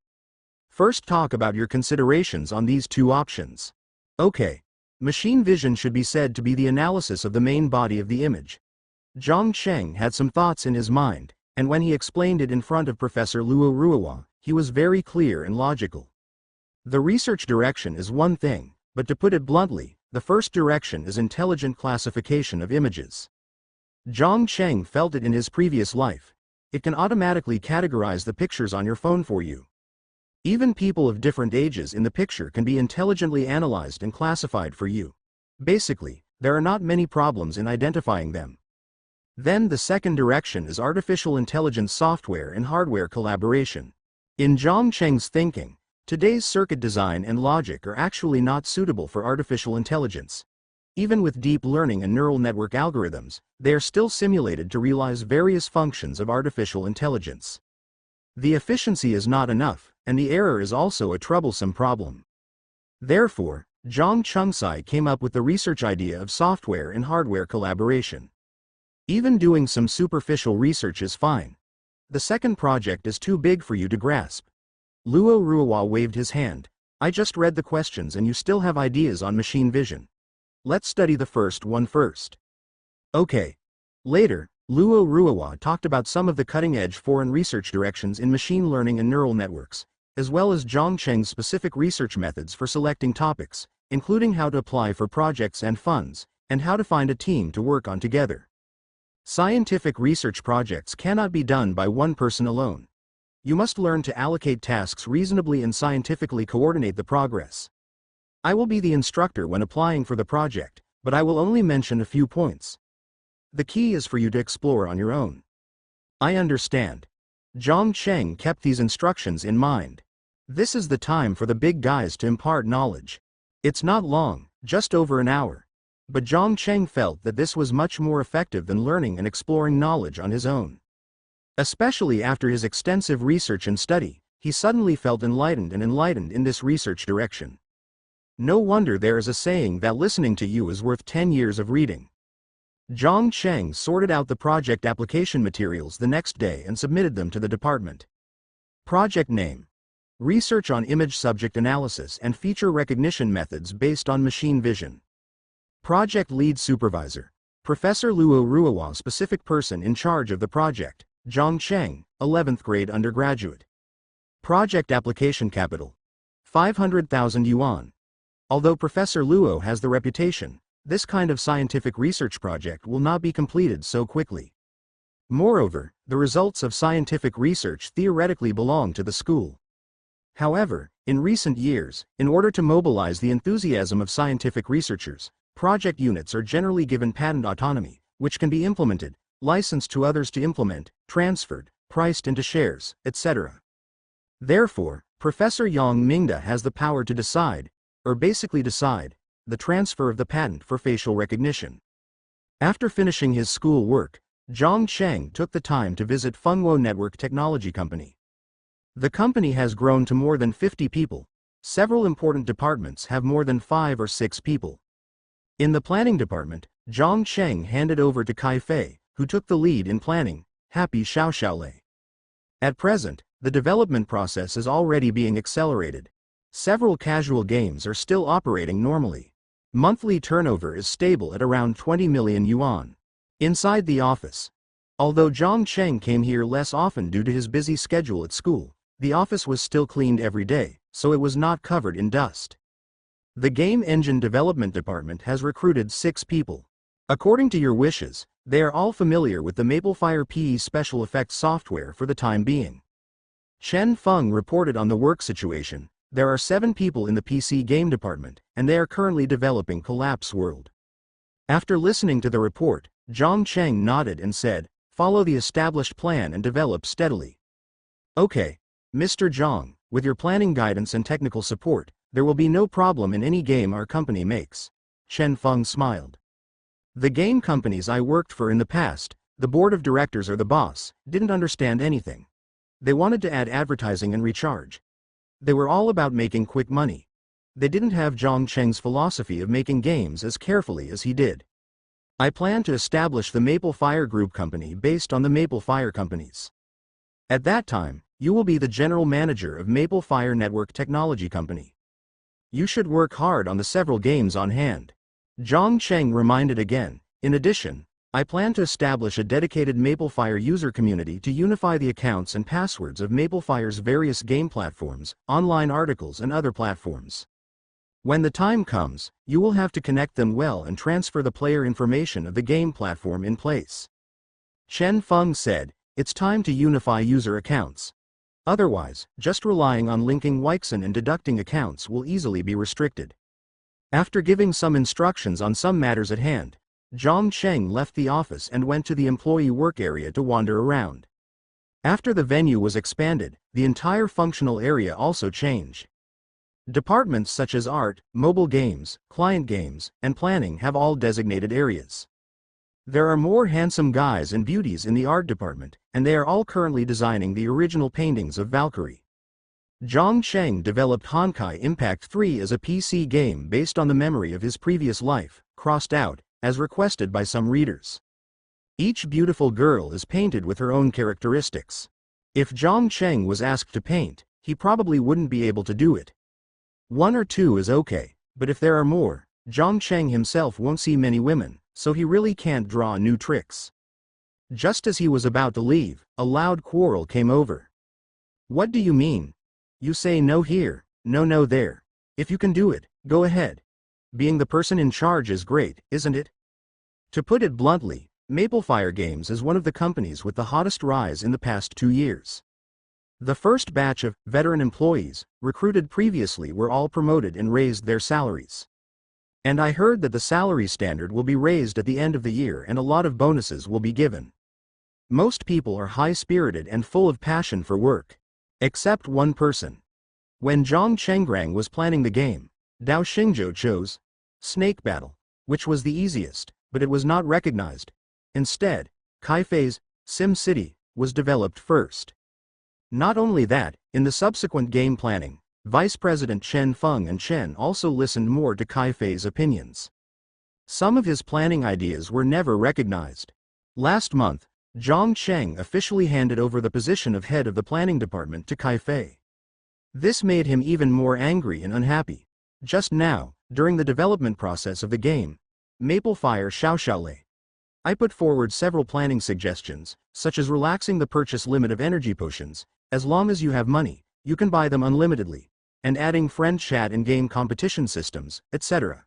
Speaker 1: "First talk about your considerations on these 2 options." "Okay. Machine vision should be said to be the analysis of the main body of the image." Zhang Cheng had some thoughts in his mind, and when he explained it in front of Professor Luo Ruohua, he was very clear and logical. The research direction is one thing, but to put it bluntly, the first direction is intelligent classification of images. Zhang Cheng felt it in his previous life. It can automatically categorize the pictures on your phone for you. Even people of different ages in the picture can be intelligently analyzed and classified for you. Basically, there are not many problems in identifying them. Then the second direction is artificial intelligence software and hardware collaboration. In Zhang Cheng's thinking, today's circuit design and logic are actually not suitable for artificial intelligence. Even with deep learning and neural network algorithms, they are still simulated to realize various functions of artificial intelligence. The efficiency is not enough, and the error is also a troublesome problem. Therefore, Zhang Chengsai came up with the research idea of software and hardware collaboration. Even doing some superficial research is fine. The second project is too big for you to grasp. Luo Ruohua waved his hand. "I just read the questions and you still have ideas on machine vision. Let's study the first one first." "Okay." Later, Luo Ruohua talked about some of the cutting-edge foreign research directions in machine learning and neural networks, as well as Zhang Cheng's specific research methods for selecting topics, including how to apply for projects and funds, and how to find a team to work on together. Scientific research projects cannot be done by one person alone. You must learn to allocate tasks reasonably and scientifically coordinate the progress. I will be the instructor when applying for the project, but I will only mention a few points. The key is for you to explore on your own. "I understand." Zhang Cheng kept these instructions in mind. This is the time for the big guys to impart knowledge. It's not long, just over an hour. But Zhang Cheng felt that this was much more effective than learning and exploring knowledge on his own. Especially after his extensive research and study, he suddenly felt enlightened in this research direction. No wonder there is a saying that listening to you is worth 10 years of reading. Zhang Cheng sorted out the project application materials the next day and submitted them to the department. Project name: Research on Image Subject Analysis and Feature Recognition Methods Based on Machine Vision. Project Lead Supervisor: Professor Luo Ruohua. Specific person in charge of the project: Zhang Cheng, 11th grade undergraduate. Project Application Capital: 500,000 yuan. Although Professor Luo has the reputation, this kind of scientific research project will not be completed so quickly. Moreover, the results of scientific research theoretically belong to the school. However, in recent years, in order to mobilize the enthusiasm of scientific researchers, project units are generally given patent autonomy, which can be implemented, licensed to others to implement, transferred, priced into shares, etc. Therefore, Professor Yang Mingda has the power to decide, or basically decide, the transfer of the patent for facial recognition. After finishing his school work, Zhang Cheng took the time to visit Fengwo Network Technology Company. The company has grown to more than 50 people. Several important departments have more than 5 or 6 people. In the planning department, Zhang Cheng handed over to Kai Fei, who took the lead in planning. Happy Xiaoxiaolei. At present, the development process is already being accelerated. Several casual games are still operating normally. Monthly turnover is stable at around 20 million yuan. Inside the office. Although Zhang Cheng came here less often due to his busy schedule at school, the office was still cleaned every day, so it was not covered in dust. The game engine development department has recruited 6 people. According to your wishes, they are all familiar with the MapleFire PE special effects software for the time being. Chen Feng reported on the work situation. There are 7 people in the PC game department, and they are currently developing Collapse World. After listening to the report, Zhang Cheng nodded and said, "Follow the established plan and develop steadily." "Okay, Mr. Zhang, with your planning guidance and technical support, there will be no problem in any game our company makes." Chen Feng smiled. "The game companies I worked for in the past, the board of directors or the boss, didn't understand anything. They wanted to add advertising and recharge. They were all about making quick money. They didn't have Zhang Cheng's philosophy of making games as carefully as he did. I plan to establish the MapleFire Group Company based on the MapleFire companies. At that time, you will be the general manager of MapleFire Network Technology Company. You should work hard on the several games on hand." Zhang Cheng reminded again. "In addition, I plan to establish a dedicated MapleFire user community to unify the accounts and passwords of MapleFire's various game platforms, online articles and other platforms. When the time comes, you will have to connect them well and transfer the player information of the game platform in place." Chen Feng said, "It's time to unify user accounts. Otherwise, just relying on linking Weixin and deducting accounts will easily be restricted." After giving some instructions on some matters at hand, Zhang Cheng left the office and went to the employee work area to wander around. After the venue was expanded, the entire functional area also changed. Departments such as art, mobile games, client games, and planning have all designated areas. There are more handsome guys and beauties in the art department, and they are all currently designing the original paintings of Valkyrie. Zhang Cheng developed Honkai Impact 3 as a PC game based on the memory of his previous life, crossed out, as requested by some readers. Each beautiful girl is painted with her own characteristics. If Zhang Cheng was asked to paint, he probably wouldn't be able to do it. 1 or 2 is okay, but if there are more, Zhang Cheng himself won't see many women, so he really can't draw new tricks. Just as he was about to leave, a loud quarrel came over. "What do you mean? You say no here, no there. If you can do it, go ahead. Being the person in charge is great, isn't it?" To put it bluntly, MapleFire Games is one of the companies with the hottest rise in the past 2 years. The first batch of veteran employees, recruited previously, were all promoted and raised their salaries. And I heard that the salary standard will be raised at the end of the year and a lot of bonuses will be given. Most people are high-spirited and full of passion for work. Except one person. When Zhang Chengrang was planning the game, Dao Xingzhou chose Snake Battle, which was the easiest, but it was not recognized. Instead, Kai Fei's Sim City was developed first. Not only that, in the subsequent game planning, Vice President Chen Feng and Chen also listened more to Kai Fei's opinions. Some of his planning ideas were never recognized. Last month, Zhang Cheng officially handed over the position of head of the planning department to Kai Fei. This made him even more angry and unhappy. Just now, during the development process of the game, MapleFire Xiaoxiaolei, I put forward several planning suggestions, such as relaxing the purchase limit of energy potions. As long as you have money, you can buy them unlimitedly, and adding friend chat and game competition systems, etc.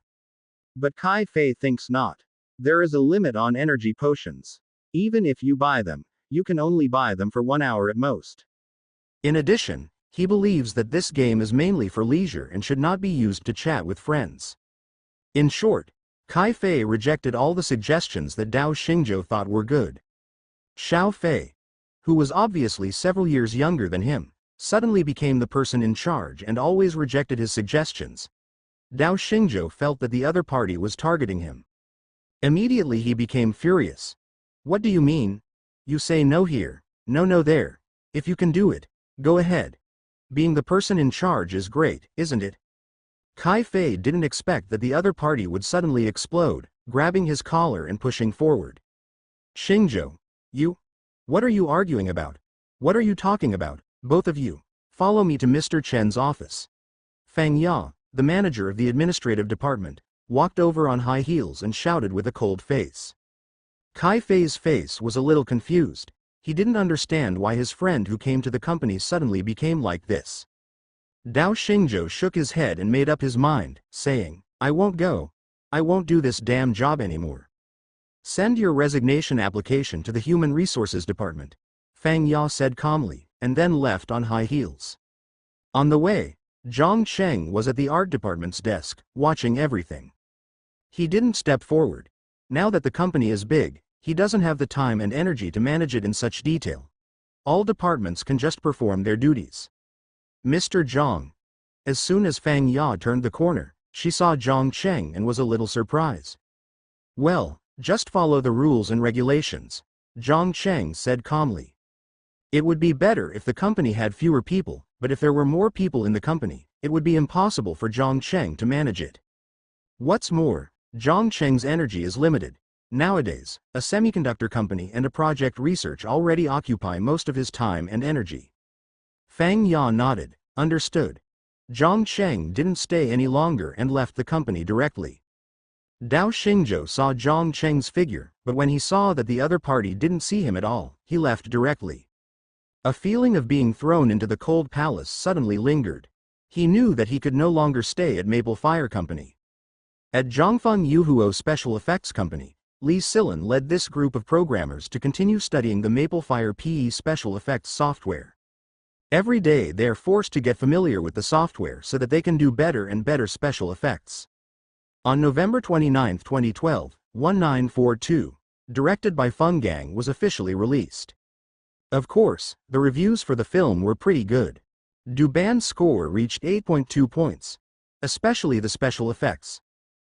Speaker 1: But Kai Fei thinks not. There is a limit on energy potions. Even if you buy them, you can only buy them for 1 hour at most. In addition, he believes that this game is mainly for leisure and should not be used to chat with friends. In short, Kai Fei rejected all the suggestions that Dao Xingzhou thought were good. Xiao Fei, who was obviously several years younger than him, suddenly became the person in charge and always rejected his suggestions. Dao Xingzhou felt that the other party was targeting him. Immediately he became furious. "What do you mean? You say no here, no there. If you can do it, Go ahead. Being the person in charge is great, isn't it? Kai Fei didn't expect that the other party would suddenly explode, grabbing his collar and pushing forward. Xingzhou. You? What are you arguing about? What are you talking about, both of you? Follow me to Mr. Chen's office. Fang Ya, the manager of the administrative department, walked over on high heels and shouted with a cold face. Kai Fei's face was a little confused. He didn't understand why his friend who came to the company suddenly became like this. Dao Xingzhou shook his head and made up his mind, saying, I won't go. I won't do this damn job anymore. Send your resignation application to the Human Resources Department, Fang Ya said calmly, and then left on high heels. On the way, Zhang Cheng was at the art department's desk, watching everything. He didn't step forward. Now that the company is big, he doesn't have the time and energy to manage it in such detail. All departments can just perform their duties. Mr. Zhang. As soon as Fang Ya turned the corner, she saw Zhang Cheng and was a little surprised. Well, just follow the rules and regulations, Zhang Cheng said calmly. It would be better if the company had fewer people, but if there were more people in the company, it would be impossible for Zhang Cheng to manage it. What's more, Zhang Cheng's energy is limited. Nowadays, a semiconductor company and a project research already occupy most of his time and energy. Fang Ya nodded, understood. Zhang Cheng didn't stay any longer and left the company directly. Dao Xingzhou saw Zhang Cheng's figure, but when he saw that the other party didn't see him at all, he left directly. A feeling of being thrown into the cold palace suddenly lingered. He knew that he could no longer stay at Maple Fire Company. At Zhongfeng Yuhuo Special Effects Company, Li Silin led this group of programmers to continue studying the Maple Fire PE special effects software. Every day they are forced to get familiar with the software so that they can do better and better special effects. On November 29, 2012, 1942, directed by Feng Gang, was officially released. Of course, the reviews for the film were pretty good. Duban's score reached 8.2 points. Especially the special effects.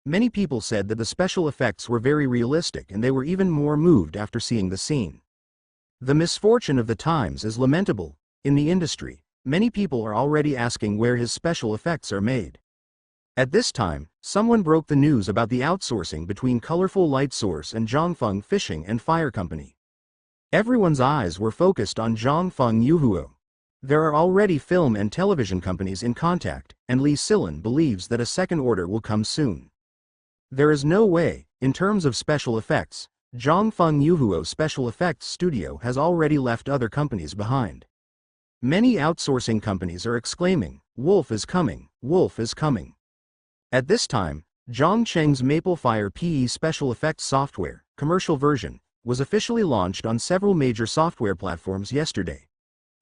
Speaker 1: Many people said that the special effects were very realistic and they were even more moved after seeing the scene. The misfortune of the times is lamentable. In the industry, many people are already asking where his special effects are made. At this time, someone broke the news about the outsourcing between Colorful Light Source and Zhongfeng Fishing and Fire Company. Everyone's eyes were focused on Zhongfeng Yuhuo. There are already film and television companies in contact, and Li Silin believes that a second order will come soon. There is no way, in terms of special effects, Zhongfeng Yuhuo Special Effects Studio has already left other companies behind. Many outsourcing companies are exclaiming, "Wolf is coming, Wolf is coming." At this time, Zhang Cheng's Maple Fire PE special effects software, commercial version, was officially launched on several major software platforms yesterday.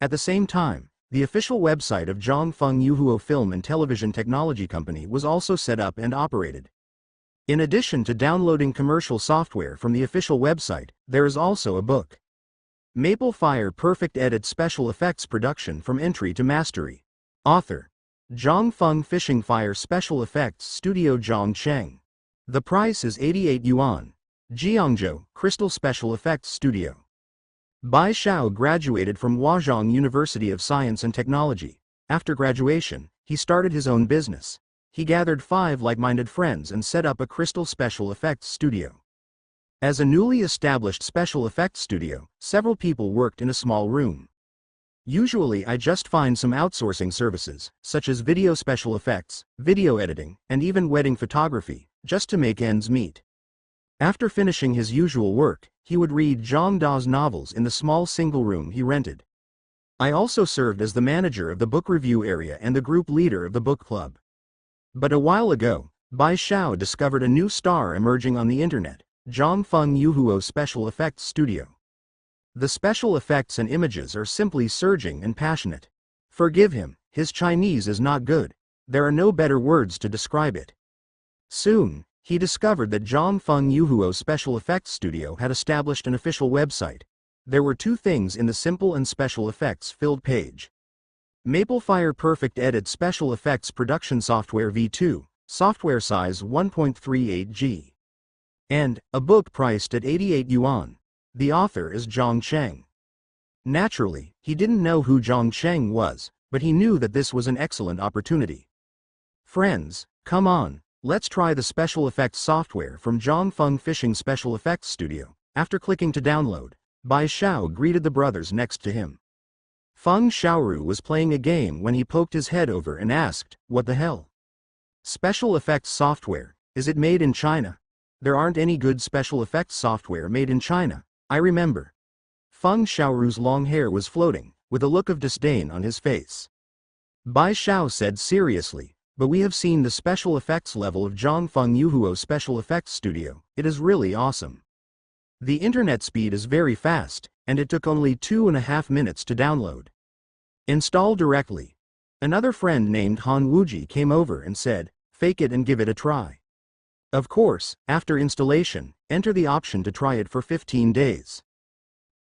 Speaker 1: At the same time, the official website of Zhongfeng Yuhuo Film and Television Technology Company was also set up and operated. In addition to downloading commercial software from the official website, there is also a book. Maple Fire Perfect Edit Special Effects Production from Entry to Mastery. Author: Zhongfeng Fishing Fire Special Effects Studio Zhang Cheng. The price is 88 yuan. Jiangzhou Crystal Special Effects Studio. Bai Xiao graduated from Huazhong University of Science and Technology. After graduation, he started his own business. He gathered 5 like-minded friends and set up a Crystal Special Effects Studio. As a newly established special effects studio, several people worked in a small room. Usually I just find some outsourcing services, such as video special effects, video editing, and even wedding photography, just to make ends meet. After finishing his usual work, he would read Zhang Da's novels in the small single room he rented. I also served as the manager of the book review area and the group leader of the book club. But a while ago, Bai Xiao discovered a new star emerging on the internet, Zhongfeng Yuhuo Special Effects Studio. The special effects and images are simply surging and passionate. Forgive him, his Chinese is not good. There are no better words to describe it. Soon, he discovered that Zhongfeng Yuhuo Special Effects Studio had established an official website. There were 2 things in the simple and special effects filled page. Maple Fire Perfect Edit Special Effects Production Software V2, software size 1.38 G. And, a book priced at 88 yuan. The author is Zhang Cheng. Naturally, he didn't know who Zhang Cheng was, but he knew that this was an excellent opportunity. Friends, come on, let's try the special effects software from Zhongfeng Fishing Special Effects Studio. After clicking to download, Bai Xiao greeted the brothers next to him. Feng Xiaoru was playing a game when he poked his head over and asked, "What the hell? Special effects software, is it made in China? There aren't any good special effects software made in China, I remember." Feng Xiaoru's long hair was floating, with a look of disdain on his face. Bai Xiao said seriously, "But we have seen the special effects level of Zhongfeng Yuhuo Special Effects Studio, it is really awesome. The internet speed is very fast, and it took only 2.5 minutes to download. Install directly." Another friend named Han Wuji came over and said, "Fake it and give it a try. Of course, after installation, enter the option to try it for 15 days.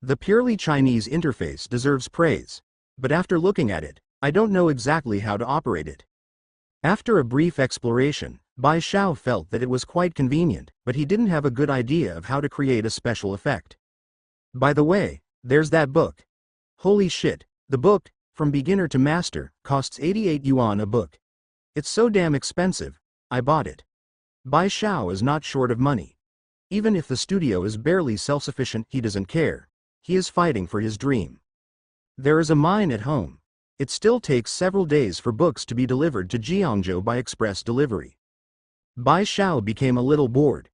Speaker 1: The purely Chinese interface deserves praise, but after looking at it, I don't know exactly how to operate it." After a brief exploration, Bai Xiao felt that it was quite convenient, but he didn't have a good idea of how to create a special effect. By the way, there's that book. Holy shit, the book, From Beginner to Master, costs 88 yuan a book. It's so damn expensive, I bought it. Bai Xiao is not short of money. Even if the studio is barely self-sufficient, he doesn't care. He is fighting for his dream. There is a mine at home. It still takes several days for books to be delivered to Jiangzhou by express delivery. Bai Xiao became a little bored.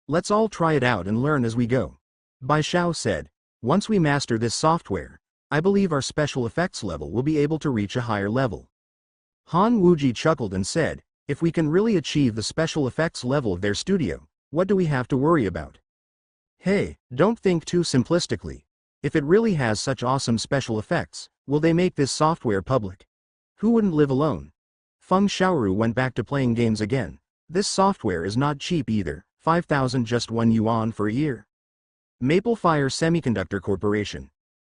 Speaker 1: "Let's all try it out and learn as we go," Bai Xiao said. "Once we master this software, I believe our special effects level will be able to reach a higher level." Han Wuji chuckled and said, "If we can really achieve the special effects level of their studio, what do we have to worry about? Hey, don't think too simplistically. If it really has such awesome special effects, will they make this software public? Who wouldn't live alone?" Feng Xiaoru went back to playing games again. "This software is not cheap either, 5,000 just 1 yuan for a year." Maplefire Semiconductor Corporation.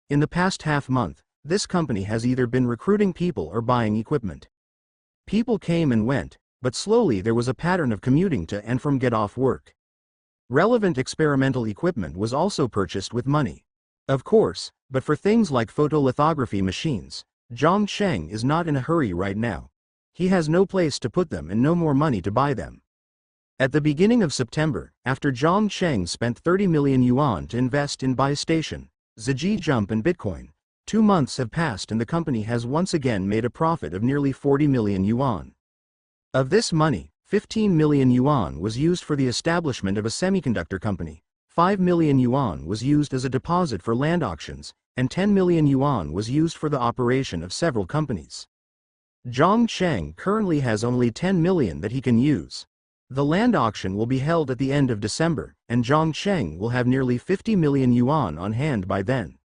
Speaker 1: In the past half month, this company has either been recruiting people or buying equipment. People came and went, but slowly there was a pattern of commuting to and from get off work. Relevant experimental equipment was also purchased with money. Of course, but for things like photolithography machines, Zhang Cheng is not in a hurry right now. He has no place to put them and no more money to buy them. At the beginning of September, after Zhang Cheng spent 30 million yuan to invest in Buy Station, Ziji Jump and Bitcoin, 2 months have passed and the company has once again made a profit of nearly 40 million yuan. Of this money, 15 million yuan was used for the establishment of a semiconductor company, 5 million yuan was used as a deposit for land auctions, and 10 million yuan was used for the operation of several companies. Zhang Cheng currently has only 10 million that he can use. The land auction will be held at the end of December, and Zhang Cheng will have nearly 50 million yuan on hand by then.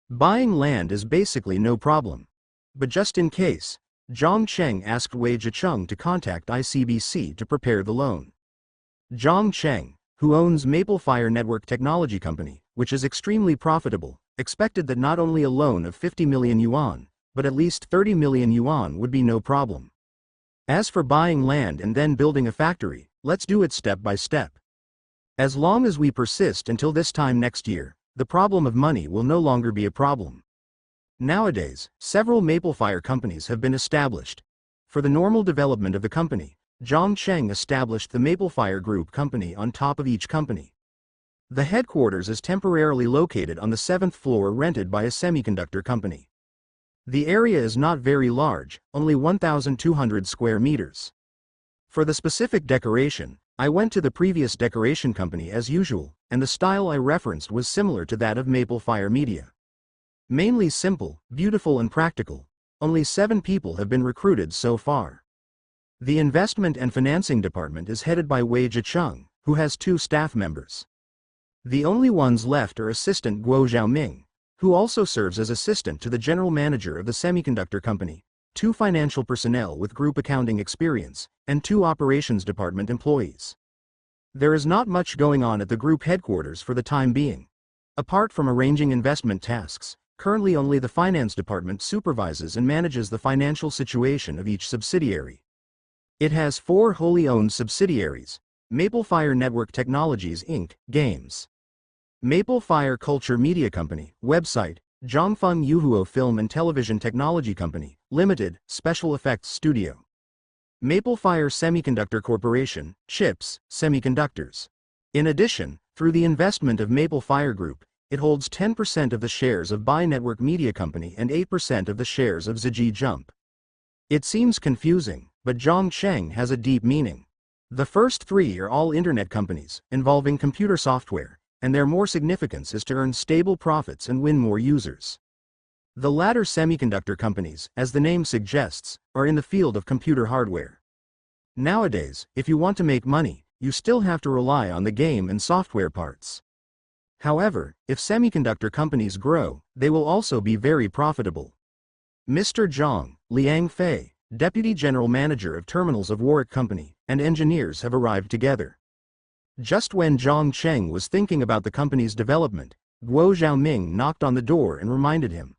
Speaker 1: Buying land is basically no problem. But just in case, Zhang Cheng asked Wei Zhicheng to contact ICBC to prepare the loan. Zhang Cheng, who owns Maplefire Network Technology Company, which is extremely profitable, expected that not only a loan of 50 million yuan, but at least 30 million yuan would be no problem. As for buying land and then building a factory, let's do it step by step. As long as we persist until this time next year, the problem of money will no longer be a problem. Nowadays, several Maplefire companies have been established. For the normal development of the company, Zhang Cheng established the Maplefire Group company on top of each company. The headquarters is temporarily located on the 7th floor rented by a semiconductor company. The area is not very large, only 1,200 square meters. For the specific decoration, I went to the previous decoration company as usual, and the style I referenced was similar to that of Maplefire Media. Mainly simple, beautiful and practical. Only 7 people have been recruited so far. The investment and financing department is headed by Wei Zhicheng, who has 2 staff members. The only ones left are assistant Guo Xiaoming, who also serves as assistant to the general manager of the semiconductor company, 2 financial personnel with group accounting experience, and 2 operations department employees. There is not much going on at the group headquarters for the time being. Apart from arranging investment tasks, currently only the finance department supervises and manages the financial situation of each subsidiary. It has 4 wholly owned subsidiaries: Maplefire Network Technologies Inc., Games; Maplefire Culture Media Company, website; Zhongfeng Yuhuo Film and Television Technology Company, Limited, Special Effects Studio. Maplefire Semiconductor Corporation, Chips, Semiconductors. In addition, through the investment of Maplefire Group, it holds 10% of the shares of Buy Network Media Company and 8% of the shares of Ziji Jump. It seems confusing, but Zhongcheng has a deep meaning. The first three are all internet companies, involving computer software, and their more significance is to earn stable profits and win more users. The latter semiconductor companies, as the name suggests, are in the field of computer hardware. Nowadays, if you want to make money, you still have to rely on the game and software parts. However, if semiconductor companies grow, they will also be very profitable. Mr. Zhang, Liang Fei, Deputy General Manager of Terminals of Warwick Company, and engineers have arrived together. Just when Zhang Cheng was thinking about the company's development, Guo Xiaoming knocked on the door and reminded him.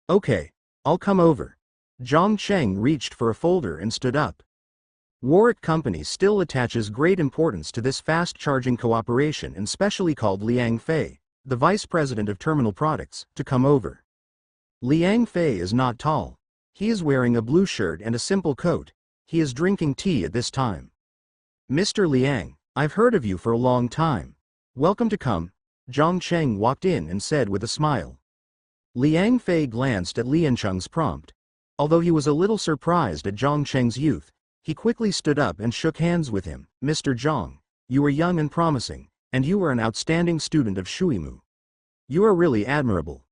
Speaker 1: Okay, I'll come over. Zhang Cheng reached for a folder and stood up. Warwick Company still attaches great importance to this fast-charging cooperation and specially called Liang Fei, the Vice President of Terminal Products, to come over. Liang Fei is not tall. He is wearing a blue shirt and a simple coat. He is drinking tea at this time. Mr. Liang, I've heard of you for a long time. Welcome to come. Zhang Cheng walked in and said with a smile. Liang Fei glanced at Liancheng's prompt. Although he was a little surprised at Zhang Cheng's youth, he quickly stood up and shook hands with him. Mr. Zhang, you are young and promising, and you are an outstanding student of Shuimu. You are really admirable.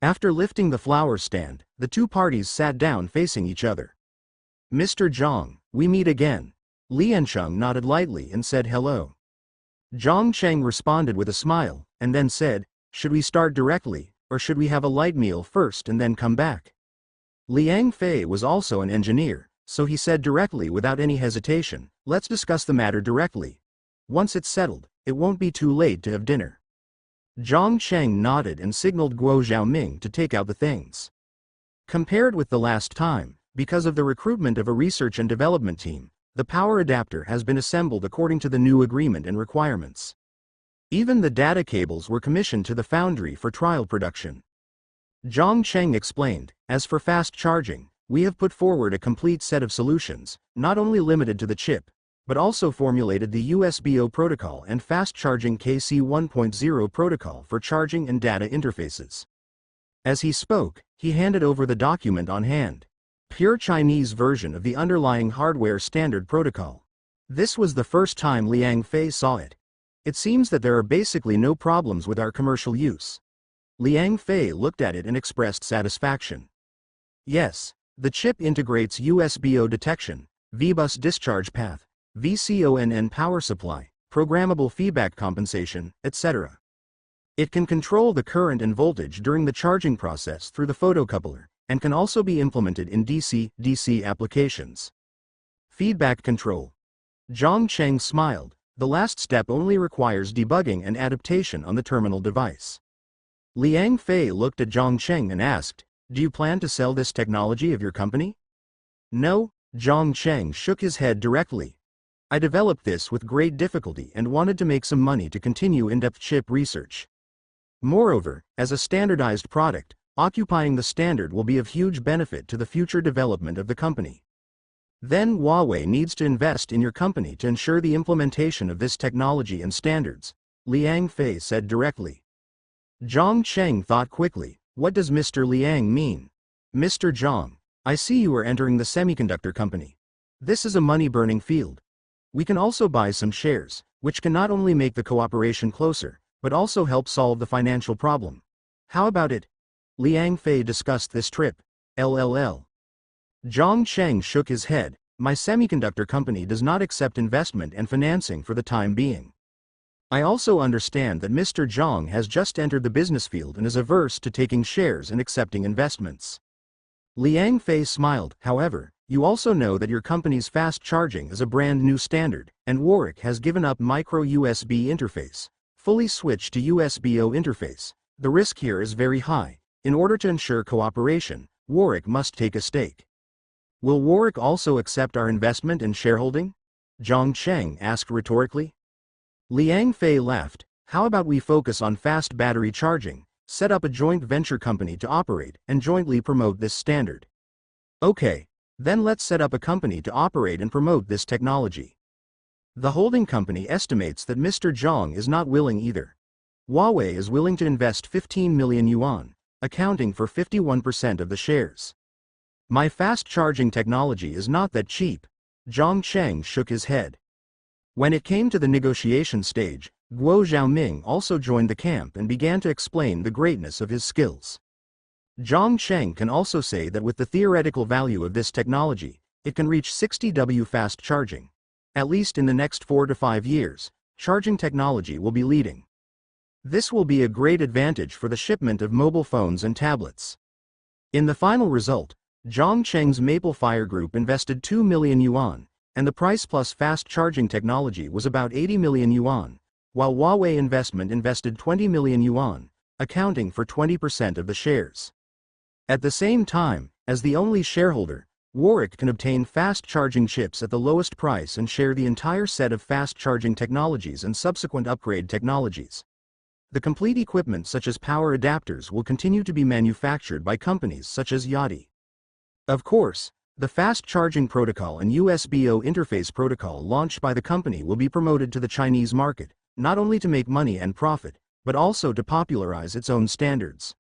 Speaker 1: After lifting the flower stand, the two parties sat down facing each other. Mr. Zhang, we meet again. Liancheng nodded lightly and said hello. Zhang Cheng responded with a smile, and then said, should we start directly, or should we have a light meal first and then come back? Liang Fei was also an engineer, so he said directly without any hesitation, let's discuss the matter directly. Once it's settled, it won't be too late to have dinner. Zhang Cheng nodded and signaled Guo Xiaoming to take out the things. Compared with the last time, because of the recruitment of a research and development team, the power adapter has been assembled according to the new agreement and requirements. Even the data cables were commissioned to the foundry for trial production. Zhang Cheng explained, as for fast charging, we have put forward a complete set of solutions, not only limited to the chip, but also formulated the USB-O protocol and fast-charging KC 1.0 protocol for charging and data interfaces. As he spoke, he handed over the document on hand. Pure Chinese version of the underlying hardware standard protocol. This was the first time Liang Fei saw it. It seems that there are basically no problems with our commercial use. Liang Fei looked at it and expressed satisfaction. Yes, the chip integrates USB-O detection, V-bus discharge path, VCONN power supply, programmable feedback compensation, etc. It can control the current and voltage during the charging process through the photocoupler, and can also be implemented in DC applications. Feedback control. Zhang Cheng smiled. The last step only requires debugging and adaptation on the terminal device. Liang Fei looked at Zhang Cheng and asked, do you plan to sell this technology of your company? No, Zhang Cheng shook his head directly. I developed this with great difficulty and wanted to make some money to continue in-depth chip research. Moreover, as a standardized product, occupying the standard will be of huge benefit to the future development of the company. Then Huawei needs to invest in your company to ensure the implementation of this technology and standards, Liang Fei said directly. Zhang Cheng thought quickly, what does Mr. Liang mean? Mr. Zhang, I see you are entering the semiconductor company. This is a money-burning field. We can also buy some shares, which can not only make the cooperation closer, but also help solve the financial problem. How about it? Liang Fei discussed this trip. LLL. Zhang Cheng shook his head. My semiconductor company does not accept investment and financing for the time being. I also understand that Mr. Zhang has just entered the business field and is averse to taking shares and accepting investments. Liang Fei smiled. However, you also know that your company's fast charging is a brand new standard, and Warwick has given up micro USB interface, fully switched to USB-O interface. The risk here is very high. In order to ensure cooperation, Warwick must take a stake. Will Warwick also accept our investment and shareholding? Zhang Cheng asked rhetorically. Liang Fei laughed. How about we focus on fast battery charging, set up a joint venture company to operate and jointly promote this standard. Okay, then let's set up a company to operate and promote this technology. The holding company estimates that Mr. Zhang is not willing either. Huawei is willing to invest 15 million yuan, accounting for 51% of the shares. My fast charging technology is not that cheap. Zhang Cheng shook his head. When it came to the negotiation stage, Guo Xiaoming also joined the camp and began to explain the greatness of his skills. Zhang Cheng can also say that with the theoretical value of this technology, it can reach 60W fast charging. At least in the next 4 to 5 years, charging technology will be leading. This will be a great advantage for the shipment of mobile phones and tablets. In the final result, Zhang Cheng's Maple Fire Group invested 2 million yuan, and the price plus fast charging technology was about 80 million yuan, while Huawei investment invested 20 million yuan, accounting for 20% of the shares. At the same time, as the only shareholder, Warwick can obtain fast charging chips at the lowest price and share the entire set of fast charging technologies and subsequent upgrade technologies. The complete equipment such as power adapters will continue to be manufactured by companies such as Yati. Of course, the fast charging protocol and USB-O interface protocol launched by the company will be promoted to the Chinese market, not only to make money and profit, but also to popularize its own standards.